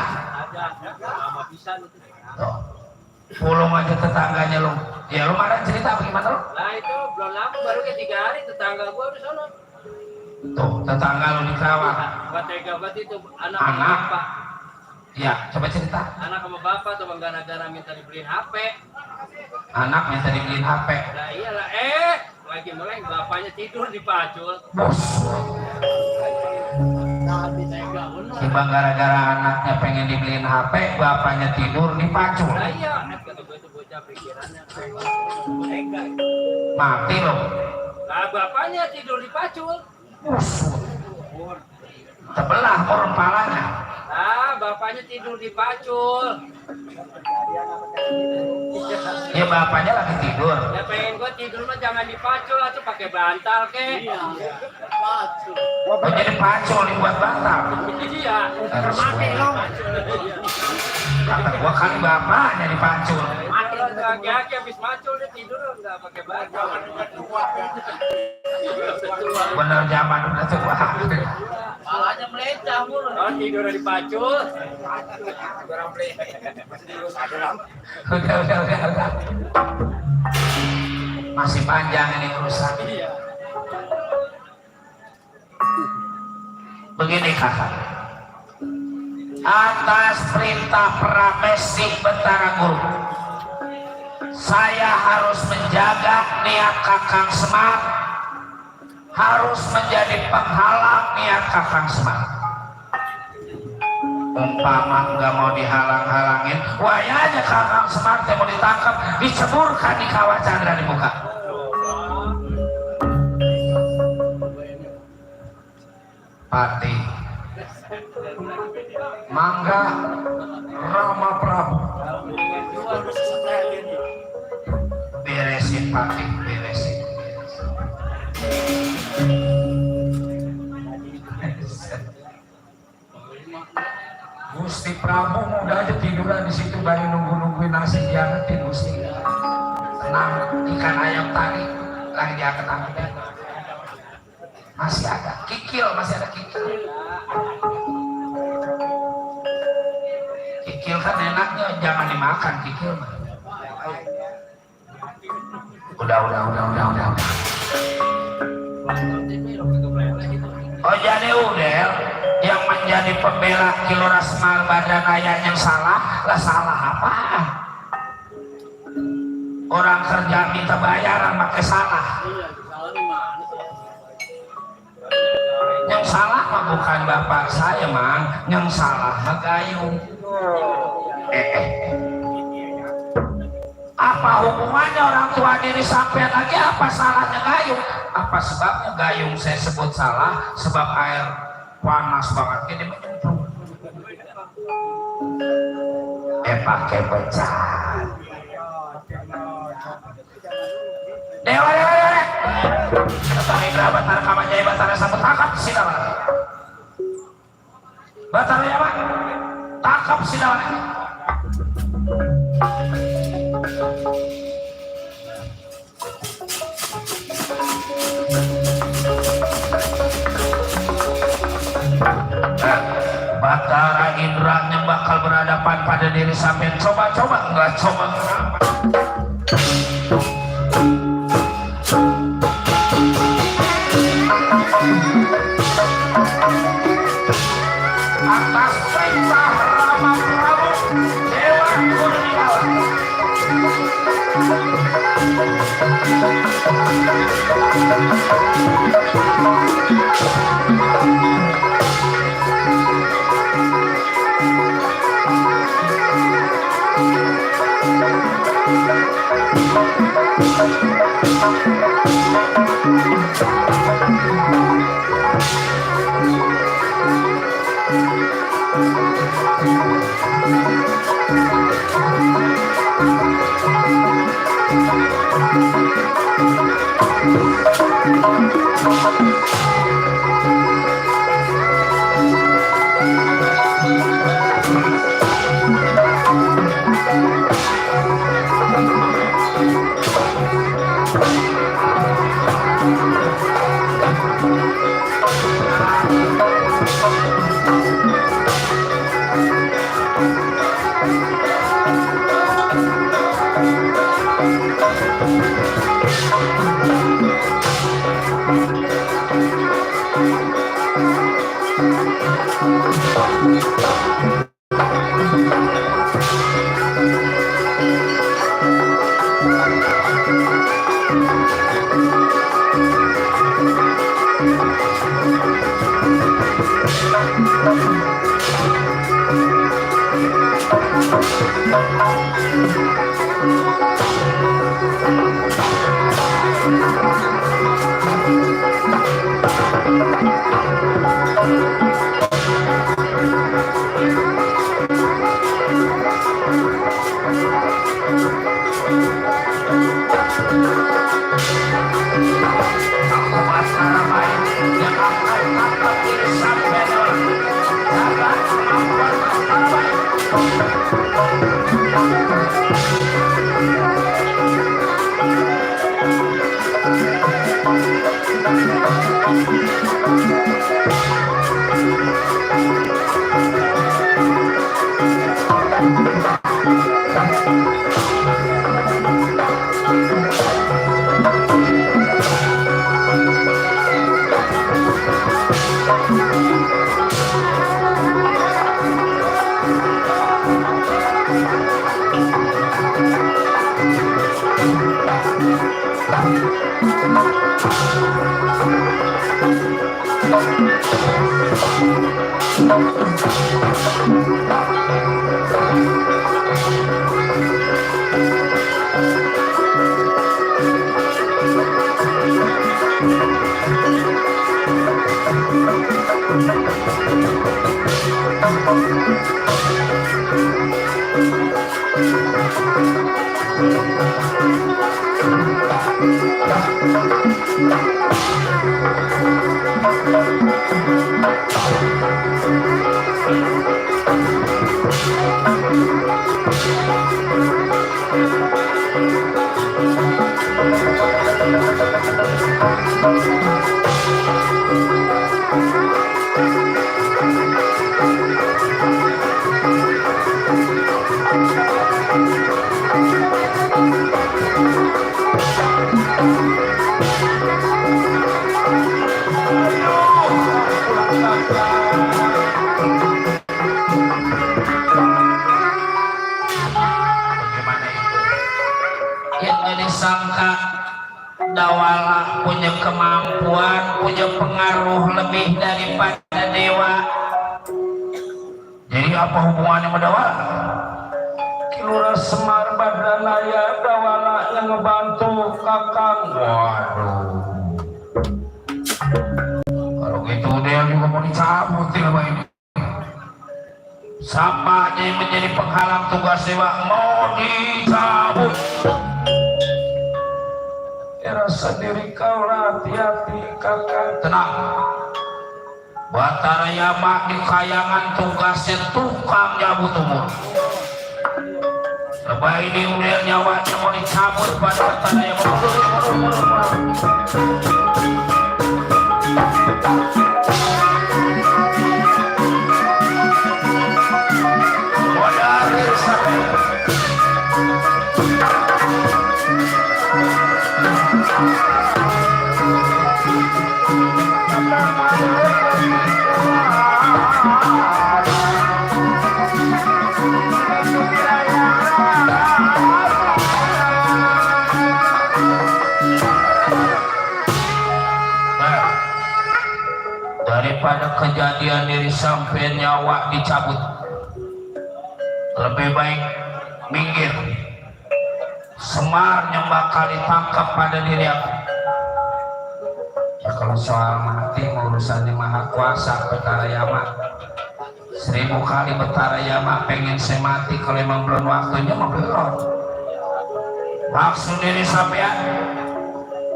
Tuh. Pulung aja tetangganya lu. Ya lu marah cerita apa gimana lu? Nah itu belum lama baru kayak 3 hari tetangga gua di sana. Tuh tetangga lu di Kerawang. Gak tega banget itu anak Anak. sama bapak. Ya coba cerita. Anak sama bapak tuh gara-gara minta dibeliin HP. Anak minta dibeliin HP. Nah iyalah lagi mulai bapaknya tidur di pacul. Bos. Timbang gara-gara anaknya pengen dibeliin HP, bapaknya tidur di pacul. Nah iya, kata gue itu bocah pikirannya. Mati loh. Nah bapaknya tidur di pacul. Sebelah orang palanya. Nah bapaknya tidur di pacul. Ya bapaknya lagi tidur. Ya pengen gue tidur mah jangan di pacul atau pakai bantal ke. Oh jadi pacul dibuat bantal. Iya. Harus kata gua kan bapaknya di pacul. Mati lagi habis pacul dia tidur nggak pakai bantal. Bener zaman udah tua. Malahnya melecah mulu. Oh tidur di pacul. Udah. Masih panjang ini urusan. Begini kakak. Atas perintah Pramesti Bentara Guru, saya harus menjaga niat Kakang Semar, harus menjadi penghalang niat Kakang Semar. Umpama nggak mau dihalang-halangin, wayanya Kakang Semar mau ditangkap, diceburkan di kawah Chandra di muka. Pati Mangga Rama Prabu beresin Pati, beresin. Gusti Prabu mudah aja tiduran di situ baru nungguin nasi diangetin Gusti. Tenang, ikan ayam tadi lagi diangkat-angkat. Masih ada kikil. Kikil kan enaknya jangan dimakan kikil mah. Udah. Oh jadi Udel yang menjadi pembela Kilora Semal Badan Ayah yang salah apa? Orang kerja minta bayaran pakai salah. Yang salah mah bukan bapak saya mang, yang salah mah gayung. Apa hubungannya orang tua diri sampean lagi? Apa salahnya gayung? Apa sebabnya gayung saya sebut salah? Sebab air panas banget ini menyemprot. Pakai becan. Dewa. Tetapi kerabat Batara Jaya Batara sambut tangkap sidawan. Batara ya pak, tangkap sidawan. Batara Indra yang bakal berhadapan pada diri sampean. Coba enggak coba kenapa? Atas perintah Rama Prabu Dewa Kurniawan. Disangka Dawala punya kemampuan, punya pengaruh lebih daripada dewa. Jadi apa hubungannya sama Dawala? Kilura Semar Badranaya Dawala yang ngebantu Kakang. Waduh. Kalau gitu dia juga mau dicabut ya Pak ini. Sampahnya yang menjadi penghalang tugas dewa mau dicabut. Rasa diri kau hati-hati Kakang. Tenang. Batara Yama di kayangan tugasnya tukang nyabut umur. Lebah ini udah nyawanya mau dicabut pada Batara Yama. daripada kejadian diri sampai nyawa dicabut, lebih baik minggir. Semar yang bakal ditangkap pada diri aku. Ya, kalau soal mati urusannya Maha Kuasa Betara Yama. 1000 kali Betara Yama pengen saya mati, kalau emang belum waktunya mau belum. Maksud diri sampean,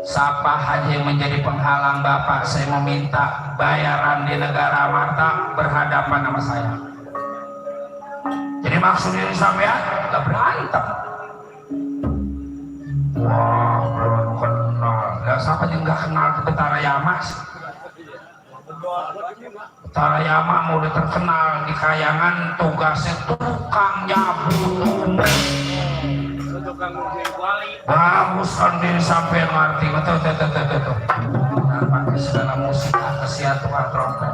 siapa aja yang menjadi penghalang Bapak, saya meminta bayaran di negara mata berhadapan sama saya. Jadi maksud diri sampean gak berantem. Wah, belum kenal. Ya, siapa yang gak kenal ke Betara Yama? Betara Yama mulai terkenal di Kayangan, tugasnya tukang nyabu. Bagus kan diri sampai ngerti. Betul. Nah, pakai segala musik kasihan tukang trompet.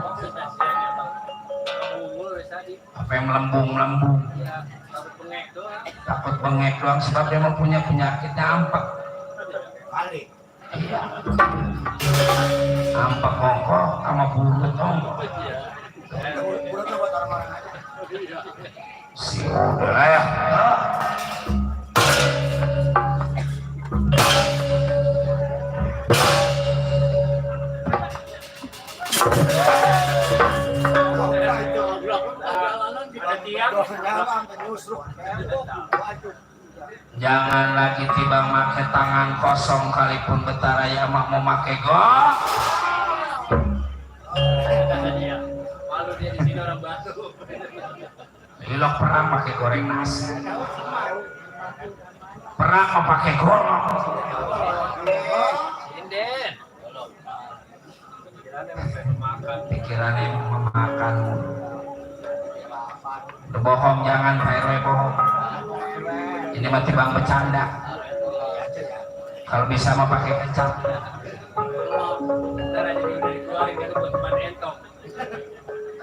Apa yang melembung. Takut bengek doang sebab dia mempunyai penyakit ampek. Iya. Ampek ongkok sama bulut ongkok. Si udah ya. Jangan lagi tiba make tangan kosong, kalipun Betara Yama mau make gol. Malu dia di sini orang batu. Ilok perang pakai goreng nasi. Perang mau pakai golok. Sinden. Pikirannya memakan. Bohong jangan, Pak RW bohong. Ini mati bang bercanda. Kalau bisa mau pakai kecap.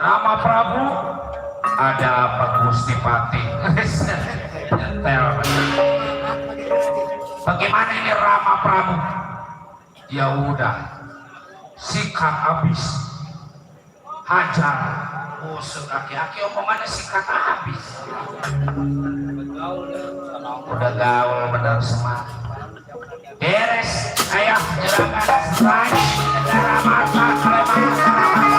Rama Prabu, ada apa Gusti Pati? Nyetel. Bagaimana ini Rama Prabu? Ya udah, sikat habis, hajar. Busuk aki-aki omongannya sikat habis. Udah gaul benar semak. Beres, ayo jerakan serai negara mata Sleman.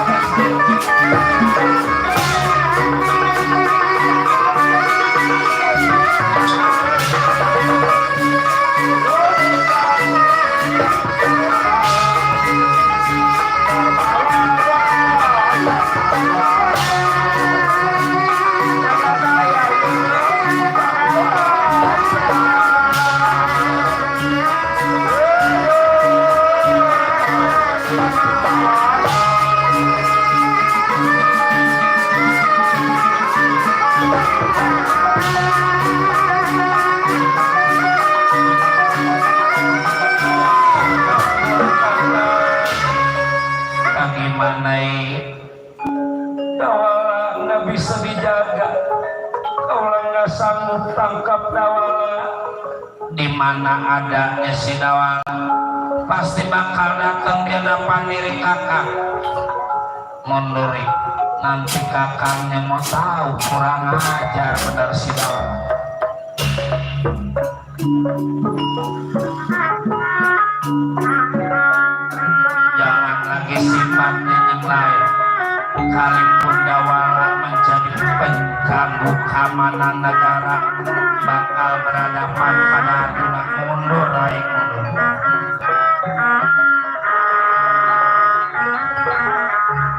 Tangkap Dawala. Di mana adanya si Dawala pasti bakal datang dia depan diri kakak. Munduri nanti kakaknya mau tahu kurang ajar benar si Dawala. Jangan lagi sifatnya yang lain. Kalipun Dawala menjadi pengganggu keamanan negara, bakal berhadapan pada Arjuna. Mundur, baik mundur.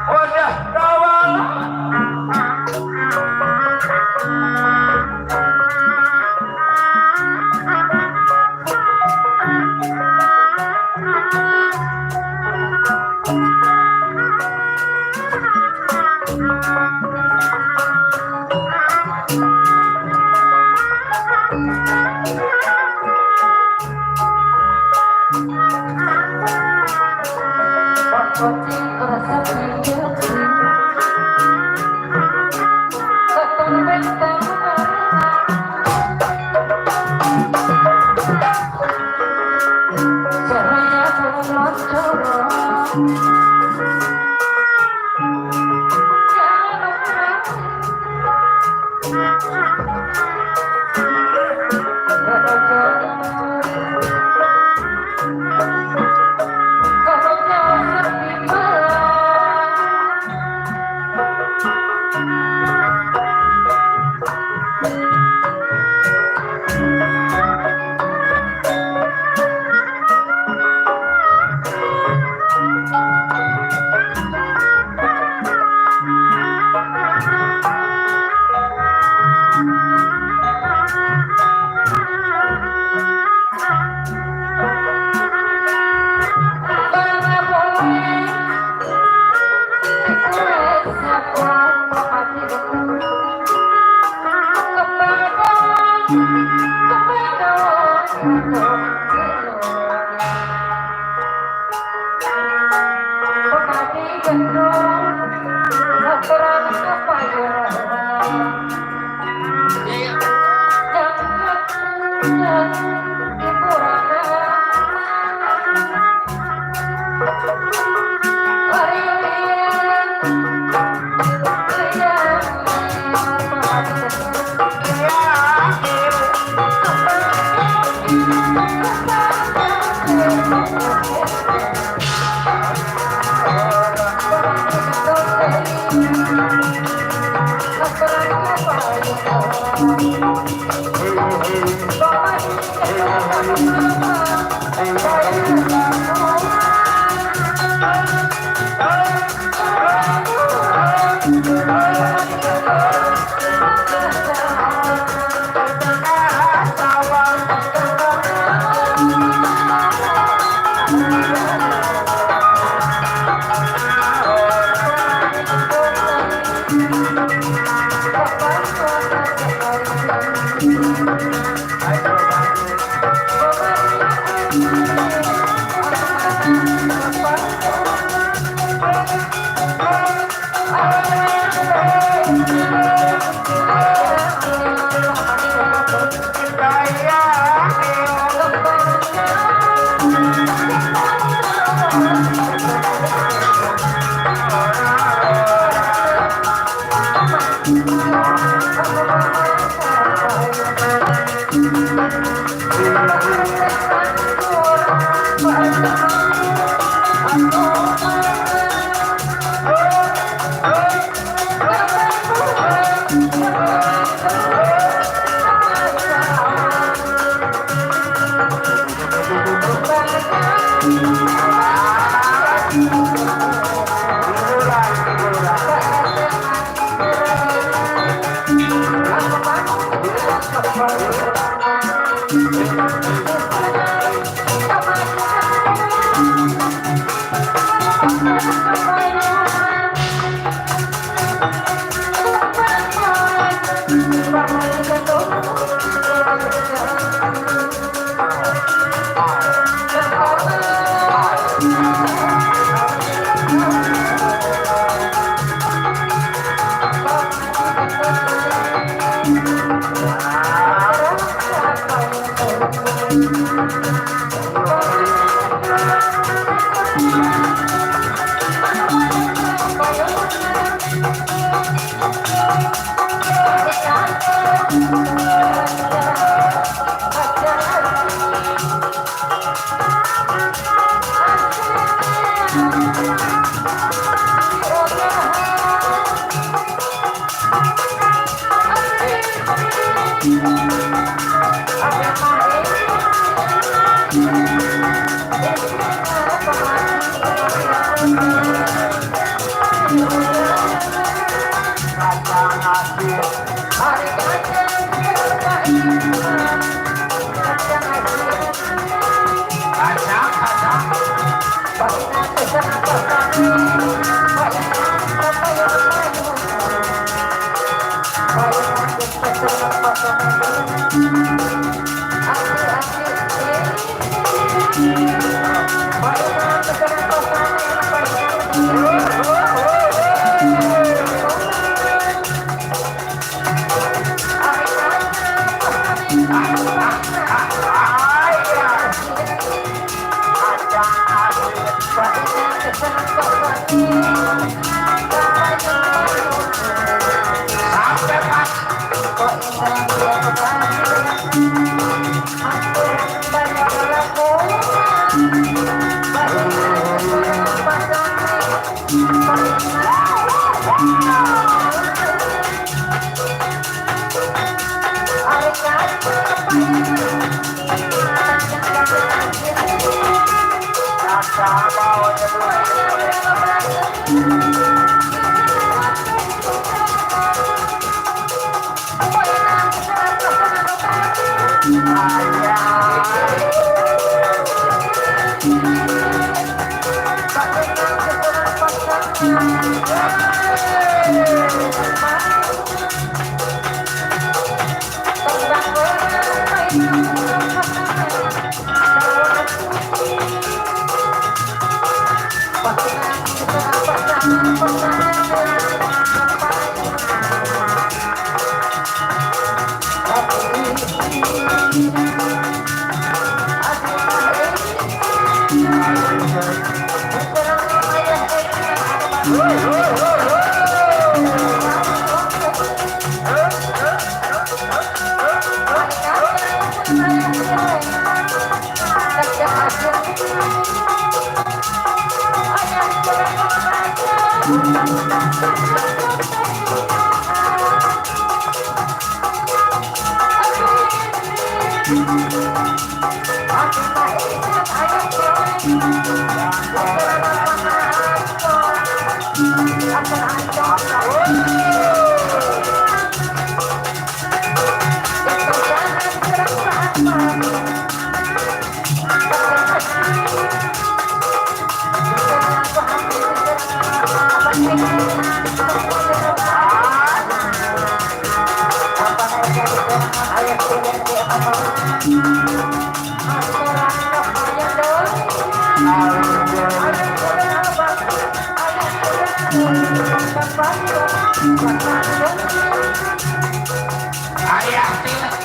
Udah Dawala. Bye. Ayah tidak.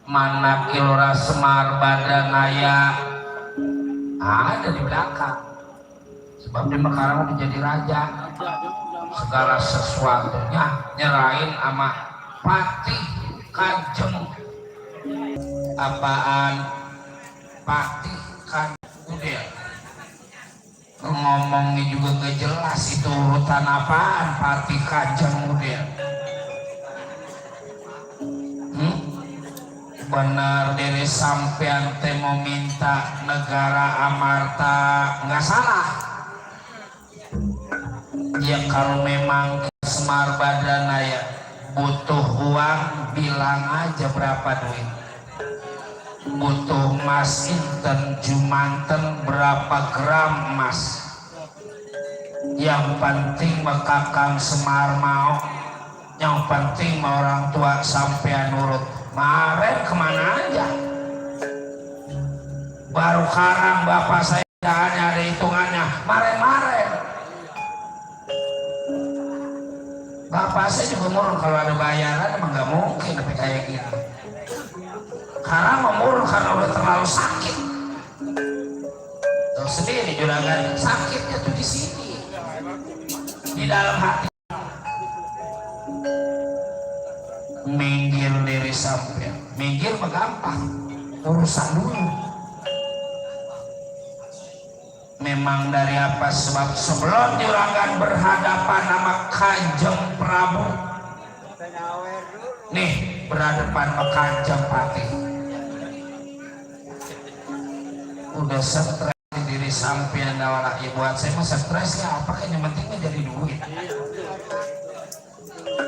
Mana Kilora Semar Badanaya ada di belakang, sebab dia sekarang menjadi raja, segala sesuatunya nyerahin sama Patih Kanjeng. Apaan Patih Kanjeng? Udah ngomongnya juga gak jelas itu urutan apaan Patih Kanjeng udah. Bener diri sampean teh mau minta negara amarta nggak salah ya. Kalau memang Semar Badanaya butuh uang bilang aja berapa duit, butuh emas inten jumanten berapa gram emas, yang penting Kakang Semar mau, yang penting orang tua sampean nurut. Maren kemana aja? Baru karang bapak saya hanya ada hitungannya. Maren. Bapak saya juga murun kalau ada bayaran, emang nggak mungkin tapi kayak gitu. Karang memurun karena udah terlalu sakit. Tahu sendiri juragan, sakitnya tuh di sini, di dalam hati. Minggir diri sampai minggir mah gampang, urusan dulu. Memang dari apa sebab sebelum juragan berhadapan sama Kanjeng Prabu nih berhadapan sama Kanjeng Patih. Udah stres di diri sampean awalnya buat saya mah stresnya apa kan yang pentingnya jadi duit.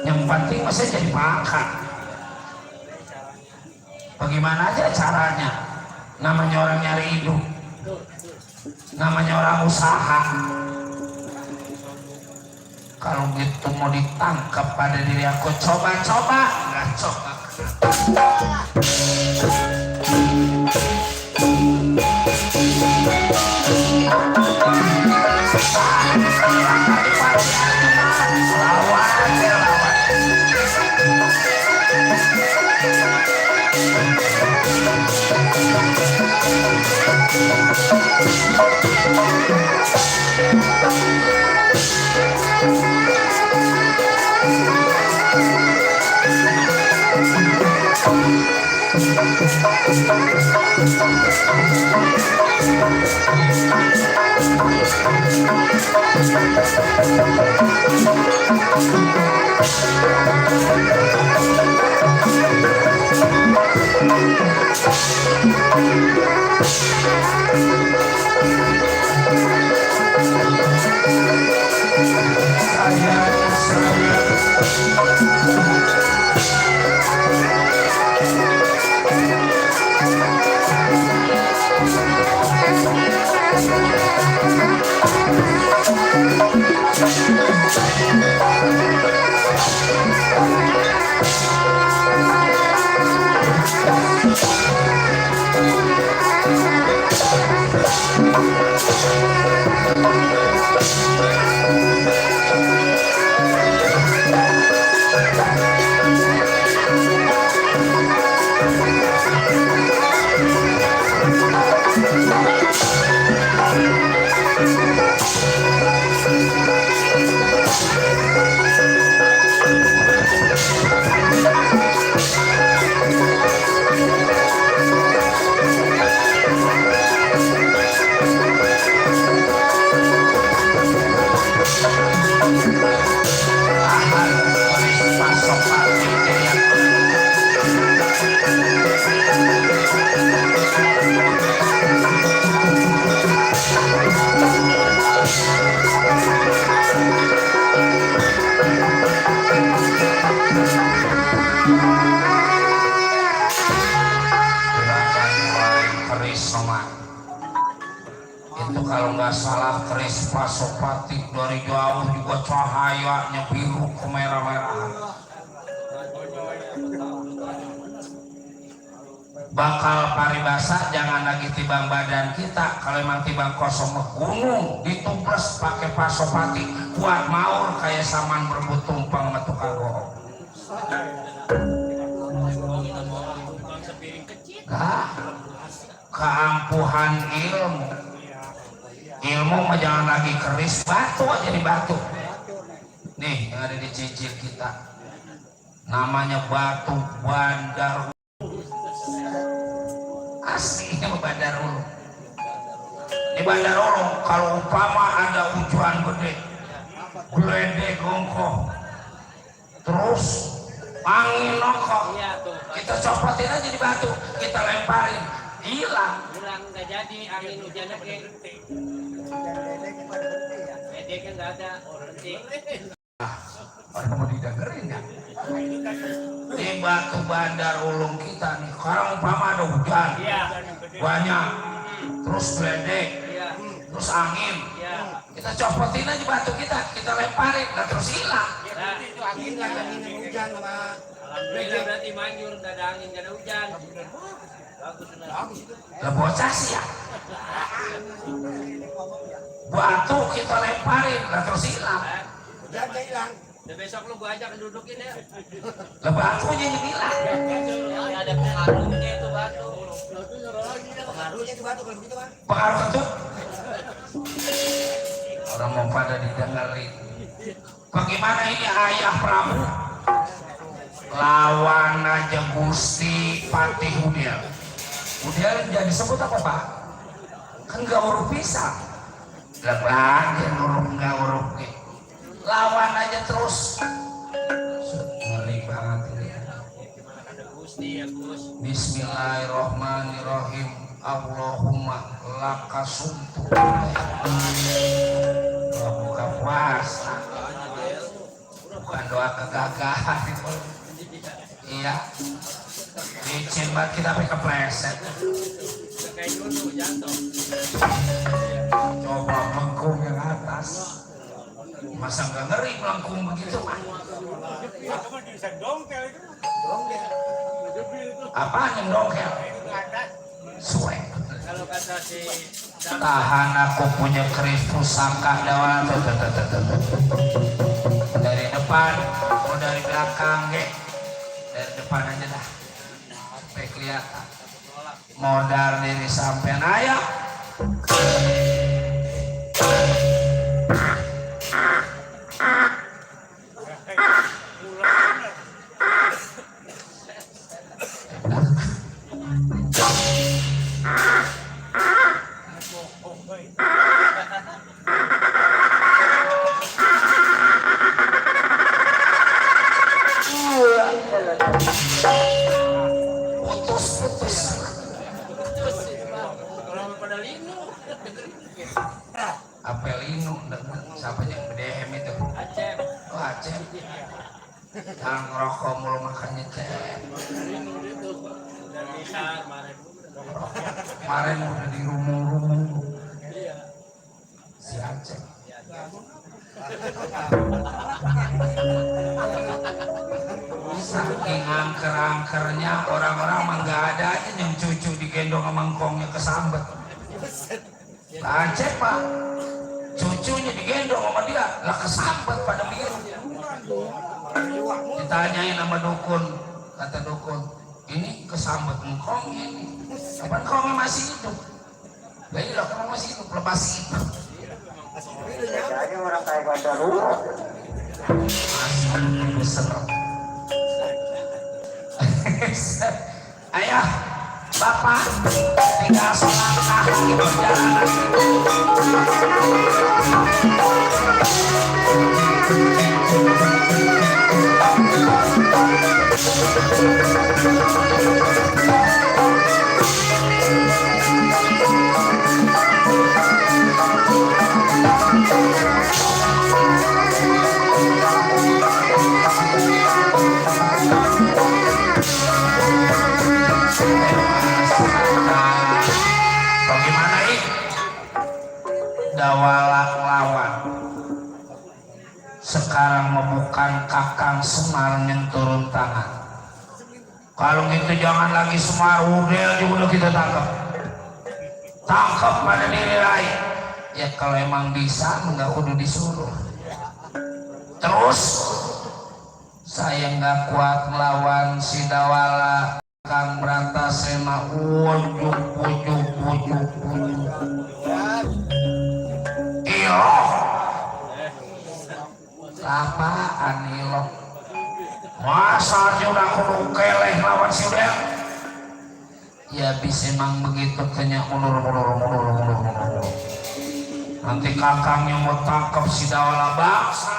Yang penting mah saya jadi makan. Bagaimana aja caranya? Namanya orang nyari hidup. Namanya orang usaha. Kalau gitu mau ditangkap pada diri aku, coba-coba nggak coba. Itu kalau nggak salah keris Pasopati dari jauh juga cahayanya biru kemerah-merahan. Bakal paribasa jangan lagi tibang badan kita, kalau emang tibang kosong gunung ditubres pakai Pasopati kuat maur kayak saman berebut tumpang metu kagok. Nah, keampuhan ilmu mah jangan lagi keris batu aja di batu. Nih yang ada di cincin kita namanya batu bandar. Aslinya bandar ulung. Di bandar ulung kalau umpama ada hujan gede geledek gongkoh terus angin nongkok, kita copotin aja di batu, kita lemparin, hilang nggak jadi angin hujannya kayak ledek kan nggak ada berhenti. Orang mau didengerin ya? Di batu bandar ulung kita nih, sekarang umpama ada hujan banyak, terus geledek, terus angin, kita copotin aja batu kita lemparin, dan terus hilang. Itu angin nggak ada hujan sama. Alhamdulillah berarti manjur, nggak ada angin, nggak ada hujan. Bagus itu. Lah bocah sih ya. Batu kita lemparin, dan terus hilang. Hujan hilang. Udah besok lu gua ajak dudukin ya. Lah batunya yang hilang. Ada pengaruhnya itu batu. Pengaruhnya itu batu kalau begitu Pak. Pengaruh itu. Orang mau pada didengerin. Bagaimana ini ayah Prabu lawan aja Gusti Patih Udial. Udial jadi sebut apa Pak? Kan gak huruf pisah. Lebaran huruf gak huruf G. Lawan aja terus. Ngeri banget ini. Gusti ya Gus. Bismillahirrahmanirrahim. Allahumma lakasumtu. Buka puasa. Bukan doa kegagalan. Iya. Licin banget kita sampai kepleset. Kayak dulu jatuh. Coba melengkung yang atas. Masa nggak ngeri melengkung begitu? Apa yang dongkel? Suek. Kalau kata si Tahan aku punya keris pusaka dawan. Dari depan, mau dari belakang, dari depan aja dah. Sampai kelihatan. Modal diri sampean ayo. orang pada linu. Apelino, siapa yang BDM itu? Aceh. Oh Aceh. Yang ngerokok mulu makannya Cep. Linu itu. Dan bisa kemarin. Kemarin udah di rumung-rumung Iya. si Aceh. Saking angker-angkernya orang-orang mah nggak ada aja yang cucu digendong sama ngkongnya kesambet. Aceh pak, cucunya digendong sama dia lah kesambet pada biru. Ditanyain sama dukun, kata dukun, ini kesambet ngkongnya ini. Apa ngkongnya masih hidup? Jadi lah kamu masih hidup, lepas itu. Jadi orang kayak gondoru. Masih besar. Ayo, Bapak, tinggal selangkah lagi perjalanan. Bagaimana ini? Dawalak lawan. Sekarang membukan Kakang Semar yang turun tangan. Kalau gitu jangan lagi Semar, udel juga udah kita tangkap. Tangkap pada diri lain. Ya kalau emang bisa, nggak kudu disuruh. Terus saya nggak kuat melawan si Dawala. Kang Brantasena ujuk. Ilo apaan ilo? Masa udah kudu keleh lawan si Udel? Ya bisa emang begitu kenya mundur. Nanti kakangnya mau tangkap si Dawala bangsa.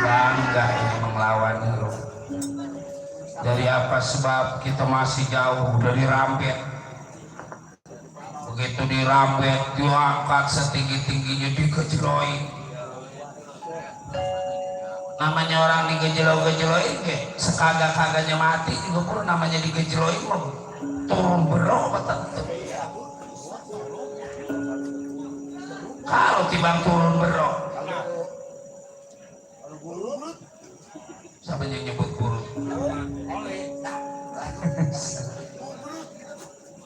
Bangga ini melawan lu. Dari apa sebab kita masih jauh dari Rambet. Begitu di Rambet diangkat setinggi-tingginya digejloin. Namanya orang digejloin ke sekagak-kagaknya mati juga perlu namanya digejloin mau turun berapa tentu. Kalau tibang turun berapa siapa yang nyebut buruk?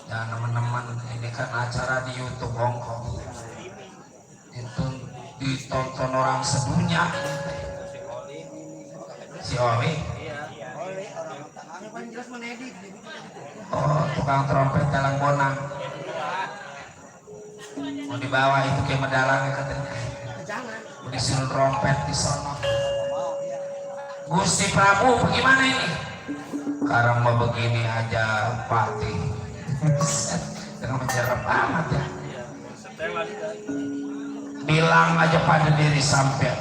Ya teman-teman, ini kan acara di YouTube Hongkong. Itu ditonton orang sedunia. Si Oli. Oh, tukang trompet dalang bonang. Mau dibawa itu ke Medalang katanya. Mau disuruh trompet di sono. Gusti Prabu bagaimana ini? Sekarang mau begini aja Patih. Dengan menjarap amat ya. Bilang aja pada diri sampean.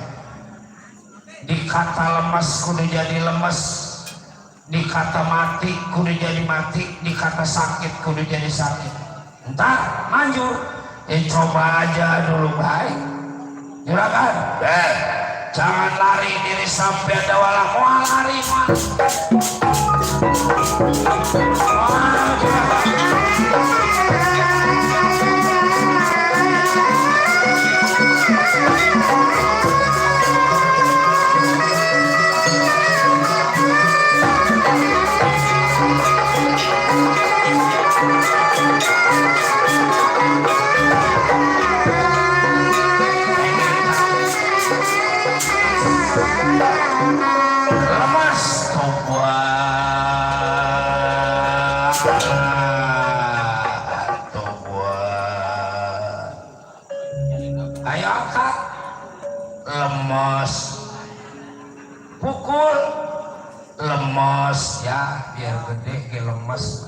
Dikata lemas kudu jadi lemes, dikata mati kudu jadi mati, dikata sakit kudu jadi sakit. Entar manjur, coba aja dulu baik. Juragan, jangan lari diri sampai ada walah mau lari mah. Lemas tobuan. Ayo angkat. Lemas. Pukul. Lemas ya, biar gede ke lemas.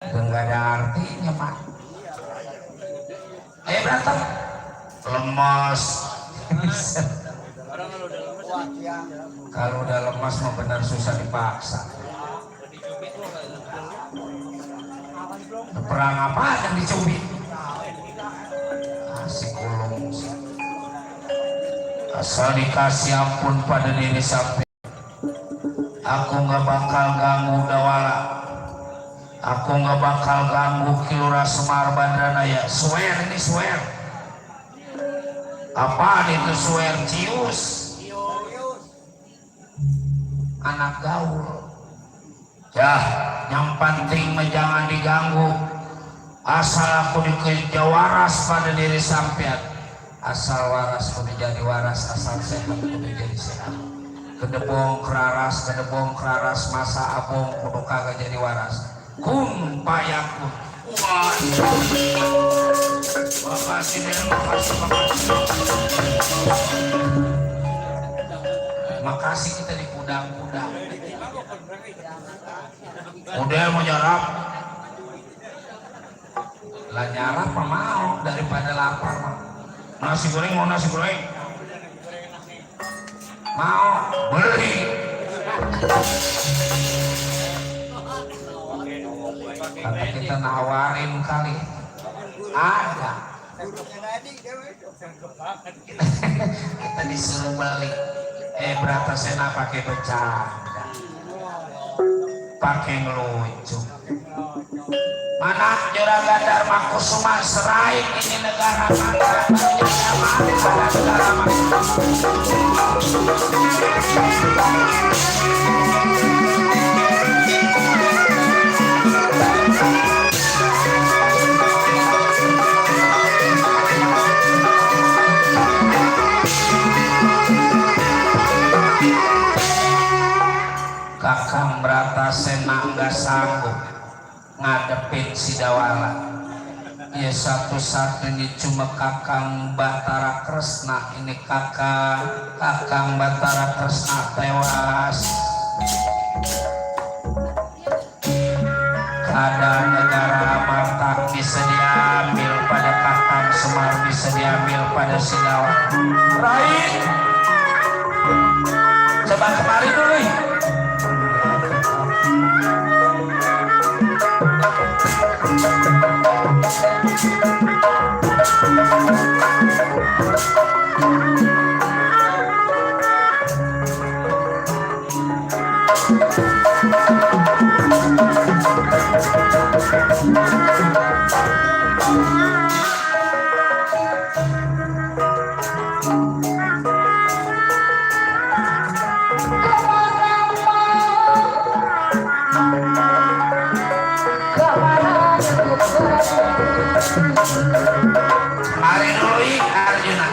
Enggak ada artinya Pak. Ayo berantem. Lemas. Kalau udah lemas mah benar susah dipaksa. Perang apa yang dicubit? Asik ulung. Asal dikasih ampun pada diri sampai. Aku nggak bakal ganggu Dawala. Aku nggak bakal ganggu Kilura Semar Bandanaya. Swear ini swear. Apaan itu swear? Cius. Anak gaul ya, yang penting jangan diganggu. Asal aku dikeja waras pada diri sampean. Asal waras kudu jadi waras, asal sehat kudu jadi sehat. Kedebong keraras masa abong kudu kagak jadi waras. Kun payakun. Wah, makasih deh, makasih kita di kudang-kudang. Udah mau nyarap. Lah nyarap apa mau daripada lapar. Nasi goreng mau nasi goreng. Mau beli. Karena kita nawarin kali. Ada. Kita disuruh beli. Bratasena pakai bercanda, pakai ngelucu. Mana Juragan Dharma Kusuma Serain ini negara mangga nyaman ada negara mangga. Kakang Bratasena nggak sanggup ngadepin si Dawala. Ya satu-satunya cuma Kakang Batara Kresna. Ini Kakang Batara Kresna tewas. Keadaan negara Batak bisa diambil pada Kakang Semar, bisa diambil pada si Dawala. Right? Coba kemari dulu. Mari dulu Arjuna.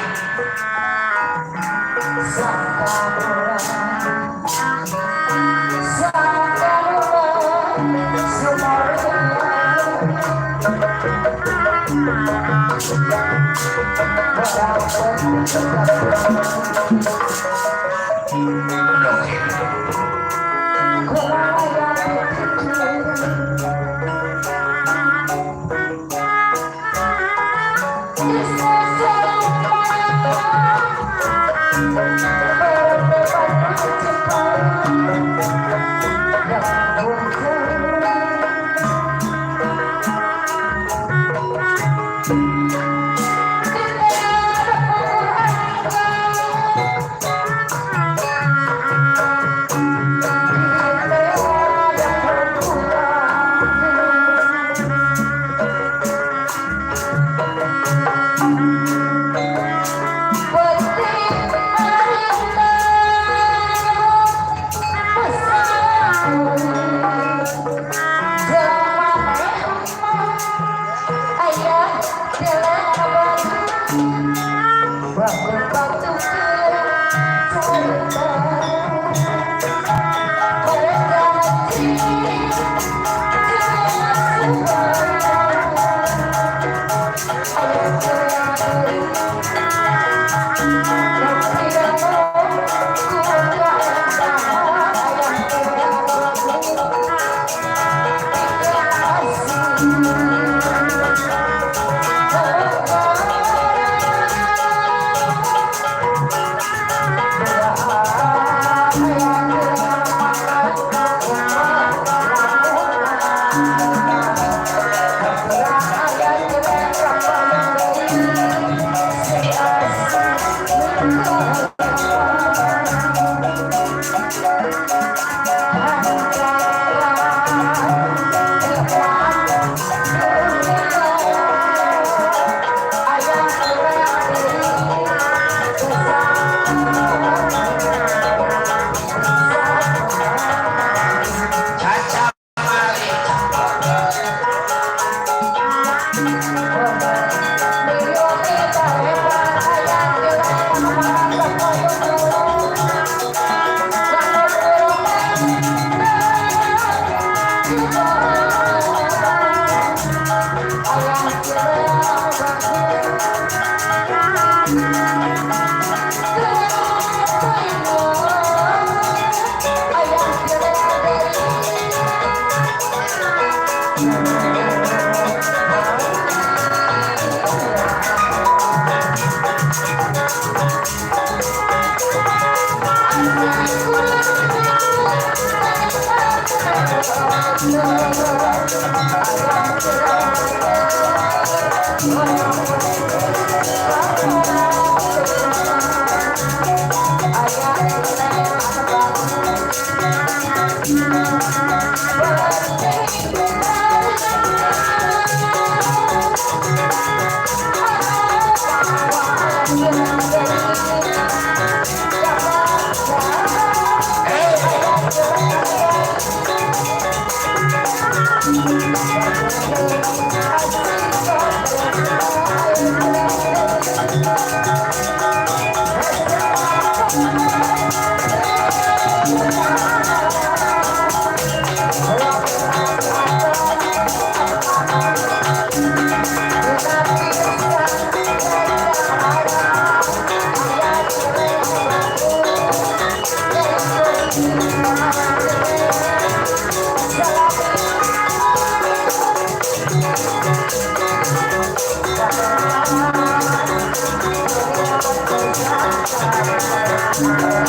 Thank you.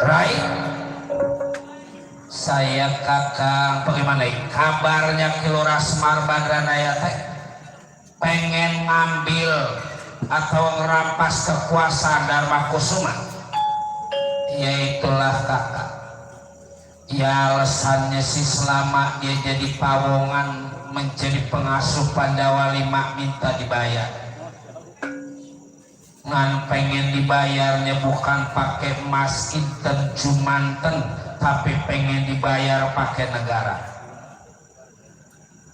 Rai, saya kakang bagaimana kabarnya Kilora Semar Badranaya teh pengen ngambil atau ngerampas kekuasaan Dharma Kusuma. Yaitulah kakak, ya alasannya sih selama dia jadi pawongan menjadi pengasuh Pandawa 5 minta dibayar. Ngan pengen dibayarnya bukan pakai emas inten jumanten, tapi pengen dibayar pakai negara.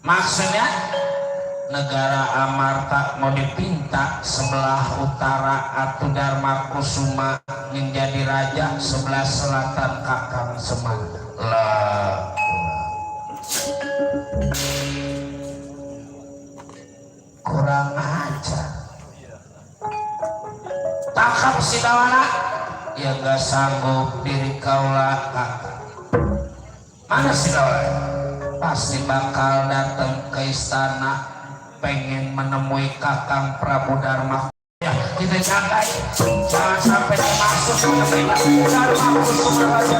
Maksudnya negara Amarta mau dipinta sebelah utara atau Dharma Kusuma yang jadi raja, sebelah selatan Kakang Semar. Lah kurang ajar. Tangkap si Dawana, ya gak sanggup diri kaulah kakak. Mana si Dawana? Pasti bakal datang ke istana pengen menemui Kakang Prabu Dharma. Ya kita jagai, jangan sampai dia masuk ke Dharma Kusuma Raja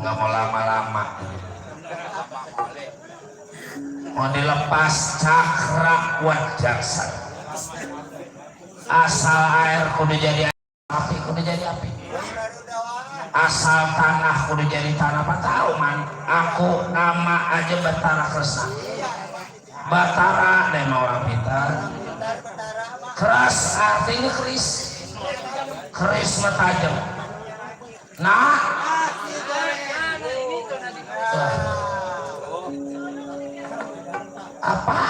nggak mau lama-lama, mau dilepas cakra wajaksa. Asal air kudu jadi api, kudu jadi api. Asal tanah kudu jadi tanah. Apa tahu man? Aku nama aja Batara Kresna. Batara deh orang pintar. Keras artinya keris. Keris tajam. Nah, apa?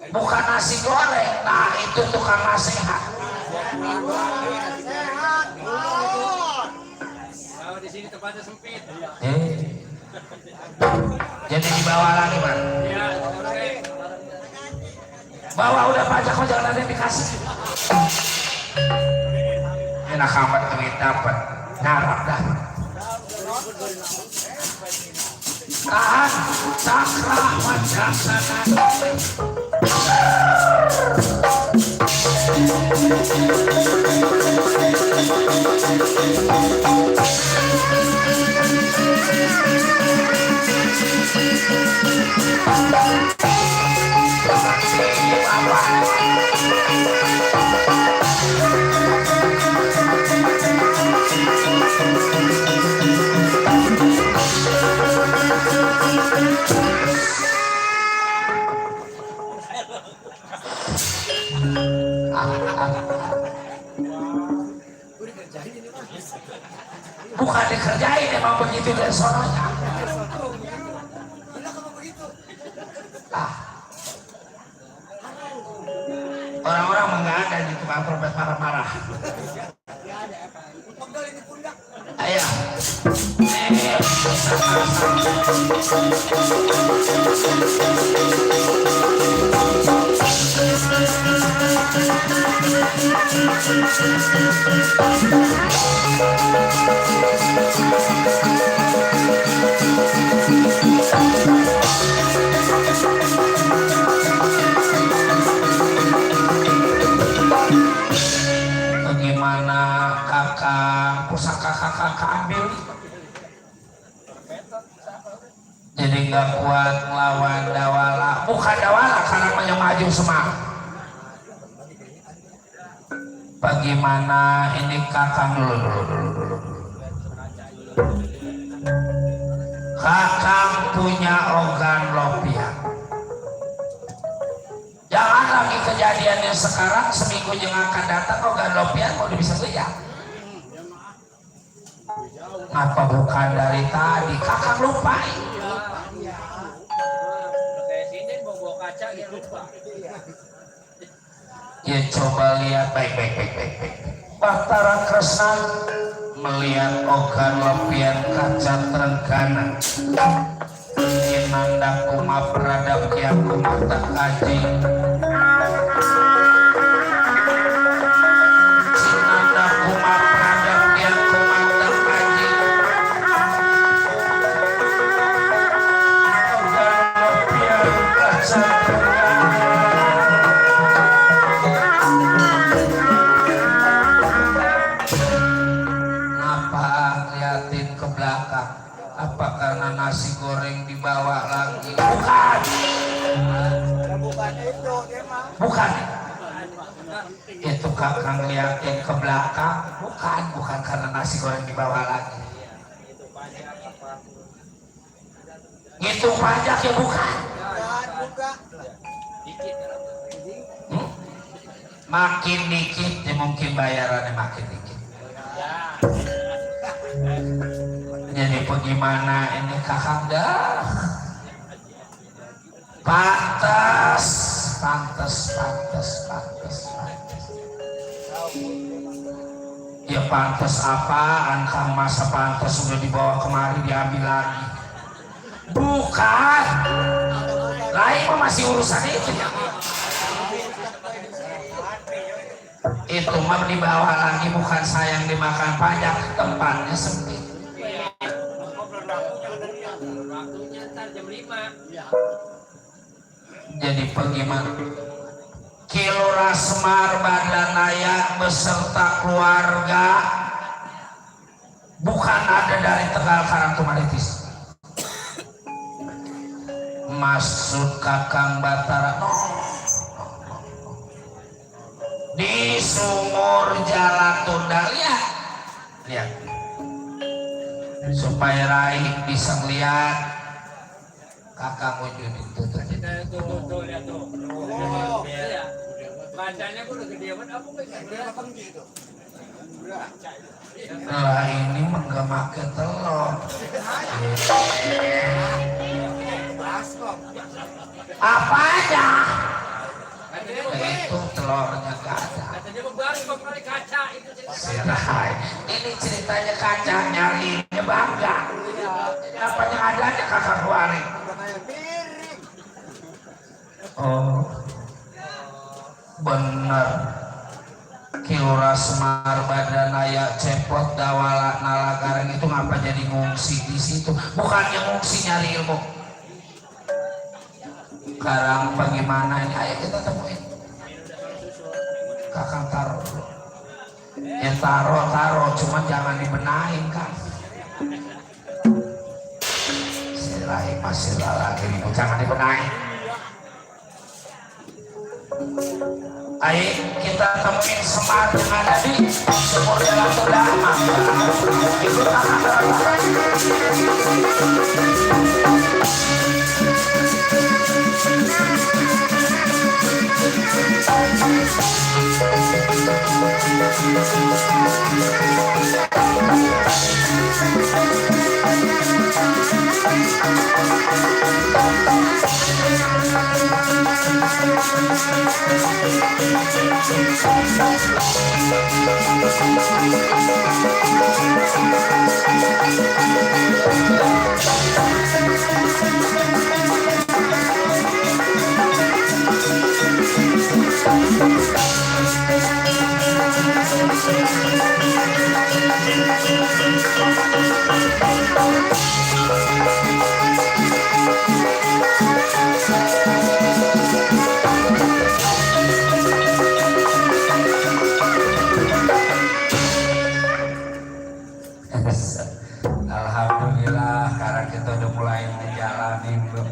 Bukan nasi goreng. Nah itu tukang nasihat. Kalau di sini tempatnya sempit. Jadi dibawa lagi man. Ya, oke. Bawa udah pajak kok jangan ada yang dikasih. enak amat duit dapat ngarap dah tahan sakra wajaksana bukan dikerjain emang begitu dari sononya orang-orang mengada di tukang trompet marah-marah ayo bagaimana kakak pusaka kakak ambil jadi nggak kuat melawan dawala bukan dawala karena yang maju semangat bagaimana ini kakang dulu kakang punya organ lopian jangan lagi kejadiannya sekarang seminggu yang akan datang organ lopian mau bisa lihat apa bukan dari tadi kakang lupain kayak sini bawa kaca gitu Pak. ya coba lihat baik Batara Kresna melihat organ lopian kaca Trenggana Inanda kuma peradab yang kuma tak kaji Inanda kuma peradab yang kuma tak kaji organ lopian kaca Trenggana apa karena nasi goreng dibawa lagi bukan itu kakang liatin ke belakang bukan karena nasi goreng dibawa lagi ngitung pajak ya bukan makin dikit ya mungkin bayarannya makin dikit jadi bagaimana ini kakak dah pantas ya pantas apaan kang masa pantas sudah dibawa kemari diambil lagi bukan lain masih urusan itu ya itu mah dibawa lagi bukan sayang dimakan pajak tempatnya sempit Waktunya ntar jam 5. jadi bagaimana Kilora Semar Badanaya beserta keluarga bukan ada dari Tegal Karangtumaritis maksud kakang Batara di sumur Jalan Tunda lihat supaya Rai bisa melihat kakak wujud itu Tuh, lihat tuh. Ya. Bacanya gua udah gede banget, aku kayak gitu. lah ini menggemakan telur apa aja itu telurnya gak ada Katanya baru kali kaca itu si Rai ini ceritanya kaca nyariinnya bangga apa yang adanya kakak keluarin oh bener Lurah Semar badan aya cepot dawala nalagareng itu ngapa jadi ngungsi di situ? Bukannya ngungsi nyari ilmu. Sekarang bagaimana ini? Ayo kita temuin. Kakang taruh. Ya taruh, cuma jangan dibenahin kan. Silai masih lagi itu jangan dibenahin. Ayo kita temuin Semar yang ada di Sumur Jalan Tundama. Ikut Alhamdulillah, karena kita udah mulai menjalani belum.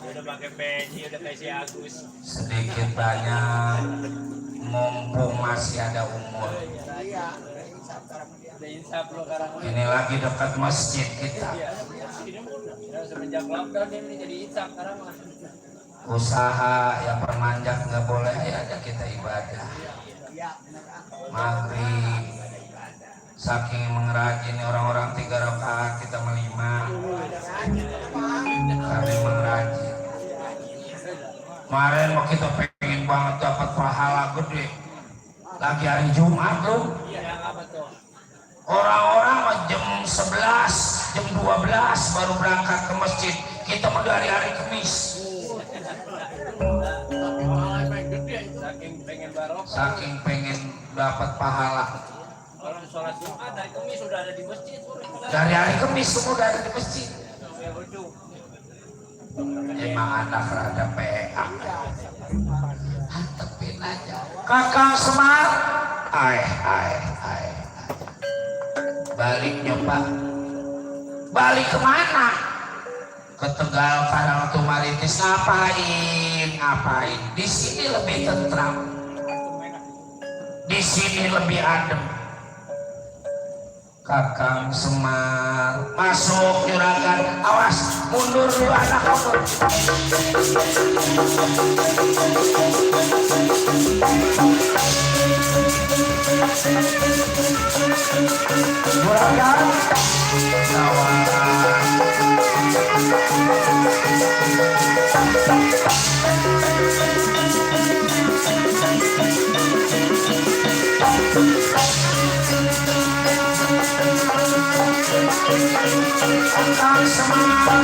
Udah pakai peci, udah kayak si Agus. Sedikit banyak, mumpung masih ada umur. Udah insaf lo sekarang. Ini lagi dekat masjid kita. Semenjak lockdown ini jadi insaf sekarang mah. Usaha yang permanjak nggak boleh, ya ada kita ibadah. Maghrib, saking mengerajin orang-orang 3 rakaat kita melima. Kami mengerajin. Kemarin mau kita pengen banget dapat pahala gede. Lagi hari Jumat loh. Orang-orang jam 11, jam 12 baru berangkat ke masjid. Kita mau dari hari Kamis. Saking pengen dapat pahala. Kalau sholat Jumat dari Kamis sudah ada di masjid. Dari hari Kamis semua udah ada di masjid. Emang anak rada PA. Hantepin aja. Kakang Semar. Balik nyoba. Balik kemana? Ke Tegal Karangtumaritis. Ngapain? Di sini lebih tentram. Di sini lebih adem. Kakang Semar masuk juragan, awas mundur dulu anak kamu. Juragan tawaran. Kakang Semar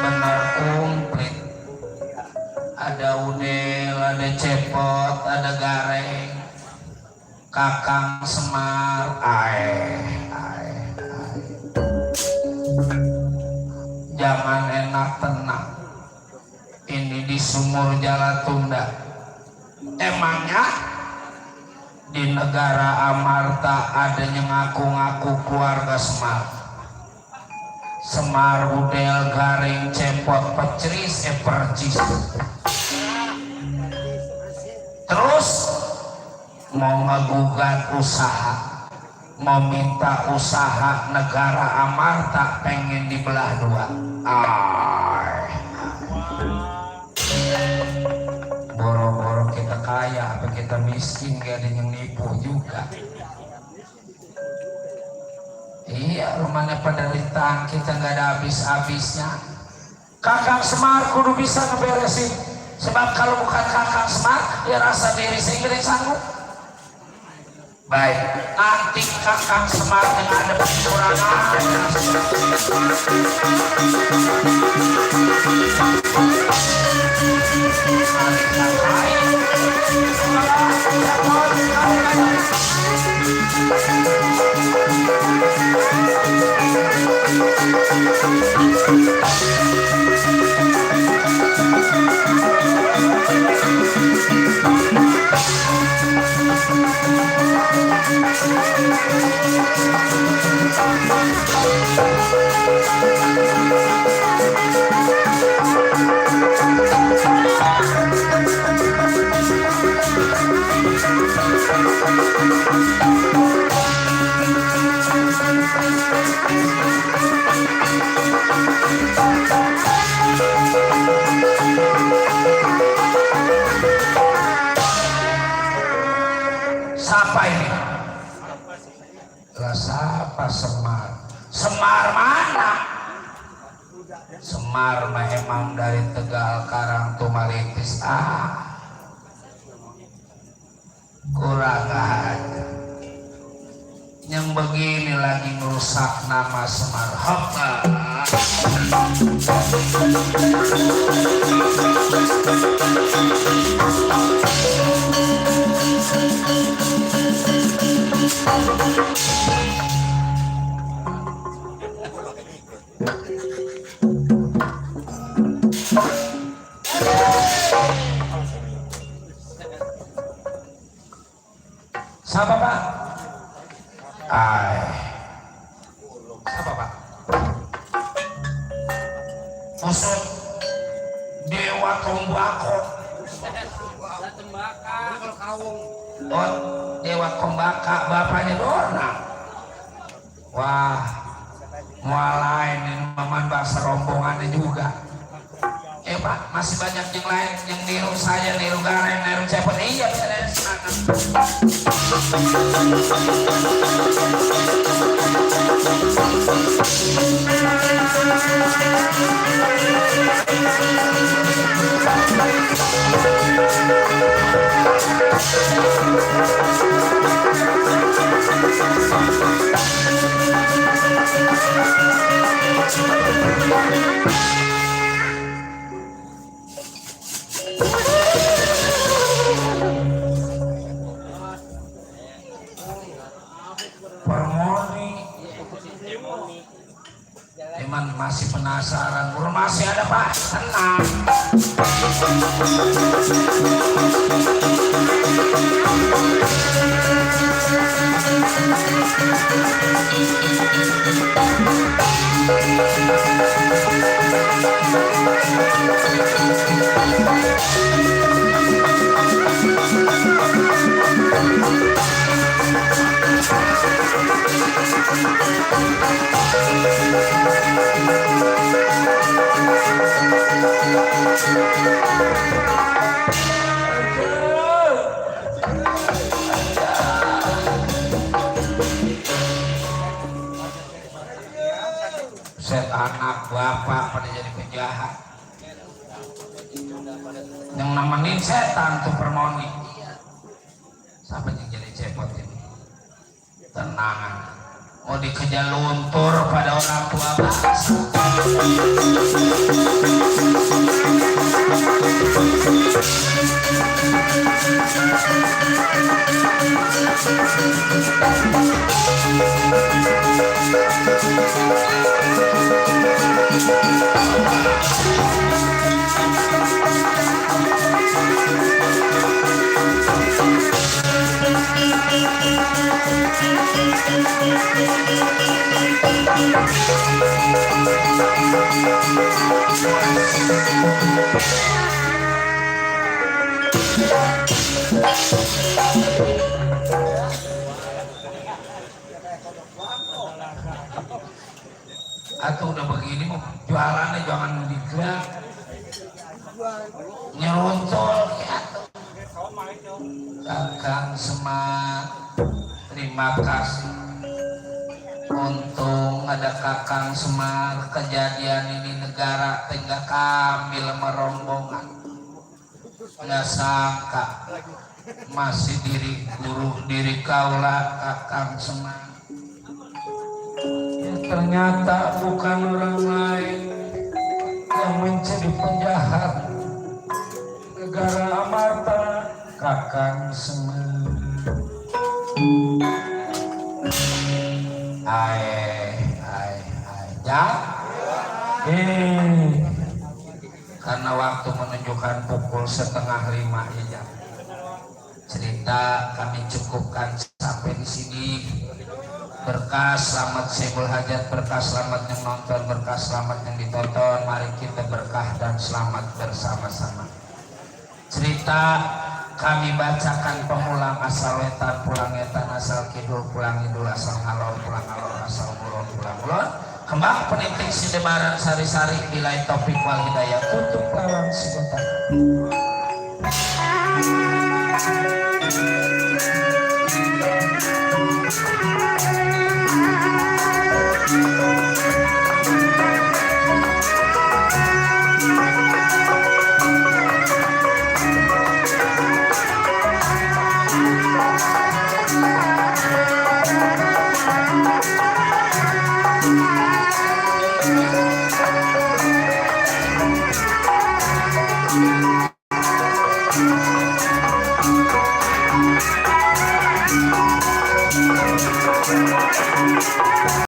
benar komplit. Ada udel, ada cepot, ada gareng. Kakang Semar jangan enak tenang. Ini di Sumur Jalan Tunda. Emangnya di negara Amarta ada yang ngaku-ngaku keluarga Semar. Semar udel garing cepot peceris percis. Terus mau ngegugat usaha, mau minta usaha negara Amarta pengen dibelah dua. Boro-boro kita kaya apa kita miskin, gak ada yang nipu juga. Iya, rumahnya penderitaan kita nggak ada habis-habisnya. Kakang Semar kudu bisa ngeberesin. Sebab kalau bukan Kakang Semar, ya rasa diri sendiri sanggup. Baik, nanti Kakang Semar yang ada kekurangan. Siapa ini? Siapa Semar? Semar mana? Semar mah emang dari Tegal Karang Tumalitis. Kurang aja. Yang begini lagi merusak nama Semar. Hoppa. Siapa Pak? Siapa Pak? Musuh Dewa Tombako. Oh, Dewa Tombaka, bapaknya Dona. Wah, mualain ini maman bahasa rombongannya juga. Pak, masih banyak yang lain yang niru saya, niru Gareng, niru Cepet. Iya, bisa dari sana. Eman masih penasaran, belum masih ada Pak, tenang. Set anak bapak pada jadi penjahat. Yang nemenin setan tuh Permoni. Siapa yang jadi cepot ini? Tenang, mau dikejar luntur pada orang tua bangsa. Atau udah begini mau jualannya jangan digerak, nyeruntul ya. Kakang Semar, terima kasih. Untung ada Kakang Semar, kejadian ini negara tinggal kamil merombongan. Nggak sangka masih diri guru diri kaula Kakang Semang. Ya, ternyata bukan orang lain yang menjadi penjahat negara Amarta, Kakang Semang. Ya. Karena waktu menunjukkan pukul 4:30 ya jam. Cerita kami cukupkan sampai di sini. Berkah selamat Sebul Hajat, berkah selamat yang nonton, berkah selamat yang ditonton. Mari kita berkah dan selamat bersama-sama. Cerita kami bacakan pengulang asal wetan pulang wetan asal kidul pulang kidul asal ngalor pulang ngalor asal kulon pulang kulon. Kembang penitik sidebaran sari-sari bilai topik wal hidayah untuk lawan sebentar.